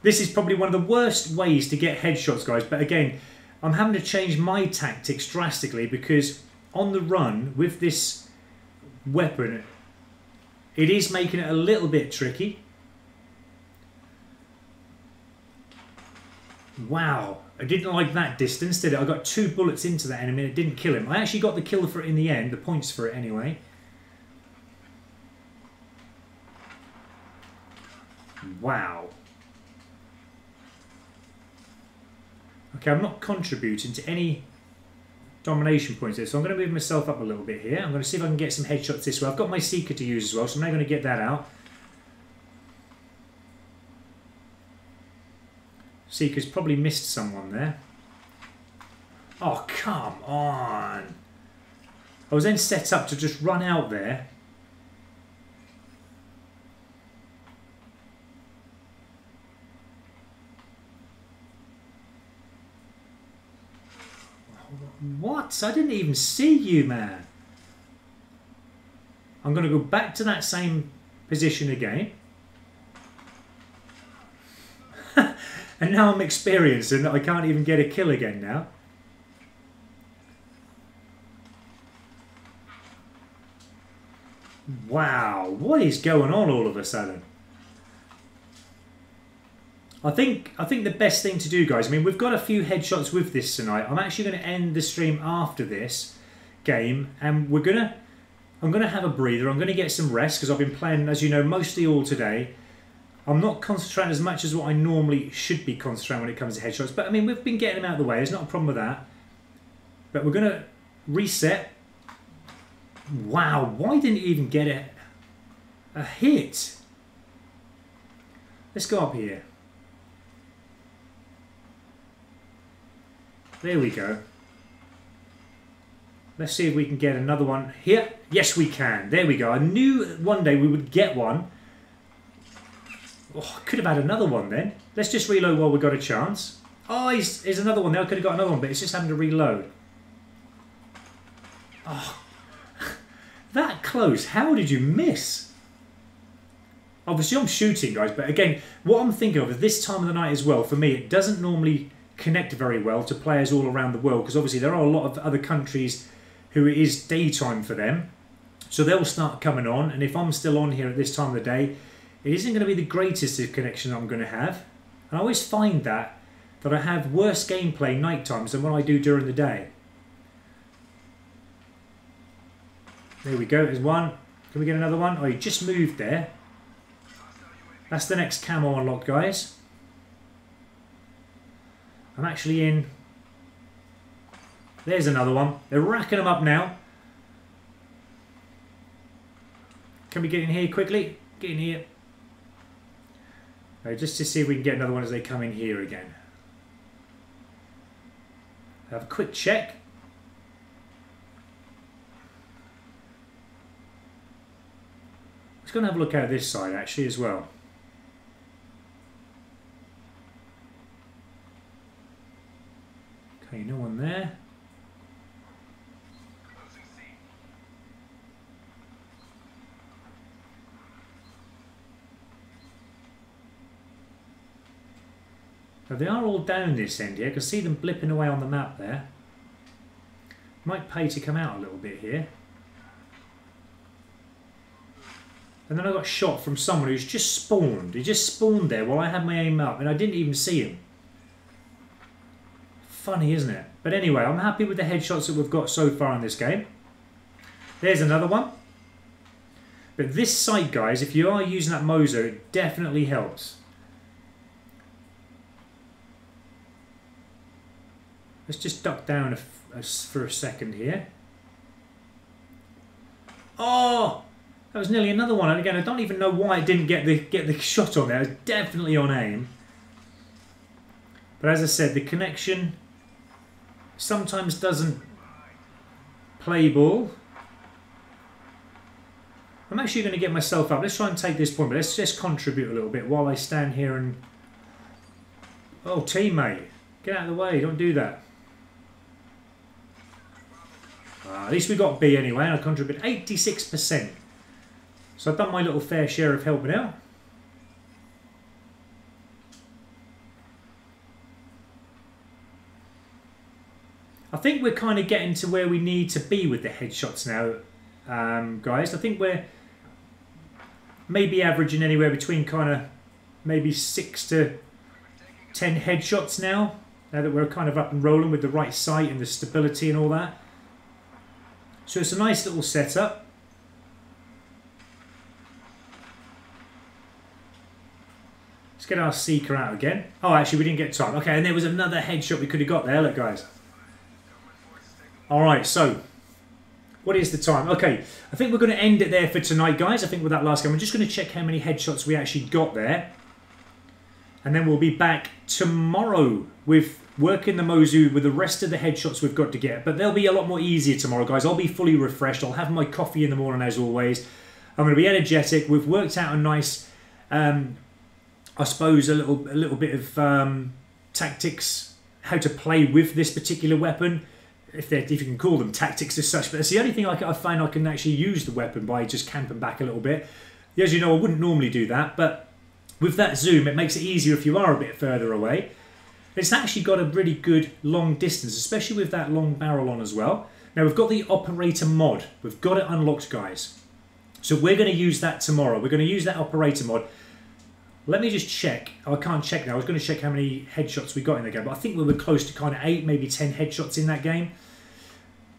This is probably one of the worst ways to get headshots, guys. But again, I'm having to change my tactics drastically because on the run with this weapon, it is making it a little bit tricky. Wow. I didn't like that distance, did it? I got 2 bullets into that enemy and it didn't kill him. I actually got the kill for it in the end, the points for it anyway. Wow. Okay, I'm not contributing to any domination points here, so I'm going to move myself up a little bit here. I'm going to see if I can get some headshots this way. I've got my Seeker to use as well, so I'm now going to get that out. Seeker's probably missed someone there. Oh, come on. I was then set up to just run out there. What? I didn't even see you, man. I'm going to go back to that same position again. And now I'm experiencing that I can't even get a kill again now. Wow, what is going on all of a sudden? I think the best thing to do, guys, I mean, we've got a few headshots with this tonight. I'm actually going to end the stream after this game, and I'm going to have a breather. I'm going to get some rest because I've been playing, as you know, mostly all today. I'm not concentrating as much as what I normally should be concentrating when it comes to headshots. But, I mean, we've been getting them out of the way. There's not a problem with that. But we're going to reset. Wow, why didn't it even get a hit? Let's go up here. There we go. Let's see if we can get another one here. Yes, we can. There we go. I knew one day we would get one. Oh, I could have had another one then. Let's just reload while we've got a chance. Oh, here's another one there. I could have got another one, but it's just having to reload. Oh, that close. How did you miss? Obviously, I'm shooting, guys, but again, what I'm thinking of is this time of the night as well, for me, it doesn't normally connect very well to players all around the world, because obviously there are a lot of other countries who it is daytime for them. So they'll start coming on, and if I'm still on here at this time of the day, it isn't going to be the greatest of connection I'm going to have. And I always find that I have worse gameplay night times than what I do during the day. There we go, there's one. Can we get another one? Oh, he just moved there. That's the next camo unlocked, guys. I'm actually in... There's another one. They're racking them up now. Can we get in here quickly? Get in here. Right, just to see if we can get another one as they come in here again. Have a quick check. Let's go and have a look out this side actually as well. Okay, no one there. Now they are all down this end here. I can see them blipping away on the map there. Might pay to come out a little bit here. And then I got shot from someone who's just spawned. He just spawned there while I had my aim up and I didn't even see him. Funny, isn't it? But anyway, I'm happy with the headshots that we've got so far in this game. There's another one. But this sight, guys, if you are using that Mozu, it definitely helps. Let's just duck down for a second here. Oh! That was nearly another one. And again, I don't even know why it didn't get the shot on there. It was definitely on aim. But as I said, the connection sometimes doesn't play ball. I'm actually going to get myself up. Let's try and take this point, but let's just contribute a little bit while I stand here and... Oh, teammate. Get out of the way. Don't do that. At least we got B anyway, and I contribute 86%. So I've done my little fair share of helping out. I think we're kind of getting to where we need to be with the headshots now, guys. I think we're maybe averaging anywhere between kind of maybe 6 to 10 headshots now that we're kind of up and rolling with the right sight and the stability and all that. So it's a nice little setup. Let's get our seeker out again. Oh, actually, we didn't get time. Okay, and there was another headshot we could have got there. Look, guys. All right, so what is the time? Okay, I think we're going to end it there for tonight, guys. I think with that last game, we're just going to check how many headshots we actually got there. And then we'll be back tomorrow with working the Mozu with the rest of the headshots we've got to get. But they'll be a lot more easier tomorrow, guys. I'll be fully refreshed. I'll have my coffee in the morning as always. I'm going to be energetic. We've worked out a nice, I suppose, a little bit of tactics, how to play with this particular weapon. If you can call them tactics as such. But it's the only thing I find I can actually use the weapon by just camping back a little bit. As you know, I wouldn't normally do that, but with that zoom, it makes it easier if you are a bit further away. It's actually got a really good long distance, especially with that long barrel on as well. Now, we've got the operator mod. We've got it unlocked, guys. So we're going to use that tomorrow. We're going to use that operator mod. Let me just check. Oh, I can't check now. I was going to check how many headshots we got in the game, but I think we were close to kind of 8, maybe 10 headshots in that game.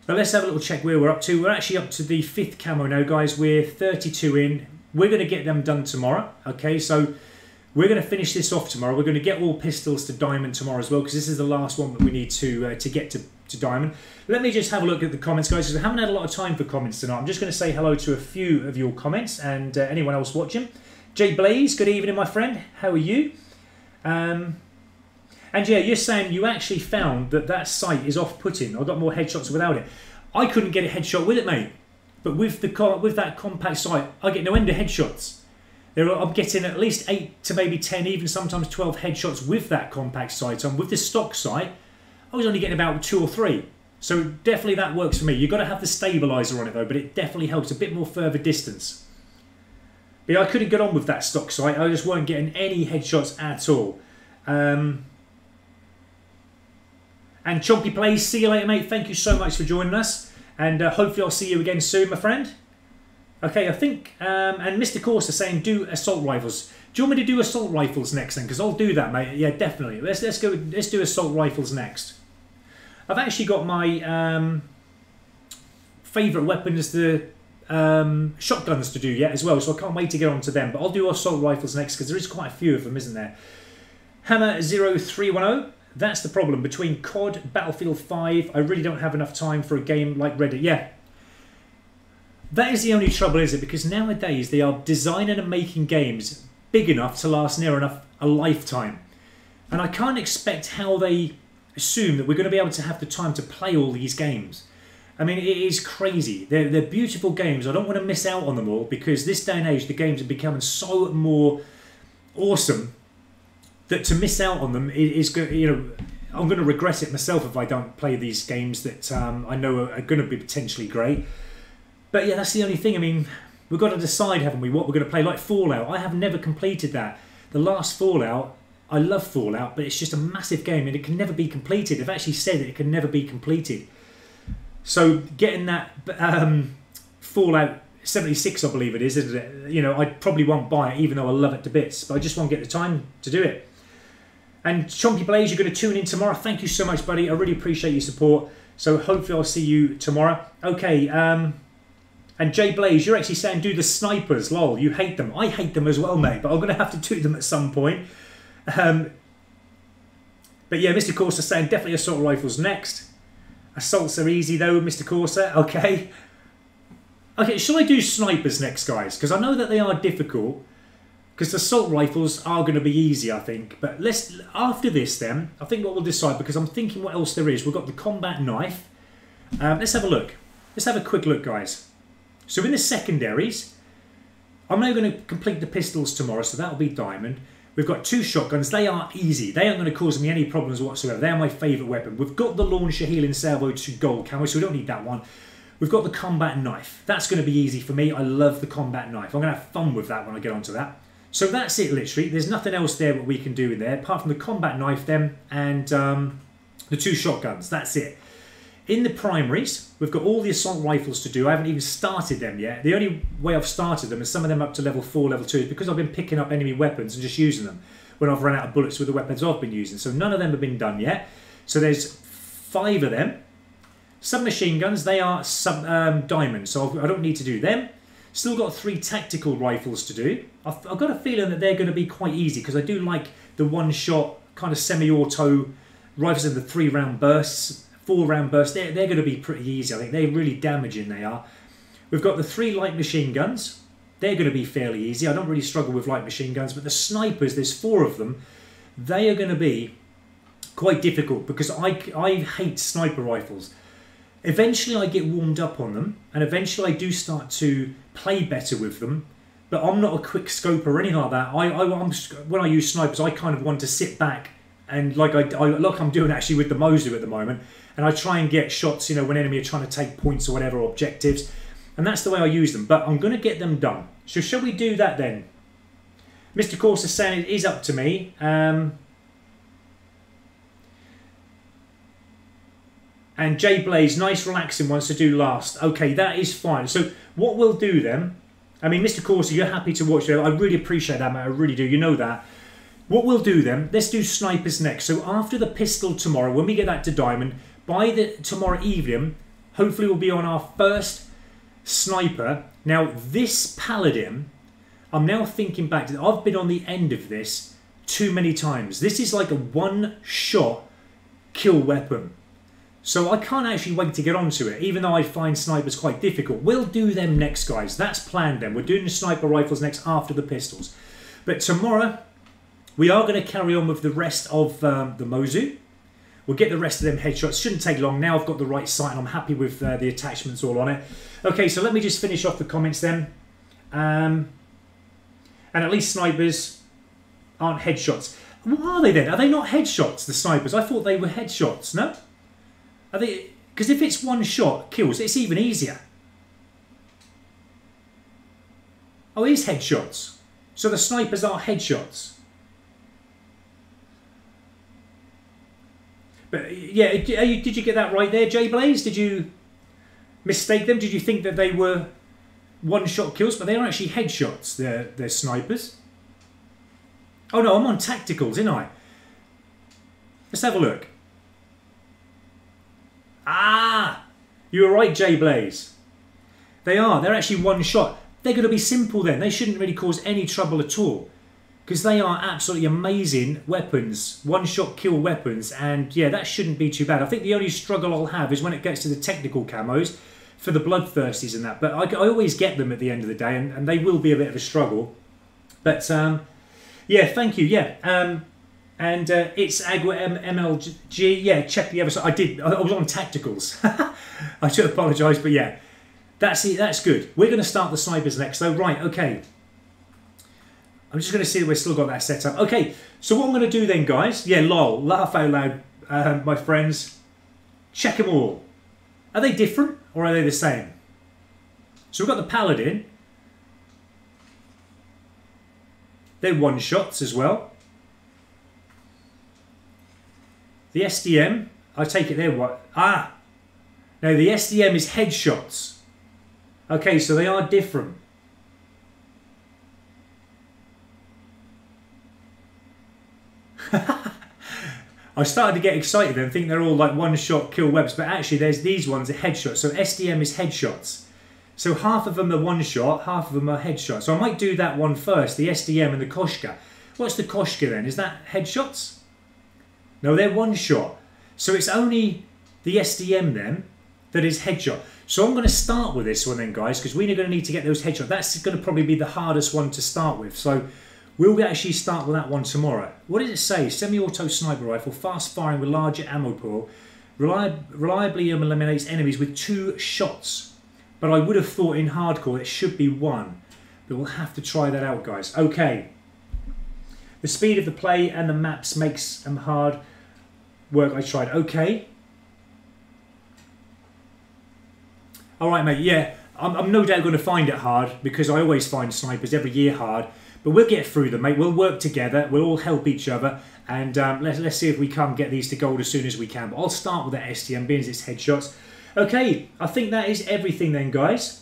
But let's have a little check where we're up to. We're actually up to the 5th camo now, guys. We're 32 in. We're going to get them done tomorrow. Okay, so we're going to finish this off tomorrow. We're going to get all pistols to diamond tomorrow as well, because this is the last one that we need to get to diamond. Let me just have a look at the comments, guys, because I haven't had a lot of time for comments tonight. I'm just going to say hello to a few of your comments and anyone else watching. Jay Blaze, good evening, my friend. How are you? And yeah, you're saying you actually found that sight is off-putting. I got more headshots without it. I couldn't get a headshot with it, mate. But with that compact sight, I get no end of headshots. I'm getting at least 8 to maybe 10, even sometimes 12 headshots with that compact sight on. With the stock sight, I was only getting about 2 or 3. So definitely that works for me. You've got to have the stabilizer on it though, but it definitely helps a bit more further distance. But yeah, I couldn't get on with that stock sight. I just weren't getting any headshots at all. And Chompy Plays, see you later, mate. Thank you so much for joining us. And hopefully I'll see you again soon, my friend. Okay, I think, and Mr. Corsa saying do assault rifles. Do you want me to do assault rifles next then? Because I'll do that, mate. Yeah, definitely. Let's do assault rifles next. I've actually got my favourite weapon is the shotguns to do yet as well, so I can't wait to get on to them. But I'll do assault rifles next because there is quite a few of them, isn't there? Hammer 0310. That's the problem. Between COD, Battlefield 5, I really don't have enough time for a game like Reddit. Yeah. That is the only trouble, is it? Because nowadays they are designing and making games big enough to last near enough a lifetime. And I can't expect how they assume that we're going to be able to have the time to play all these games. I mean, it is crazy. They're beautiful games. I don't want to miss out on them all because this day and age, the games are becoming so more awesome that to miss out on them is, you know, I'm going to regret it myself if I don't play these games that I know are going to be potentially great. But yeah, that's the only thing. I mean, we've got to decide, haven't we, what we're going to play. Like Fallout, I have never completed that. The last Fallout, I love Fallout, but it's just a massive game and it can never be completed. They've actually said that it can never be completed. So getting that Fallout 76, I believe it is, isn't it? You know, I probably won't buy it, even though I love it to bits. But I just won't get the time to do it. And Chompy Blaze, you're going to tune in tomorrow. Thank you so much, buddy. I really appreciate your support. So hopefully I'll see you tomorrow. Okay, and Jay Blaze, you're actually saying do the snipers. Lol, you hate them. I hate them as well, mate. But I'm going to have to do them at some point. But yeah, Mr. Corsa saying definitely assault rifles next. Assaults are easy though, Mr. Corsa. Okay. Okay, shall I do snipers next, guys? Because I know that they are difficult. Because assault rifles are going to be easy, I think. But let's, after this then, I think what we'll decide, because I'm thinking what else there is. We've got the combat knife. Let's have a look. Let's have a quick look, guys. So in the secondaries, I'm now going to complete the pistols tomorrow, so that'll be diamond. We've got 2 shotguns. They are easy. They aren't going to cause me any problems whatsoever. They're my favourite weapon. We've got the launcher healing salvo to gold camo, so we don't need that one. We've got the combat knife. That's going to be easy for me. I love the combat knife. I'm going to have fun with that when I get onto that. So that's it, literally. There's nothing else there that we can do in there, apart from the combat knife then and the 2 shotguns. That's it. In the primaries, we've got all the assault rifles to do. I haven't even started them yet. The only way I've started them, and some of them up to level 4, level 2, is because I've been picking up enemy weapons and just using them when I've run out of bullets with the weapons I've been using. So none of them have been done yet. So there's 5 of them. Submachine guns, they are diamond, so I don't need to do them. Still got 3 tactical rifles to do. I've got a feeling that they're going to be quite easy because I do like the one-shot kind of semi-auto rifles in the 3-round bursts, 4-round bursts. They're going to be pretty easy. I think they're really damaging, they are. We've got the 3 light machine guns. They're going to be fairly easy. I don't really struggle with light machine guns, but the snipers, there's 4 of them. They are going to be quite difficult because I hate sniper rifles. Eventually I get warmed up on them and eventually I do start to play better with them, but I'm not a quick scoper or anything like that. When I use snipers, I kind of want to sit back and like I'm doing actually with the Mozu at the moment, and I try and get shots, you know, when enemy are trying to take points or whatever, or objectives, and that's the way I use them. But I'm going to get them done. So shall we do that then? Mr. Course is saying it is up to me. And Jay Blaze, nice relaxing ones to do last. Okay, that is fine. So what we'll do then, I mean, Mr. Corsa, you're happy to watch it. I really appreciate that, mate. I really do. You know that. What we'll do then, let's do snipers next. So after the pistol tomorrow, when we get that to diamond, by tomorrow evening, hopefully we'll be on our first sniper. Now, this paladin, I'm now thinking back to, I've been on the end of this too many times. This is like a one-shot kill weapon. So I can't actually wait to get onto it, even though I find snipers quite difficult. We'll do them next, guys. That's planned then. We're doing the sniper rifles next after the pistols. But tomorrow, we are going to carry on with the rest of the Mozu. We'll get the rest of them headshots. Shouldn't take long. Now I've got the right sight and I'm happy with the attachments all on it. Okay, so let me just finish off the comments then. And at least snipers aren't headshots. What are they then? Are they not headshots, the snipers? I thought they were headshots, no? Are they? Because if it's one shot kills, it's even easier. Oh, it is headshots. So the snipers are headshots. But yeah, did you get that right there, Jay Blaze? Did you mistake them? Did you think that they were one-shot kills? But they are actually headshots. They're snipers. Oh no, I'm on tacticals, ain't I? Let's have a look. Ah, you were right, Jay Blaze. They are. They're actually one shot. They're going to be simple then. They shouldn't really cause any trouble at all, because they are absolutely amazing weapons, one-shot kill weapons, and yeah, that shouldn't be too bad. I think the only struggle I'll have is when it gets to the technical camos for the bloodthirsties and that, but I always get them at the end of the day, and they will be a bit of a struggle. But yeah, thank you. Yeah, and it's Agua MLG. Yeah, check the other side. I was on tacticals. I should apologise, but yeah, that's it. That's good. We're going to start the snipers next, though. Right? Okay. I'm just going to see that we've still got that set up. Okay. So what I'm going to do then, guys? Yeah, lol. Laugh out loud, my friends. Check them all. Are they different or are they the same? So we've got the Paladin. They're one shots as well. The SDM, I take it they're what? Ah! No, the SDM is headshots. Okay, so they are different. I started to get excited and think they're all like one-shot kill webs, but actually there's these ones are headshots. So SDM is headshots. So half of them are one-shot, half of them are headshots. So I might do that one first, the SDM and the Koshka. What's the Koshka then? Is that headshots? No, they're one-shot. So it's only the SDM then that is headshot. So I'm going to start with this one then, guys, because we're going to need to get those headshots. That's going to probably be the hardest one to start with. So we'll actually start with that one tomorrow. What does it say? Semi-auto sniper rifle, fast firing with larger ammo pool, reliably eliminates enemies with 2 shots. But I would have thought in hardcore it should be 1. But we'll have to try that out, guys. Okay. The speed of the play and the maps makes them hard work. I tried. Okay. Alright, mate. Yeah. I'm no doubt going to find it hard, because I always find snipers every year hard. But we'll get through them, mate. We'll work together. We'll all help each other. And let's see if we can get these to gold as soon as we can. But I'll start with that STM, being as it's headshots. Okay, I think that is everything then, guys.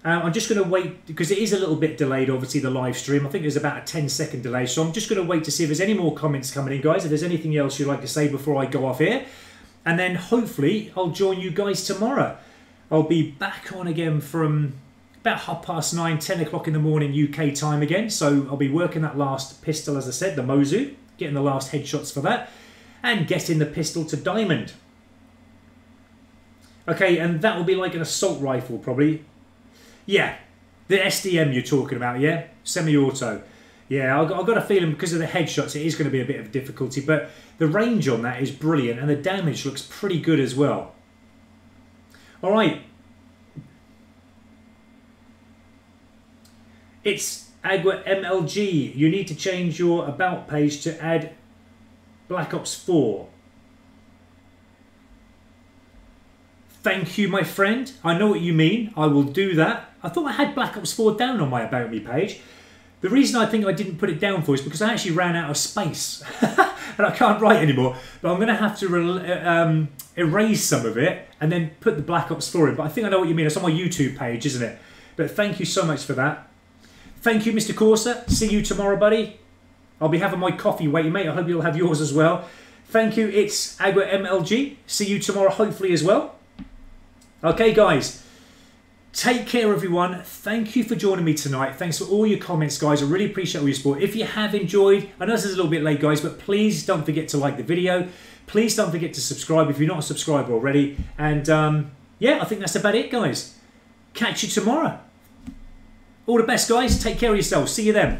I'm just going to wait, because it is a little bit delayed, obviously, the live stream. I think there's about a 10-second delay. So I'm just going to wait to see if there's any more comments coming in, guys. If there's anything else you'd like to say before I go off here. And then hopefully I'll join you guys tomorrow. I'll be back on again from about 9:30, 10 o'clock in the morning UK time again. So I'll be working that last pistol, as I said, the Mozu. Getting the last headshots for that. And getting the pistol to diamond. Okay, and that will be like an assault rifle, probably. Yeah, the SDM you're talking about, yeah? Semi-auto. Yeah, I've got a feeling because of the headshots it is going to be a bit of difficulty, but the range on that is brilliant and the damage looks pretty good as well. Alright. It's Agua MLG. You need to change your about page to add Black Ops 4. Thank you, my friend. I know what you mean. I will do that. I thought I had Black Ops 4 down on my About Me page. The reason I think I didn't put it down for is because I actually ran out of space. And I can't write anymore. But I'm going to have to erase some of it and then put the Black Ops 4 in. But I think I know what you mean. It's on my YouTube page, isn't it? But thank you so much for that. Thank you, Mr. Corsa. See you tomorrow, buddy. I'll be having my coffee waiting, mate. I hope you'll have yours as well. Thank you. It's Agua MLG. See you tomorrow, hopefully, as well. Okay, guys, take care, everyone. Thank you for joining me tonight. Thanks for all your comments, guys. I really appreciate all your support. If you have enjoyed, I know this is a little bit late, guys, but please don't forget to like the video. Please don't forget to subscribe if you're not a subscriber already. And yeah, I think that's about it, guys. Catch you tomorrow. All the best, guys. Take care of yourselves. See you then.